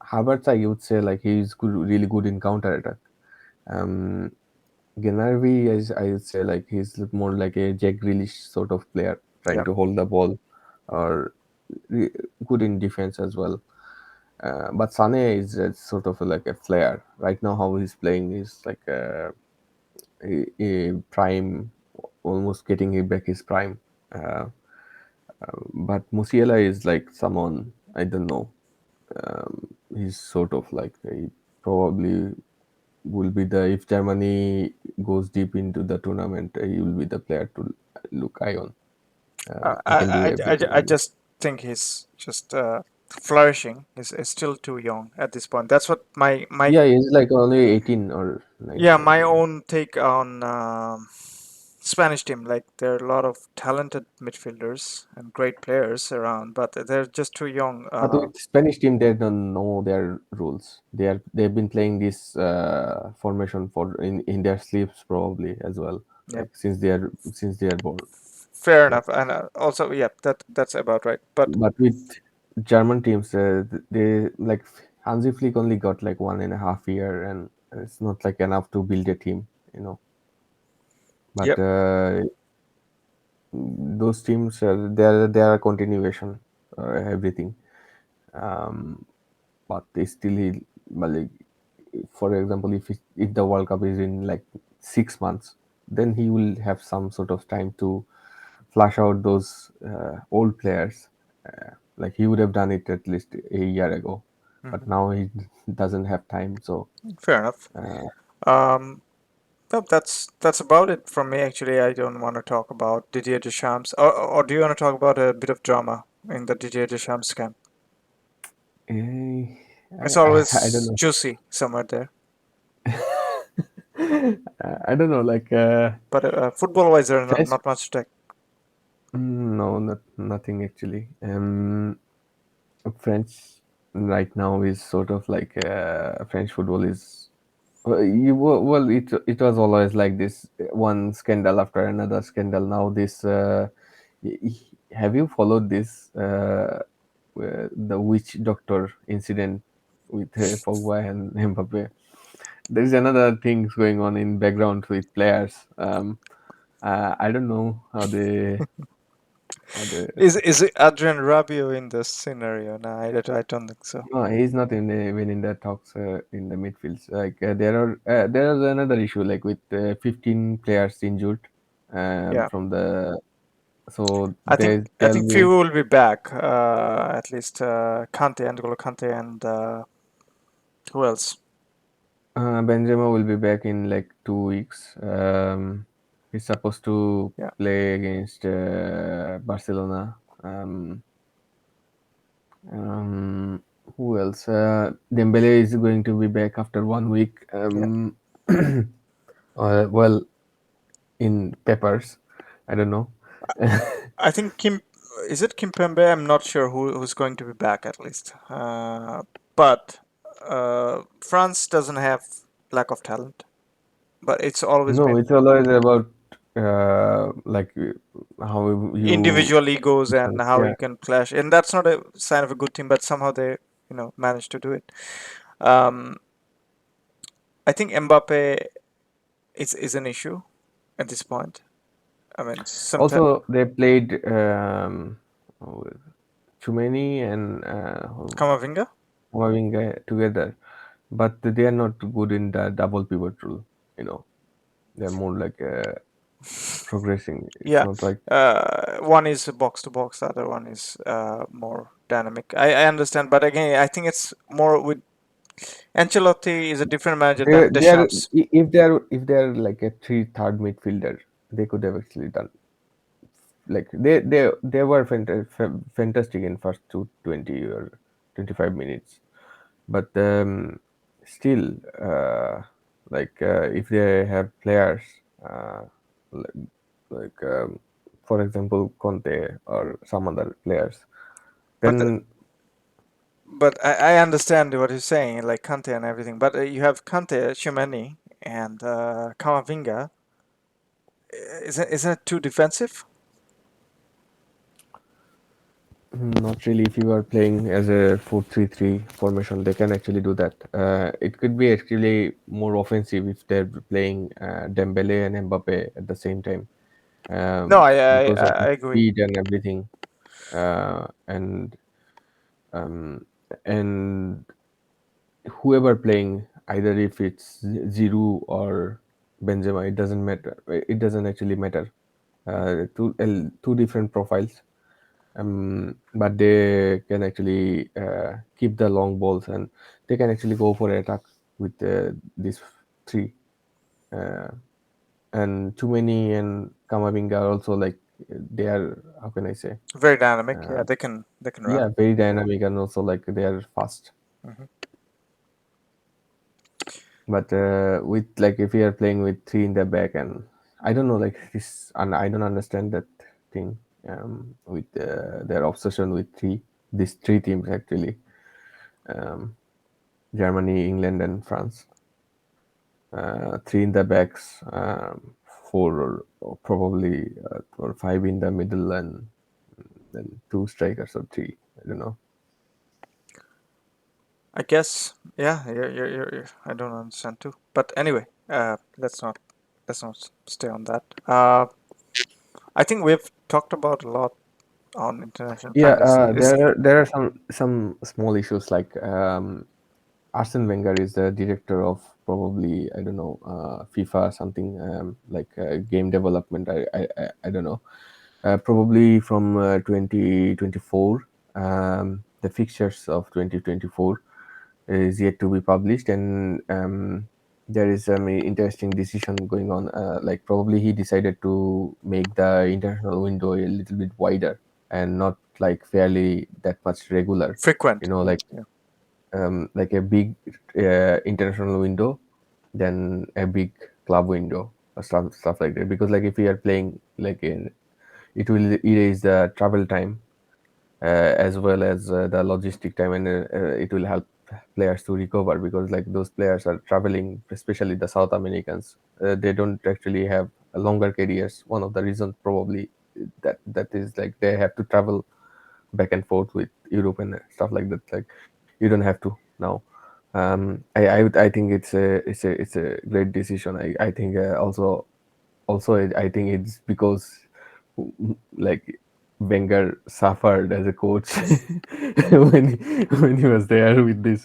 Havertz, I would say like he's good, really good in counter attack. um Gennady is, I would say, like he's more like a Jack Grealish sort of player, trying Yeah. to hold the ball, or re- good in defense as well. But Sane is sort of like a flair. Right now, how he's playing is like a prime, almost getting it back his prime. Uh, but Musiala is like someone I don't know. He's sort of like he probably will be the, if Germany goes deep into the tournament, he will be the player to look eye on. He can do everything I really. just think he's just flourishing. He's still too young at this point. That's what my Yeah, he's like only 18 or yeah, 19. my own take on Spanish team. Like there are a lot of talented midfielders and great players around, but they're just too young. But with Spanish team, they don't know their rules. They've been playing this formation for in their sleeps probably as well. Yeah, Like since they are born. fair Like, enough. And also, yeah, that's about right. But but with German teams, they like Hansi Flick only got like 1.5 year, and it's not like enough to build a team, you know. But yep. those teams, they are a continuation, everything. Um, but they still, well, like, for example, if the World Cup is in like 6 months, then he will have some sort of time to flush out those old players. Like he would have done it at least a year ago, but Hmm. now he doesn't have time. So Fair enough. uh, Um, no, that's about it from me. Actually, I don't want to talk about Didier Deschamps, or do you want to talk about a bit of drama in the Didier Deschamps camp? eh, It's I don't always know. juicy somewhere there. I don't know. Like But football-wise, there's French. not much to take. No, nothing actually. French right now is sort of like French football is, well, it was always like this, one scandal after another scandal. Now this, have you followed this, the witch doctor incident with Pogba and Mbappe? There is another things going on in background with players. I don't know how they. Is it Adrian Rabiot in this scenario? No, I don't think so. No, he's not in even in the talks in the midfields. Like there is another issue like with 15 players injured Yeah, from the, so they I tell think few me will be back. At least Kante, N'Golo Kante, and who else? Benzema will be back in like 2 weeks. He's supposed to Yeah, play against Barcelona. Who else? Dembele is going to be back after 1 week. yeah. Well, in peppers. I don't know. I think Kim. Is it Kimpembe? I'm not sure who's going to be back at least. But France doesn't have lack of talent, but it's always No, been it's always about. like how you Individual egos and how yeah. you can clash, and that's not a sign of a good team. But somehow they, managed to do it. Um, I think Mbappe is an issue at this point. I mean, sometimes Also, they played Chumeni and Kamavinga. Kamavinga together, but they are not good in the double pivot role. You know, they're more like progressing. It's Yeah, not like one is box to box, the other one is more dynamic. I understand, but again, I think it's more with Ancelotti is a different manager they than they are Deschamps. if they're like a three third midfielder, they could have actually done like they were fantastic in first 20 or 25 minutes, but still if they have players uh, like, like for example Conte or some other players, But then I understand what you're saying, like Kante and everything. But you have Kante, Tchouaméni, and Camavinga. Isn't it too defensive? not really. If you are playing as a 4-3-3 formation, they can actually do that. It could be actually more offensive if they're playing Dembele and Mbappe at the same time, No, because of the I agree. speed and everything. And um, and whoever playing, either if it's Giroud or Benzema, it doesn't matter. It doesn't actually matter. Two different profiles, but they can actually keep the long balls, and they can actually go for attack with these three. Uh, and Chumeni and Kamavinga are also like they are, how can I say, Very dynamic. uh, Yeah, they can run. yeah, very dynamic, and also like they are fast. Hmm. But with like if we are playing with three in the back, and I don't know like this, and I don't understand that thing with their obsession with these three teams actually, um, Germany, England, and France. Three in the backs, four or probably or five in the middle, and then two strikers or three. I don't know. I guess. Yeah, I don't understand too. But anyway, let's not stay on that. I think we've talked about a lot on international Yeah, friendlies. Is there are some small issues like Arsene Wenger is the director of probably I don't know FIFA something like game development. I don't know. Probably from 2024, the fixtures of 2024 is yet to be published, and there is some interesting decision going on. Like probably he decided to make the international window a little bit wider and not like fairly that much regular. frequent. You know, Yeah, like a big international window, then a big club window or stuff like that. Because like if we are playing like in, it will erase the travel time as well as the logistic time, and it will help players to recover because like those players are traveling, especially the South Americans. They don't actually have a longer careers. One of the reasons probably that is like they have to travel back and forth with Europe and stuff like that. Like you don't have to now. I think it's a great decision. I think also I think it's because like Wenger suffered as a coach when he was there with this,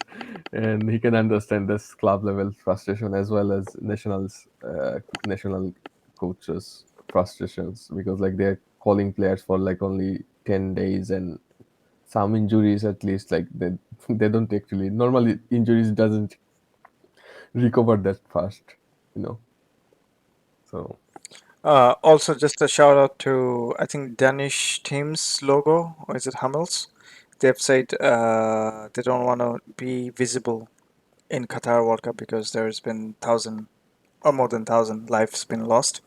and he can understand this club level frustration as well as national coaches frustrations because like they're calling players for like only 10 days and some injuries at least like they don't actually normally injuries doesn't recover that fast, you know. So Also, just a shout out to I think Danish team's logo, or is it Hummels? They've said they don't want to be visible in Qatar World Cup because there's been thousand or more than thousand lives been lost.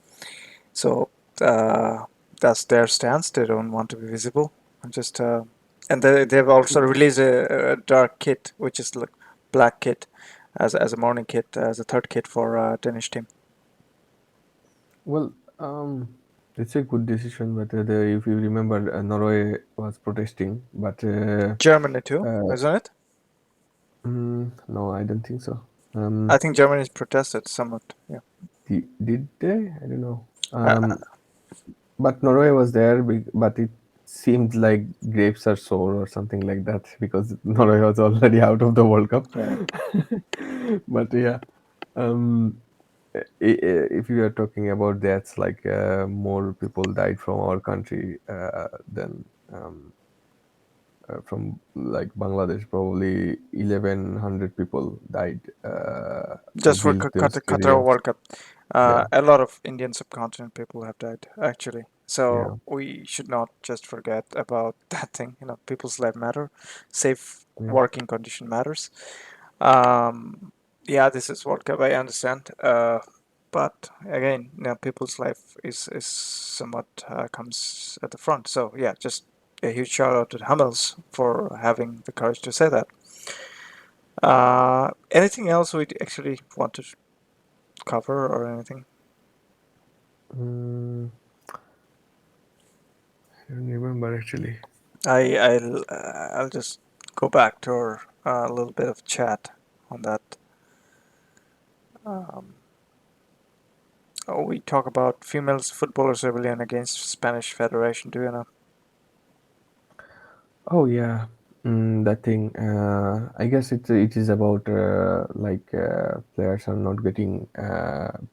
So uh, that's their stance. They don't want to be visible. And just and they've also released a dark kit, which is like black kit, as a morning kit, as a third kit for Danish team. well. Um, it's a good decision, but if you remember, Norway was protesting, but Germany too, uh, isn't it? no, I don't think so. I think Germany's protested somewhat. Yeah. Did they? I don't know. Uh, But Norway was there, but it seemed like grapes are sour or something like that because Norway was already out of the World Cup. yeah. But yeah, um, if you are talking about deaths, like more people died from our country than from like Bangladesh. Probably 1,100 people died Just for against those Qatar stadiums. World Cup, Yeah, a lot of Indian subcontinent people have died actually. yeah, So we should not just forget about that thing. You know, people's life matter, safe yeah. working condition matters. Um, yeah, this is World Cup. I understand. But again, you know, people's life is somewhat comes at the front. So yeah, just a huge shout out to the Hummels for having the courage to say that. Anything else we actually want to cover or anything? Mm, I don't remember actually. I'll just go back to our little bit of chat on that. Um, oh, we talk about females footballers rebellion against Spanish Federation. Do you know? Oh yeah, that thing. I guess it is about players are not getting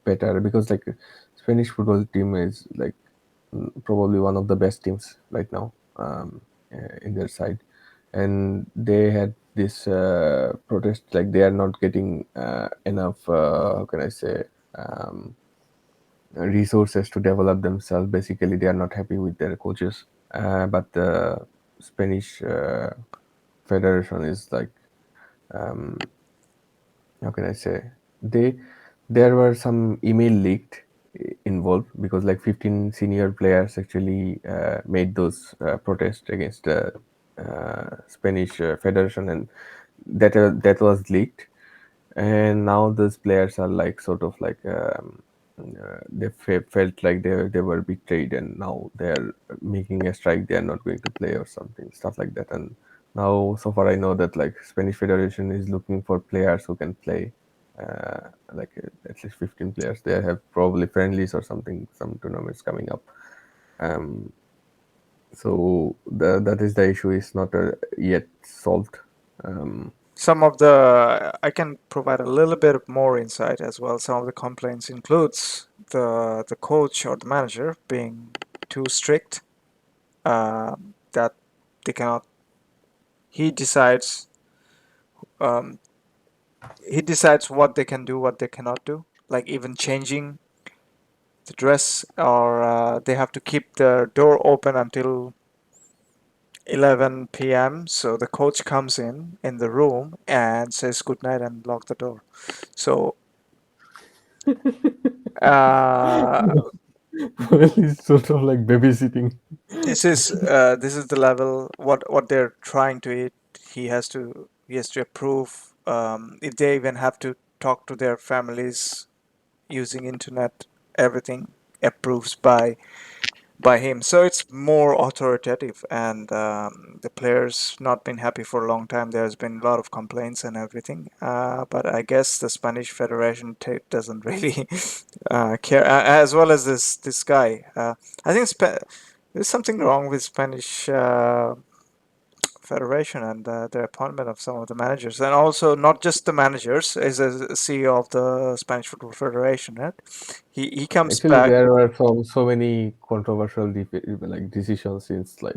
better because like Spanish football team is like probably one of the best teams right now in their side, and they had this protest like they are not getting enough. How can I say? Um, Resources to develop themselves. Basically, they are not happy with their coaches. But the Spanish federation is like, um, how can I say? They there were some email leaked involved because like 15 senior players actually made those protests against the Spanish federation, and that was leaked, and now those players are like sort of like they felt like they were betrayed, and now they're making a strike. They are not going to play or something, stuff like that. And now, so far, I know that like Spanish Federation is looking for players who can play. At least 15 players. They have probably friendlies or something, some tournaments coming up. Um, so that is the issue is not yet solved. Um, Some of the I can provide a little bit more insight as well. Some of the complaints includes the coach or the manager being too strict. That they cannot. He decides. Um, he decides what they can do, what they cannot do. Like even changing the dress, or they have to keep the door open until 11 p.m. So the coach comes in the room and says good night and lock the door. So uh, well, it's sort of like babysitting. this is the level what they're trying to eat. He has to approve. If they even have to talk to their families using internet, everything approves by him. So it's more authoritative, and the players not been happy for a long time. There's been a lot of complaints and everything. But I guess the Spanish Federation doesn't really care, as well as this guy. I think there's something wrong with Spanish. Federation and the appointment of some of the managers, and also not just the managers, is a CEO of the Spanish Football Federation. Right? He comes Actually, back. there were so many controversial like decisions since like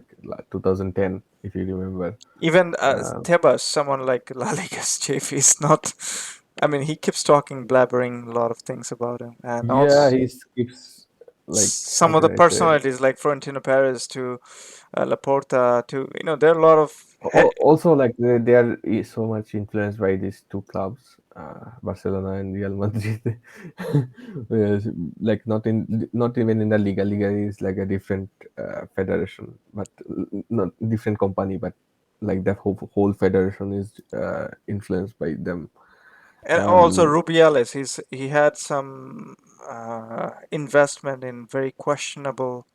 2010, if you remember. Even Uh, Tebas, someone like La Liga's chief, is not. I mean, he keeps talking, blabbering a lot of things about him, and yeah, also he keeps like some how of the can I say? personalities like Florentino Perez to Laporta to there are a lot of Also, like they are so much influenced by these two clubs, Barcelona and Real Madrid. Yes, like not even in the Liga. Liga is like a different federation, but not different company, but like the whole federation is influenced by them. and also Um, Rubiales. He had some. investment in very questionable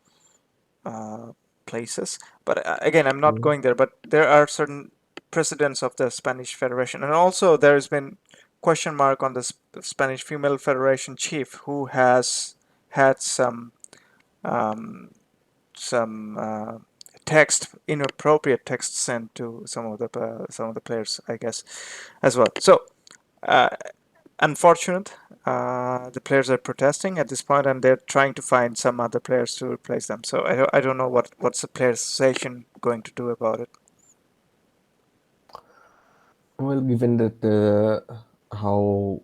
uh, places. But again, I'm not Mm. going there. But there are certain precedents of the Spanish Federation, and also there has been question mark on the Spanish female federation chief, who has had um, some text inappropriate text sent to some of the players, I guess, as well. So uh, unfortunate. The players are protesting at this point, and they're trying to find some other players to replace them. So I don't know what's the players' association going to do about it. Well, given that how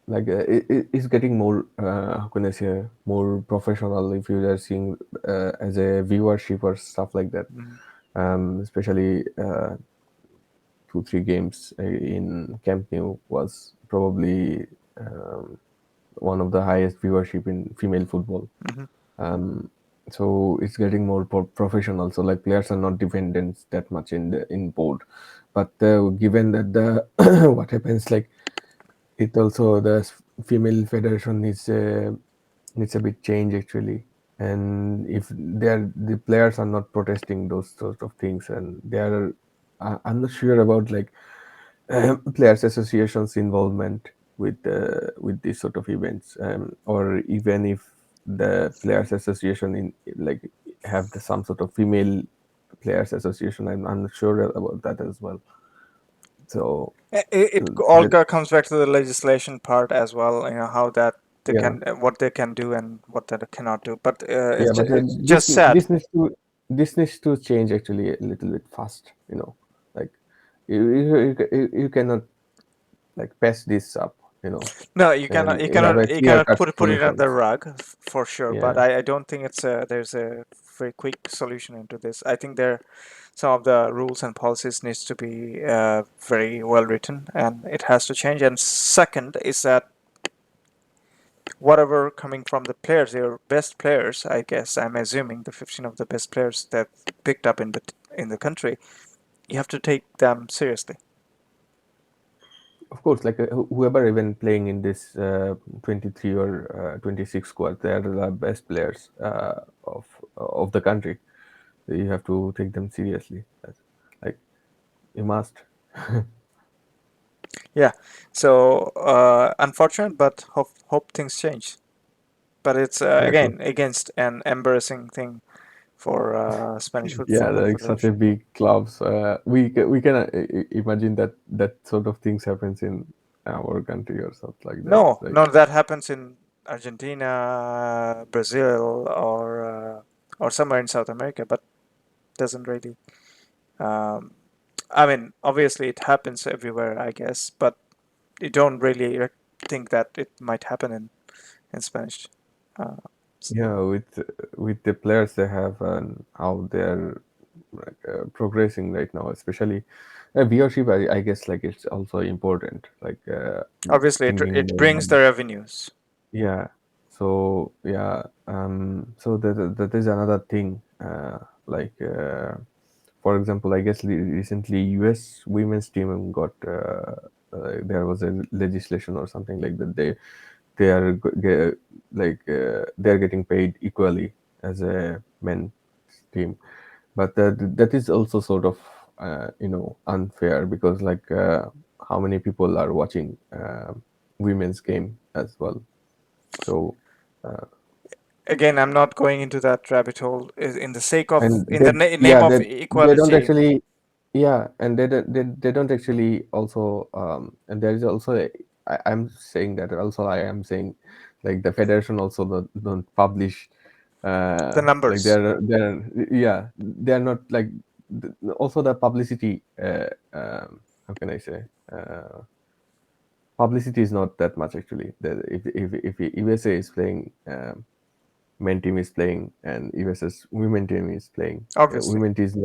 it's getting more how can I say more professional if you are seeing as a viewership or stuff like that. Mm-hmm. Especially 2 3 games in Camp Nou was probably um, one of the highest viewership in female football. Mm-hmm. Um, so it's getting more professional. So like players are not dependent that much in board, but given that the what happens like it also the female federation needs a bit change actually. And if the players are not protesting those sort of things, and they are, I'm not sure about like players associations involvement with these sort of events, or even if the players association in like have some sort of female players association. I'm not sure about that as well. So It all that, comes back to the legislation part as well. You know how that they yeah, can what they can do and what they cannot do. But yeah, but it's just sad. this needs to change actually a little bit fast, like you cannot like pass this up, No, and you you have a you clear cannot cut put it under the solutions. rug for sure. But Yeah. I don't think there's a very quick solution into this. I think some of the rules and policies needs to be very well written, and it has to change. And second is that whatever coming from the players, your best players, I guess I'm assuming the 15 of the best players that picked up in the country, you have to take them seriously. Of course, like whoever even playing in this 23 or 26 squad, they are the best players of the country. You have to take them seriously. Like you must. Yeah. So unfortunate, but hope things change. But it's Yeah, again against an embarrassing thing for Spanish yeah, Football like such a Federation. big clubs. We can imagine that that sort of things happens in our country or something like that. No, Like no, that happens in Argentina, Brazil, or somewhere in South America, but doesn't really. Um, I mean, obviously it happens everywhere, I guess, but you don't really think that it might happen in Spanish. Uh, yeah, with the players they have and how they're like progressing right now, especially viewership. I guess like it's also important. Like Obviously, bringing it more brings the money. revenues. Yeah. So yeah. So that is another thing. Like for example, I guess recently U.S. women's team got there was a legislation or something like that. They are they're getting paid equally as a men's team, but that is also sort of unfair because like how many people are watching women's game as well. So uh, Again, I'm not going into that rabbit hole. In the sake of and in the name yeah, of they don't equality. actually, yeah, and they don't actually also and there is also I'm saying that also I am saying like the federation also don't publish The like numbers. they're yeah, they're not like also the publicity how can I say publicity is not that much actually. If USA is playing men team is playing and US's women team is playing. Obviously. Women team is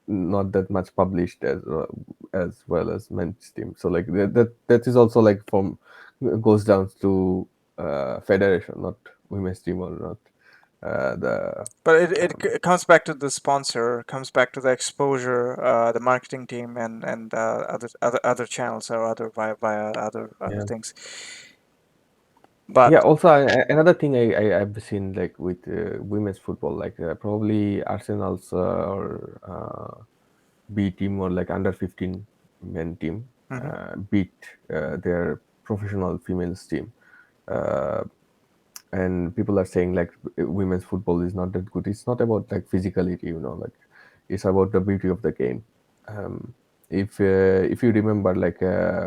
not that much published as well as men's team. So like that is also like from goes down to federation, not women's team or not the But um, it comes back to the sponsor, comes back to the exposure, the marketing team, and other channels or other via other yeah. things. Yeah. But Also, another thing I've seen like with women's football, like probably Arsenal's or B team or like under 15 men team mhm. beat their professional females team. Uh, and people are saying like women's football is not that good. It's not about like physicality, like it's about the beauty of the game. um, if you remember, like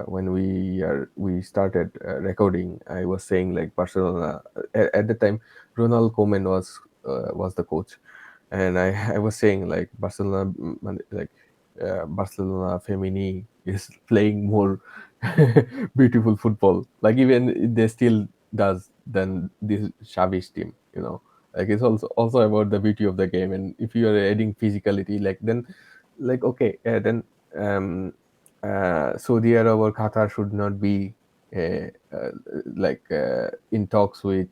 when we started recording, I was saying like Barcelona at the time Ronald Koeman was the coach, and I was saying like Barcelona, like Barcelona Femini is playing more beautiful football. Like even they still does than this Xavi's team. Like it's also about the beauty of the game. And if you are adding physicality, like then, like okay, then um, Saudi Arab or Qatar should not be uh, uh, in talks with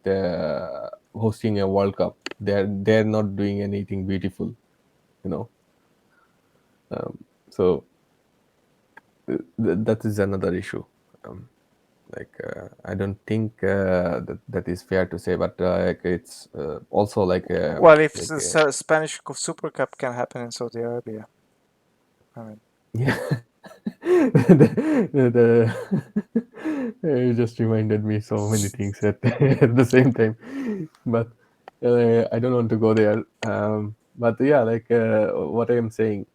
hosting a World Cup. They're not doing anything beautiful, you know. So that is another issue. Um, I don't think that is fair to say, but like it's also well, if the Spanish Super Cup can happen in Saudi Arabia, I mean, yeah. It just reminded me so many things at, at the same time, but I don't want to go there. But yeah, like what I am saying,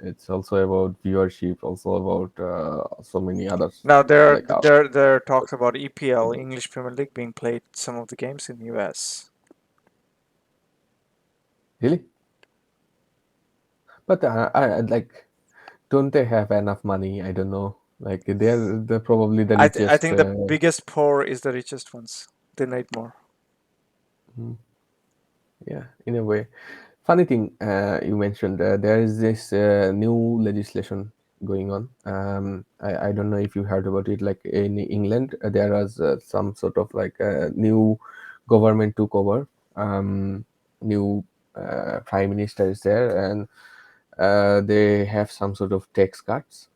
it's also about viewership, also about so many others. now Like, there are talks about EPL, English Premier League, being played some of the games in the US. really? But I'd like, don't they have enough money? I don't know. Like they're probably the I richest. think the biggest poor is the richest ones. They need more. Yeah, in a way. Funny thing, you mentioned there is this new legislation going on. I don't know if you heard about it. Like in England, there was some sort of like a new government took over. New prime minister is there, and they have some sort of tax cuts.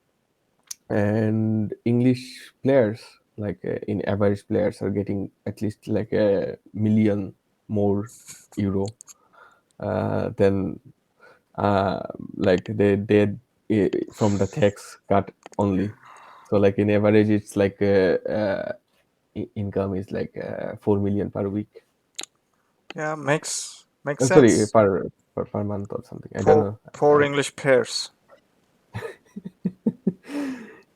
And English players, like in average players, are getting at least like a million more euro than uh, like from the tax cut only. So like in average, it's like income is like 4 million per week. Yeah, makes Sorry, sense. per month or something. I don't Poor know. poor English players.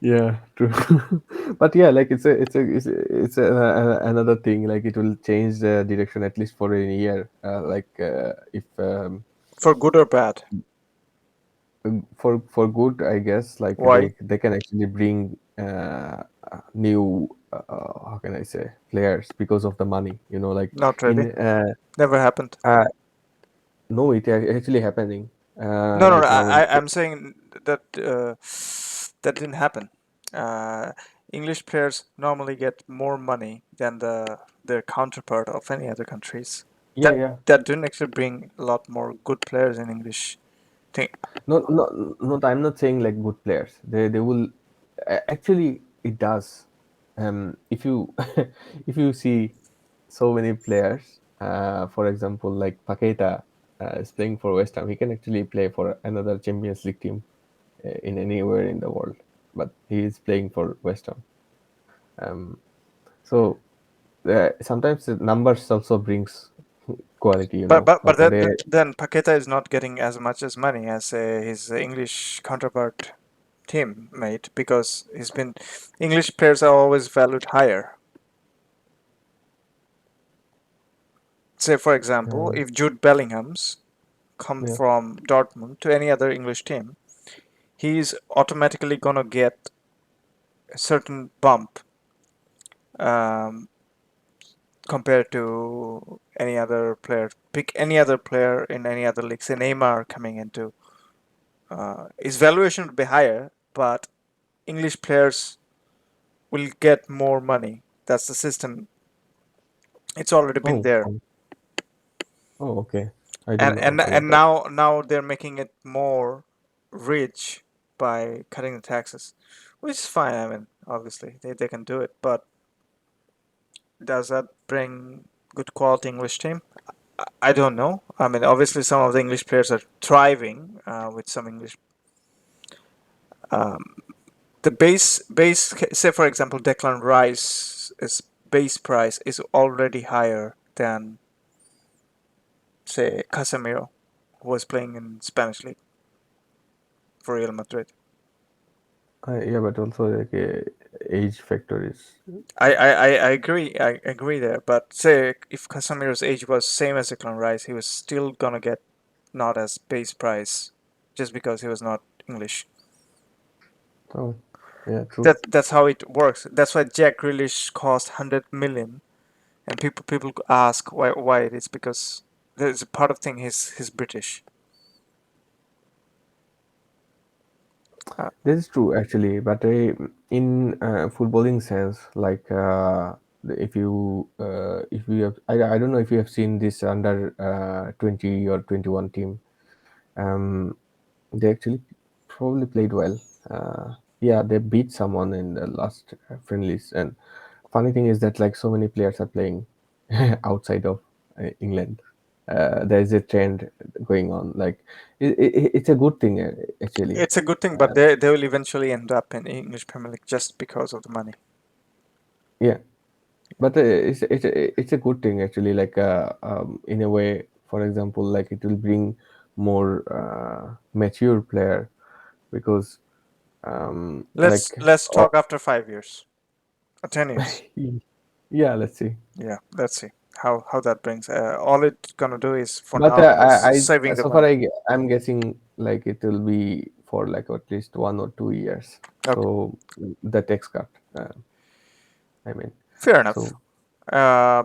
Yeah, true. But yeah, like another thing. Like it will change the direction at least for a year. Like if For good or bad? for good, I guess. Like Why? they can actually bring new how can I say, players because of the money. Like Not really. in Never happened. uh no, it actually happening No, no, no. right now in. I'm saying that that didn't happen. Uh, English players normally get more money than their counterpart of any other countries. Yeah, yeah. That didn't actually bring a lot more good players in English thing. No, I'm not saying like good players. They will actually it does. If you if you see so many players, for example, like Paqueta is playing for West Ham, he can actually play for another Champions League team in anywhere in the world, but he is playing for West Ham. Um, so sometimes the numbers also brings quality, But like they. then Paqueta is not getting as much as money as his English counterpart teammate because he's been English players are always valued higher. Say for example, Uh, if Jude Bellingham's come yeah. from Dortmund to any other English team, he's automatically gonna get a certain bump um, compared to any other player. Pick any other player in any other league. Say Neymar coming into his valuation would be higher, but English players will get more money. That's the system. It's already been Oh, there, oh, okay. I didn't know about and that. now they're making it more rich by cutting the taxes, which is fine. I mean, Obviously, they can do it, but does that bring good quality English team? I don't know. I mean, obviously, some of the English players are thriving with some English. Um, the base, say for example, Declan Rice's base price is already higher than say Casemiro, who was playing in Spanish league for Real Madrid. Yeah, but also like age factor is. I agree. I agree there. But say if Casemiro's age was same as Declan Rice, he was still gonna get not as base price just because he was not English. Oh, yeah, true. That's how it works. That's why Jack Grealish cost 100 million, and people ask why it is because there's a part of thing he's British. Uh, This is true actually, but in footballing sense, like if you have, I don't know if you have seen this under 20 or 21 team. Um, they actually probably played well. Yeah, they beat someone in the last friendlies, and funny thing is that like so many players are playing outside of England. There is a trend going on. Like it's a good thing actually. it's a good thing, but they will eventually end up in English Premier League just because of the money. Yeah, but it's a good thing actually. Like in a way, for example, like it will bring more mature player because like Let's oh, talk after 5 years, 10 years. yeah, let's see. Yeah, let's see how that brings. All it's gonna do is for But now is I saving the so far money. I'm guessing like it will be for like at least 1 or 2 years. Okay, So the tax cut. I mean, fair enough. so Uh,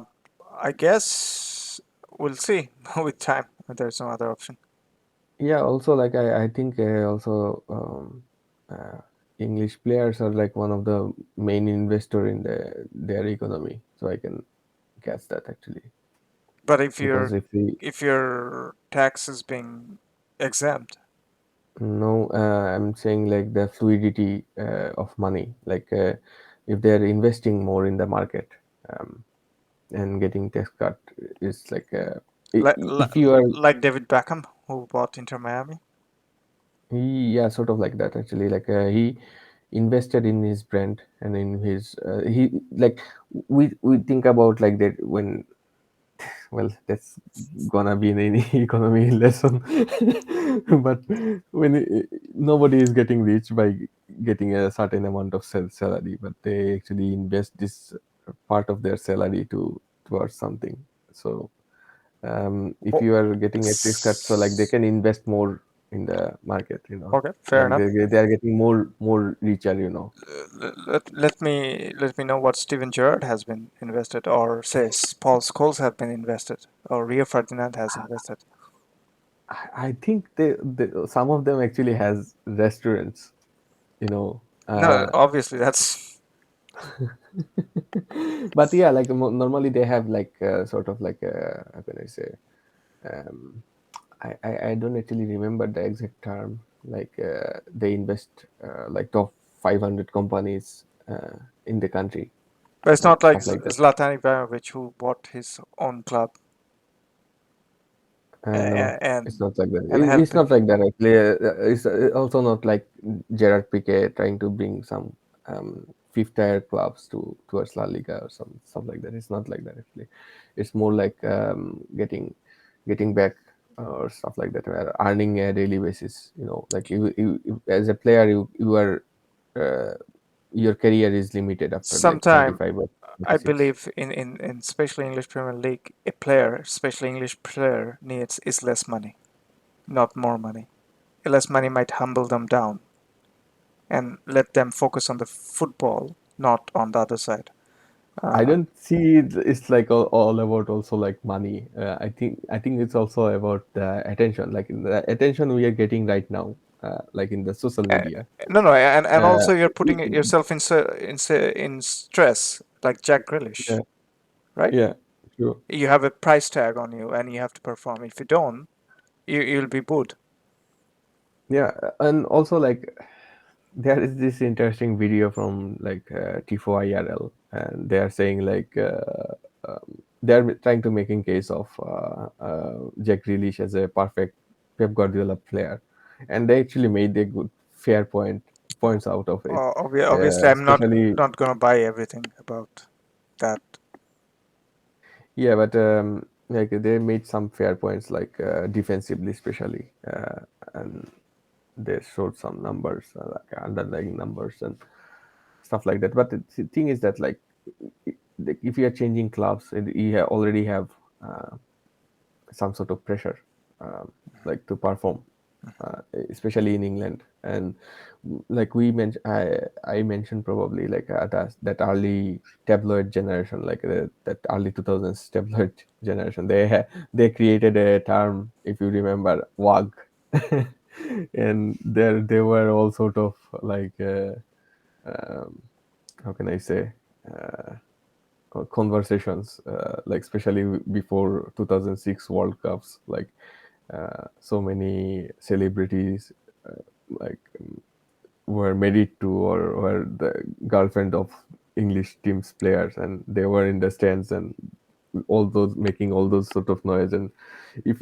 I guess we'll see with time. There's no other option. yeah. Also, like I think also English players are like one of the main investor in their economy. So I can guess that actually But if because your if we if your tax is being exempt, no, I'm saying like the fluidity of money, like if they're investing more in the market. Um, and getting tax cut is like like if you are like David Beckham who bought Inter Miami. yeah, sort of like that actually, like he invested in his brand and in his he like we think about like that when well that's gonna be in any economy lesson but when nobody is getting rich by getting a certain amount of salary, but they actually invest this part of their salary towards something. So if Oh, you are getting a tax cut, so like they s- can invest more in the market, okay, fair like enough. they are getting more richer. Let me know what Steven Gerrard has been invested, or says Paul Scholes have been invested, or Rio Ferdinand has invested. I think they some of them actually has restaurants, you know. No, obviously that's But yeah, like normally they have like sort of like how can I say? Um, I don't actually remember the exact term. Like they invest like top 500 companies in the country, but it's like not like stuff like that. Zlatan Ibrahimovic who bought his own club No, it's and not like that. and It's helping. not like that actually. It's also not like Gerard Piqué trying to bring some fifth tier clubs towards La Liga or some stuff like that. It's not like that actually. It's more like getting back or stuff like that, where earning a daily basis. Like as a player, you are uh, your career is limited after like Sometime 35 or I 36. believe in especially English Premier League, a player, especially English player, needs is less money, not more money. Less money might humble them down and let them focus on the football, not on the other side. I Uh, don't see it's like all about also like money. I think it's also about the attention, like the attention we are getting right now, like in the social Uh, media. no, no, and Uh, also you're i- putting i- yourself in stress, like Jack Grealish, yeah, right? yeah, true. You have a price tag on you, and you have to perform. If you don't, you'll be booed. Yeah, and also like there is this interesting video from like Tifo IRL, and they are saying like they are trying to making case of Jack Grealish as a perfect Pep Guardiola player, and they actually made a good fair points out of it, Obviously, I'm not especially. not gonna buy everything about that. Yeah, but like they made some fair points, like defensively, especially, and they showed some numbers, like underlying numbers and stuff like that. But the thing is that, like, if you are changing clubs, you already have uh, some sort of pressure, um, like to perform, uh, especially in England. And like I mentioned probably like that early tabloid generation, like that early 2000s tabloid generation. They created a term, if you remember, WAG, and there they were all sort of like um, how can I say. Uh, Conversations, like especially before 2006 World Cups, like so many celebrities like were married to or were the girlfriend of English teams players, and they were in the stands and all those making all those sort of noise. And if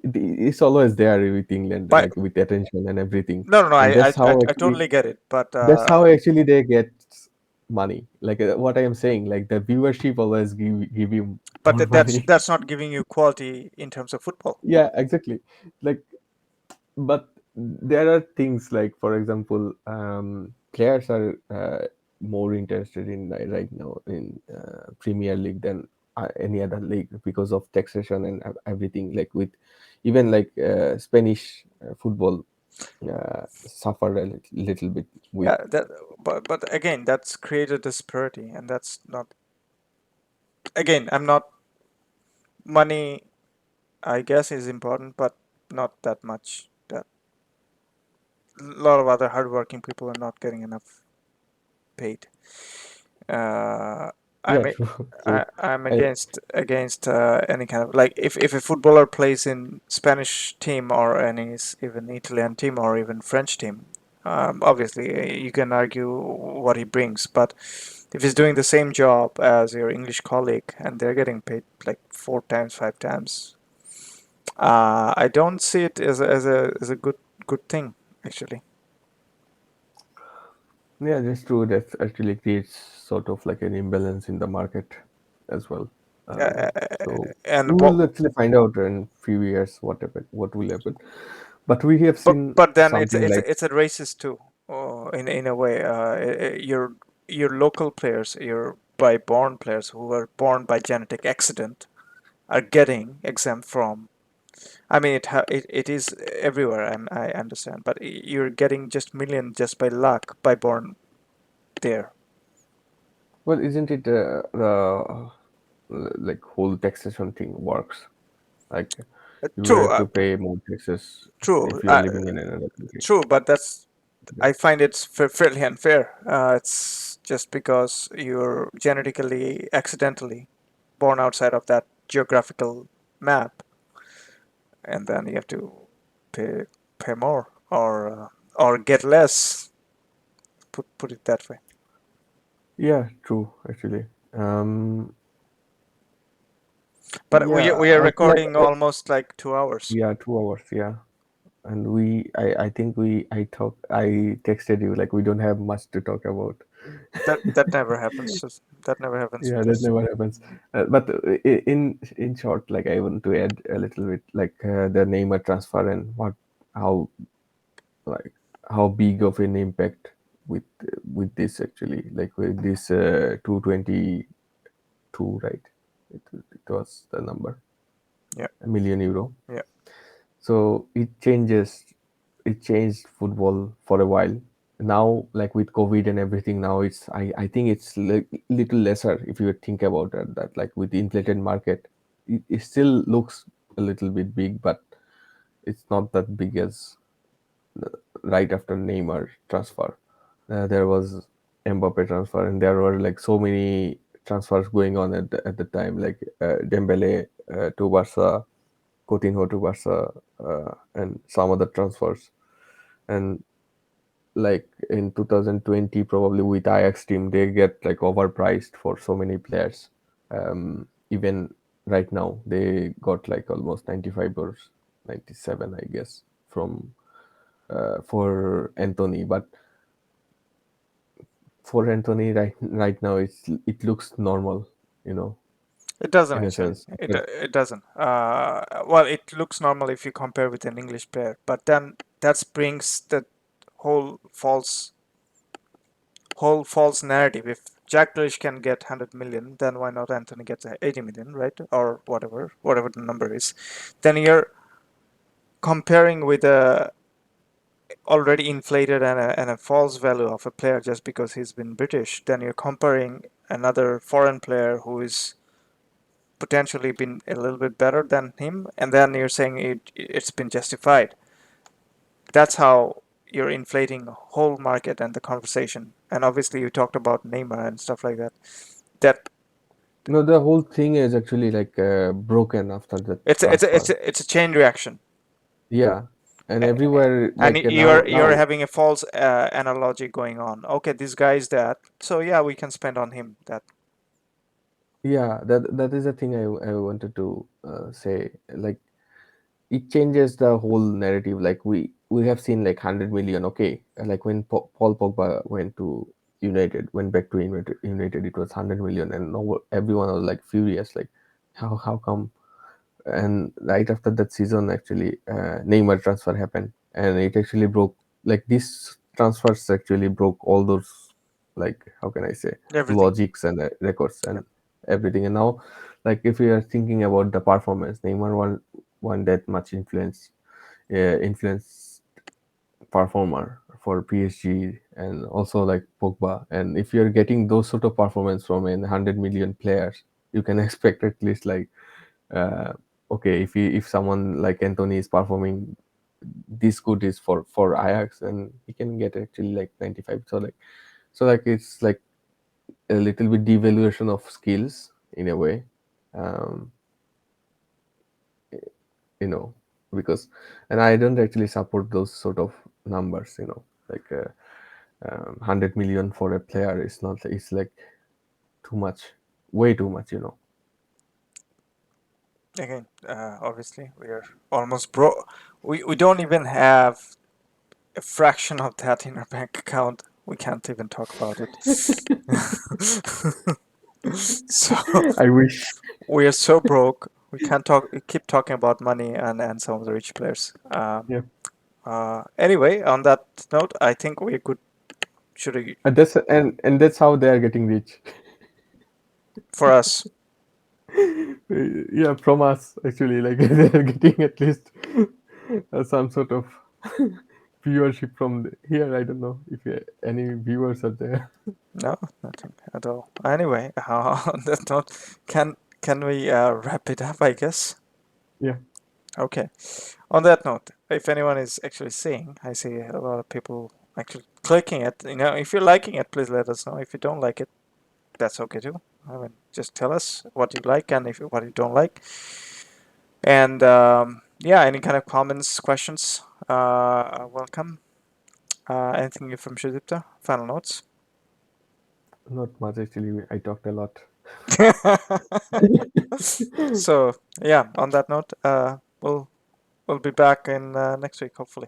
it's always there with England, But like with attention and everything, no, no, no. and I totally get it. But that's how actually they get money. Like what I am saying, like the viewership always give you more money. that's not giving you quality in terms of football. Yeah, exactly. Like, but there are things like, for example, players are more interested in right now in Premier League than any other league because of taxation and everything. Like with even like Spanish football suffered a little bit with. Yeah, but again, that's created disparity, and that's not. Again, I'm not money. I guess is important, but not that much. That a lot of other hardworking people are not getting enough paid. Uh, I'm Yeah, a- true, true. I'm I, against any kind of like if a footballer plays in Spanish team or any even Italian team or even French team, obviously you can argue what he brings, but if he's doing the same job as your English colleague and they're getting paid like four times, five times, I don't see it as a good thing actually. Yeah, that's true. That actually creates sort of like an imbalance in the market as well. Uh, So we and will actually find out in few years what will happen. But we have seen but then something like, it's a racist too, in a way. Your local players, your by born players who were born by genetic accident are getting exempt from. I mean, it is everywhere. I understand, but you're getting just million just by luck by born there. well, isn't it the like whole taxation thing works? Like you will True, have to pay more taxes true, if you are living in another country. true, but that's I find it's fairly unfair. It's just because you're genetically, accidentally born outside of that geographical map, and then you have to pay more or get less. Put it that way. Yeah, true. Actually, But yeah. we are Also, like recording almost like 2 hours. yeah, 2 hours. Yeah. And I think I texted you like we don't have much to talk about. That never happens. That never happens Yeah, with that us. never happens. But in short, like I want to add a little bit, like the Neymar transfer and how like how big of an impact with this actually, like with this 222, right? It was the number, Yeah, €1 million. yeah, So it changed football for a while. Now, like with COVID and everything, now I think it's little lesser if you think about it. That like with the inflated market, it still looks a little bit big, but it's not that big as right after Neymar transfer. There was Mbappe transfer, and there were like so many transfers going on at the time, like Dembele to Barca, Coutinho to Barca, and some other transfers. And like in 2020 probably with Ajax team they get like overpriced for so many players. Even right now they got like almost 95 or 97 I guess from for Anthony, but for Anthony right now it looks normal, you know, It doesn't in a actually. sense. It doesn't. Well, it looks normal if you compare with an English player, but then that brings the whole false whole false narrative. If Jack Grealish can get 100 million, then why not Anthony gets 80 million, right? Or whatever the number is. Then you're comparing with a already inflated and a false value of a player just because he's been British. Then you're comparing another foreign player who is potentially been a little bit better than him, and then you're saying it's been justified. That's how you're inflating the whole market and the conversation. And obviously, you talked about Neymar and stuff like that. That No, the whole thing is actually like broken after the transfer. it's a chain reaction, Yeah, and everywhere and like you're now having a false analogy going on. Okay, this guy is that, so yeah, we can spend on him that. yeah, that is the thing I wanted to say. Like it changes the whole narrative. Like we have seen like 100 million. Okay, like when Paul Pogba went back to United, it was 100 million, and no, everyone was like furious. Like how come? And right after that season, actually, Neymar transfer happened, and it actually broke. Like these transfers actually broke all those, like how can I say, Everything. logics and records Yep. and everything. And now, like if we are thinking about the performance, Neymar won that much influence performer for PSG, and also like Pogba. And if you're getting those sort of performance from a 100 million players, you can expect at least like uh, okay, if someone like Anthony is performing this good is for Ajax, and he can get actually like 95. So like it's like a little bit devaluation of skills in a way, um, you know, because and I don't actually support those sort of numbers, like 100 million for a player is not, it's like too much, way too much, Again, obviously, we are almost broke. We don't even have a fraction of that in our bank account. We can't even talk about it. So I wish. we are so broke. We can't talk. We keep talking about money and some of the rich players. Yeah, Anyway, on that note, I think we could should we, and that's how they are getting rich. for us. Yeah, from us actually, like they're getting at least some sort of viewership from here. I don't know if any viewers are there. No, nothing at all. Anyway, on that note, can we wrap it up? I guess. Yeah, Okay. On that note, if anyone is actually seeing, I see a lot of people actually clicking it. If you're liking it, please let us know. If you don't like it, that's okay too. I mean, just tell us what you like and if what you don't like. And yeah, any kind of comments, questions, are welcome. Anything new from Shudipta? Final notes. not much actually. I talked a lot. So yeah, on that note, we'll be back in next week hopefully.